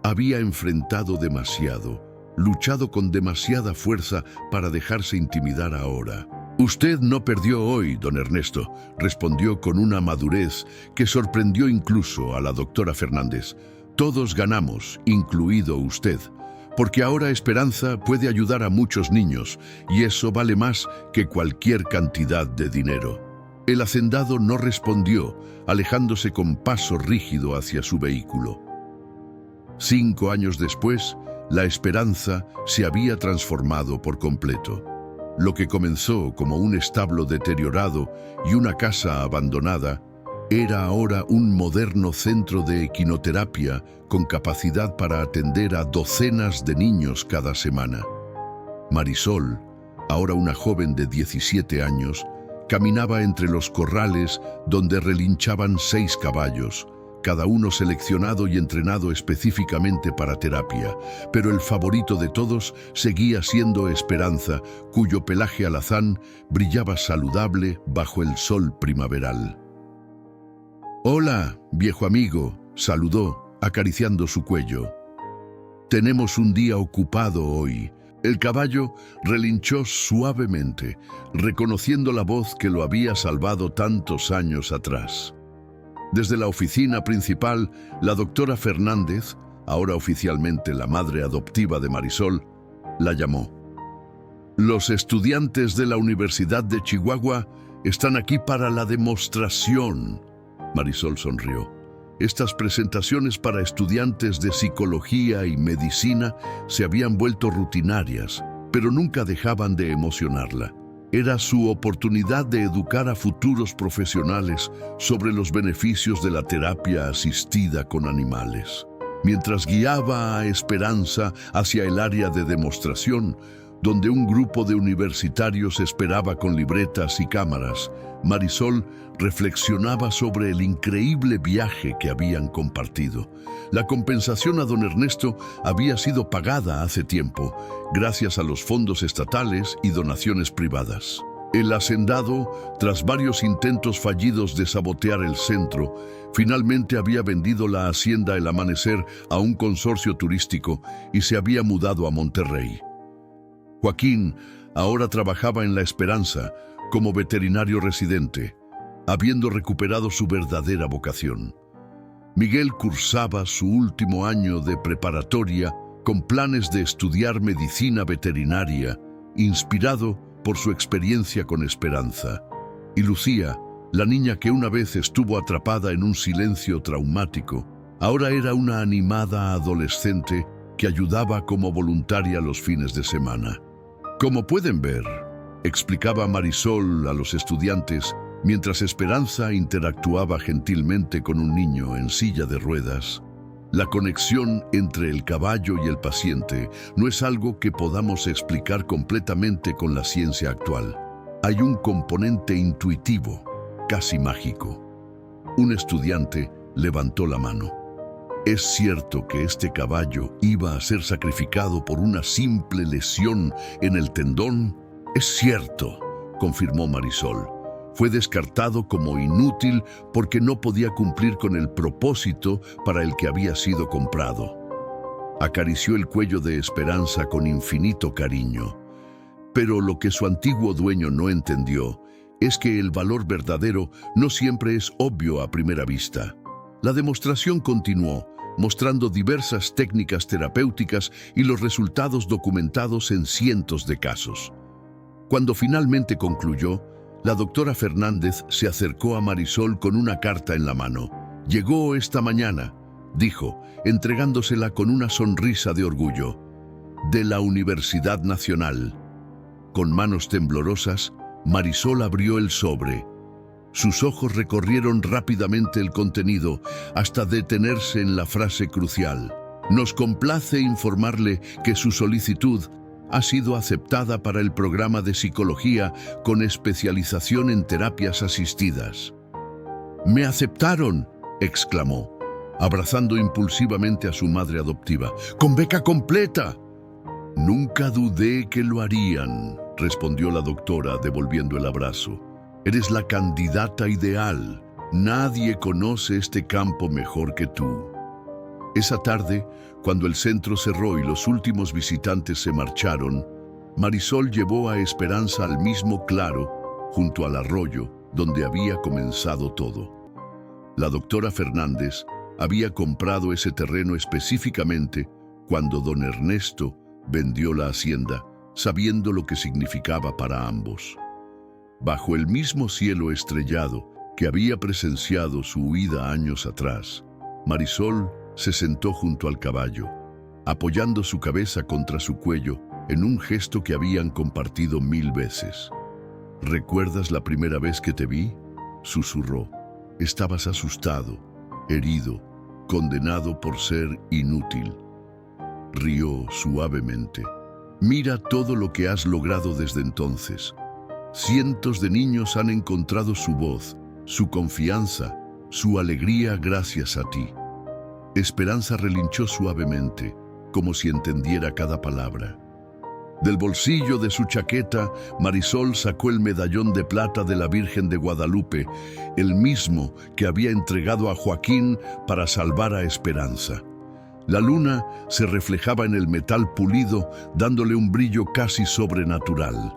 [SPEAKER 1] Había enfrentado demasiado, luchado con demasiada fuerza para dejarse intimidar ahora. «Usted no perdió hoy, don Ernesto», respondió con una madurez que sorprendió incluso a la doctora Fernández. «Todos ganamos, incluido usted, porque ahora Esperanza puede ayudar a muchos niños, y eso vale más que cualquier cantidad de dinero». El hacendado no respondió, alejándose con paso rígido hacia su vehículo. 5 años después, la Esperanza se había transformado por completo. Lo que comenzó como un establo deteriorado y una casa abandonada, era ahora un moderno centro de equinoterapia con capacidad para atender a docenas de niños cada semana. Marisol, ahora una joven de 17 años, caminaba entre los corrales donde relinchaban 6 caballos, cada uno seleccionado y entrenado específicamente para terapia, pero el favorito de todos seguía siendo Esperanza, cuyo pelaje alazán brillaba saludable bajo el sol primaveral. «Hola, viejo amigo», saludó, acariciando su cuello. «Tenemos un día ocupado hoy». El caballo relinchó suavemente, reconociendo la voz que lo había salvado tantos años atrás. Desde la oficina principal, la doctora Fernández, ahora oficialmente la madre adoptiva de Marisol, la llamó. «Los estudiantes de la Universidad de Chihuahua están aquí para la demostración». Marisol sonrió. Estas presentaciones para estudiantes de psicología y medicina se habían vuelto rutinarias, pero nunca dejaban de emocionarla. Era su oportunidad de educar a futuros profesionales sobre los beneficios de la terapia asistida con animales. Mientras guiaba a Esperanza hacia el área de demostración, donde un grupo de universitarios esperaba con libretas y cámaras, Marisol reflexionaba sobre el increíble viaje que habían compartido. La compensación a don Ernesto había sido pagada hace tiempo, gracias a los fondos estatales y donaciones privadas. El hacendado, tras varios intentos fallidos de sabotear el centro, finalmente había vendido la hacienda El Amanecer a un consorcio turístico y se había mudado a Monterrey. Joaquín ahora trabajaba en La Esperanza como veterinario residente, habiendo recuperado su verdadera vocación. Miguel cursaba su último año de preparatoria con planes de estudiar medicina veterinaria, inspirado por su experiencia con Esperanza. Y Lucía, la niña que una vez estuvo atrapada en un silencio traumático, ahora era una animada adolescente que ayudaba como voluntaria los fines de semana. Como pueden ver, explicaba Marisol a los estudiantes, mientras Esperanza interactuaba gentilmente con un niño en silla de ruedas, La conexión entre el caballo y el paciente no es algo que podamos explicar completamente con la ciencia actual. Hay un componente intuitivo, casi mágico. Un estudiante levantó la mano. ¿Es cierto que este caballo iba a ser sacrificado por una simple lesión en el tendón? Es cierto, confirmó Marisol. Fue descartado como inútil porque no podía cumplir con el propósito para el que había sido comprado. Acarició el cuello de Esperanza con infinito cariño. Pero lo que su antiguo dueño no entendió es que el valor verdadero no siempre es obvio a primera vista. La demostración continuó, mostrando diversas técnicas terapéuticas y los resultados documentados en cientos de casos. Cuando finalmente concluyó, la doctora Fernández se acercó a Marisol con una carta en la mano. «Llegó esta mañana», dijo, entregándosela con una sonrisa de orgullo. «De la Universidad Nacional». Con manos temblorosas, Marisol abrió el sobre. Sus ojos recorrieron rápidamente el contenido hasta detenerse en la frase crucial. «Nos complace informarle que su solicitud ha sido aceptada para el programa de psicología con especialización en terapias asistidas». «¡Me aceptaron!», exclamó, abrazando impulsivamente a su madre adoptiva. «¡Con beca completa!». «Nunca dudé que lo harían», respondió la doctora devolviendo el abrazo. «Eres la candidata ideal. Nadie conoce este campo mejor que tú». Esa tarde, cuando el centro cerró y los últimos visitantes se marcharon, Marisol llevó a Esperanza al mismo claro, junto al arroyo, donde había comenzado todo. La doctora Fernández había comprado ese terreno específicamente cuando don Ernesto vendió la hacienda, sabiendo lo que significaba para ambos. Bajo el mismo cielo estrellado que había presenciado su huida años atrás, Marisol se sentó junto al caballo, apoyando su cabeza contra su cuello en un gesto que habían compartido 1000 veces. «¿Recuerdas la primera vez que te vi?», susurró. «Estabas asustado, herido, condenado por ser inútil». Rió suavemente. «Mira todo lo que has logrado desde entonces. Cientos de niños han encontrado su voz, su confianza, su alegría gracias a ti». Esperanza relinchó suavemente, como si entendiera cada palabra. Del bolsillo de su chaqueta, Marisol sacó el medallón de plata de la Virgen de Guadalupe, el mismo que había entregado a Joaquín para salvar a Esperanza. La luna se reflejaba en el metal pulido, dándole un brillo casi sobrenatural.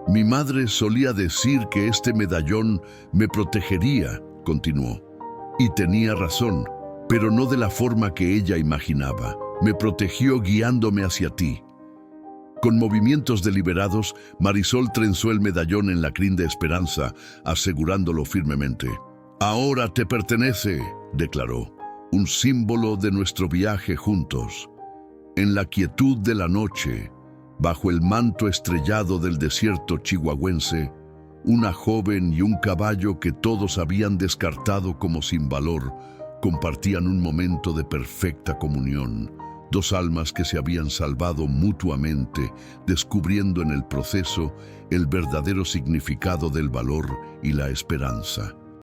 [SPEAKER 1] «Mi madre solía decir que este medallón me protegería», continuó. «Y tenía razón, pero no de la forma que ella imaginaba. Me protegió guiándome hacia ti». Con movimientos deliberados, Marisol trenzó el medallón en la crin de Esperanza, asegurándolo firmemente. «Ahora te pertenece», declaró, «un símbolo de nuestro viaje juntos». En la quietud de la noche, bajo el manto estrellado del desierto chihuahuense, una joven y un caballo que todos habían descartado como sin valor, compartían un momento de perfecta comunión, dos almas que se habían salvado mutuamente, descubriendo en el proceso el verdadero significado del valor y la esperanza.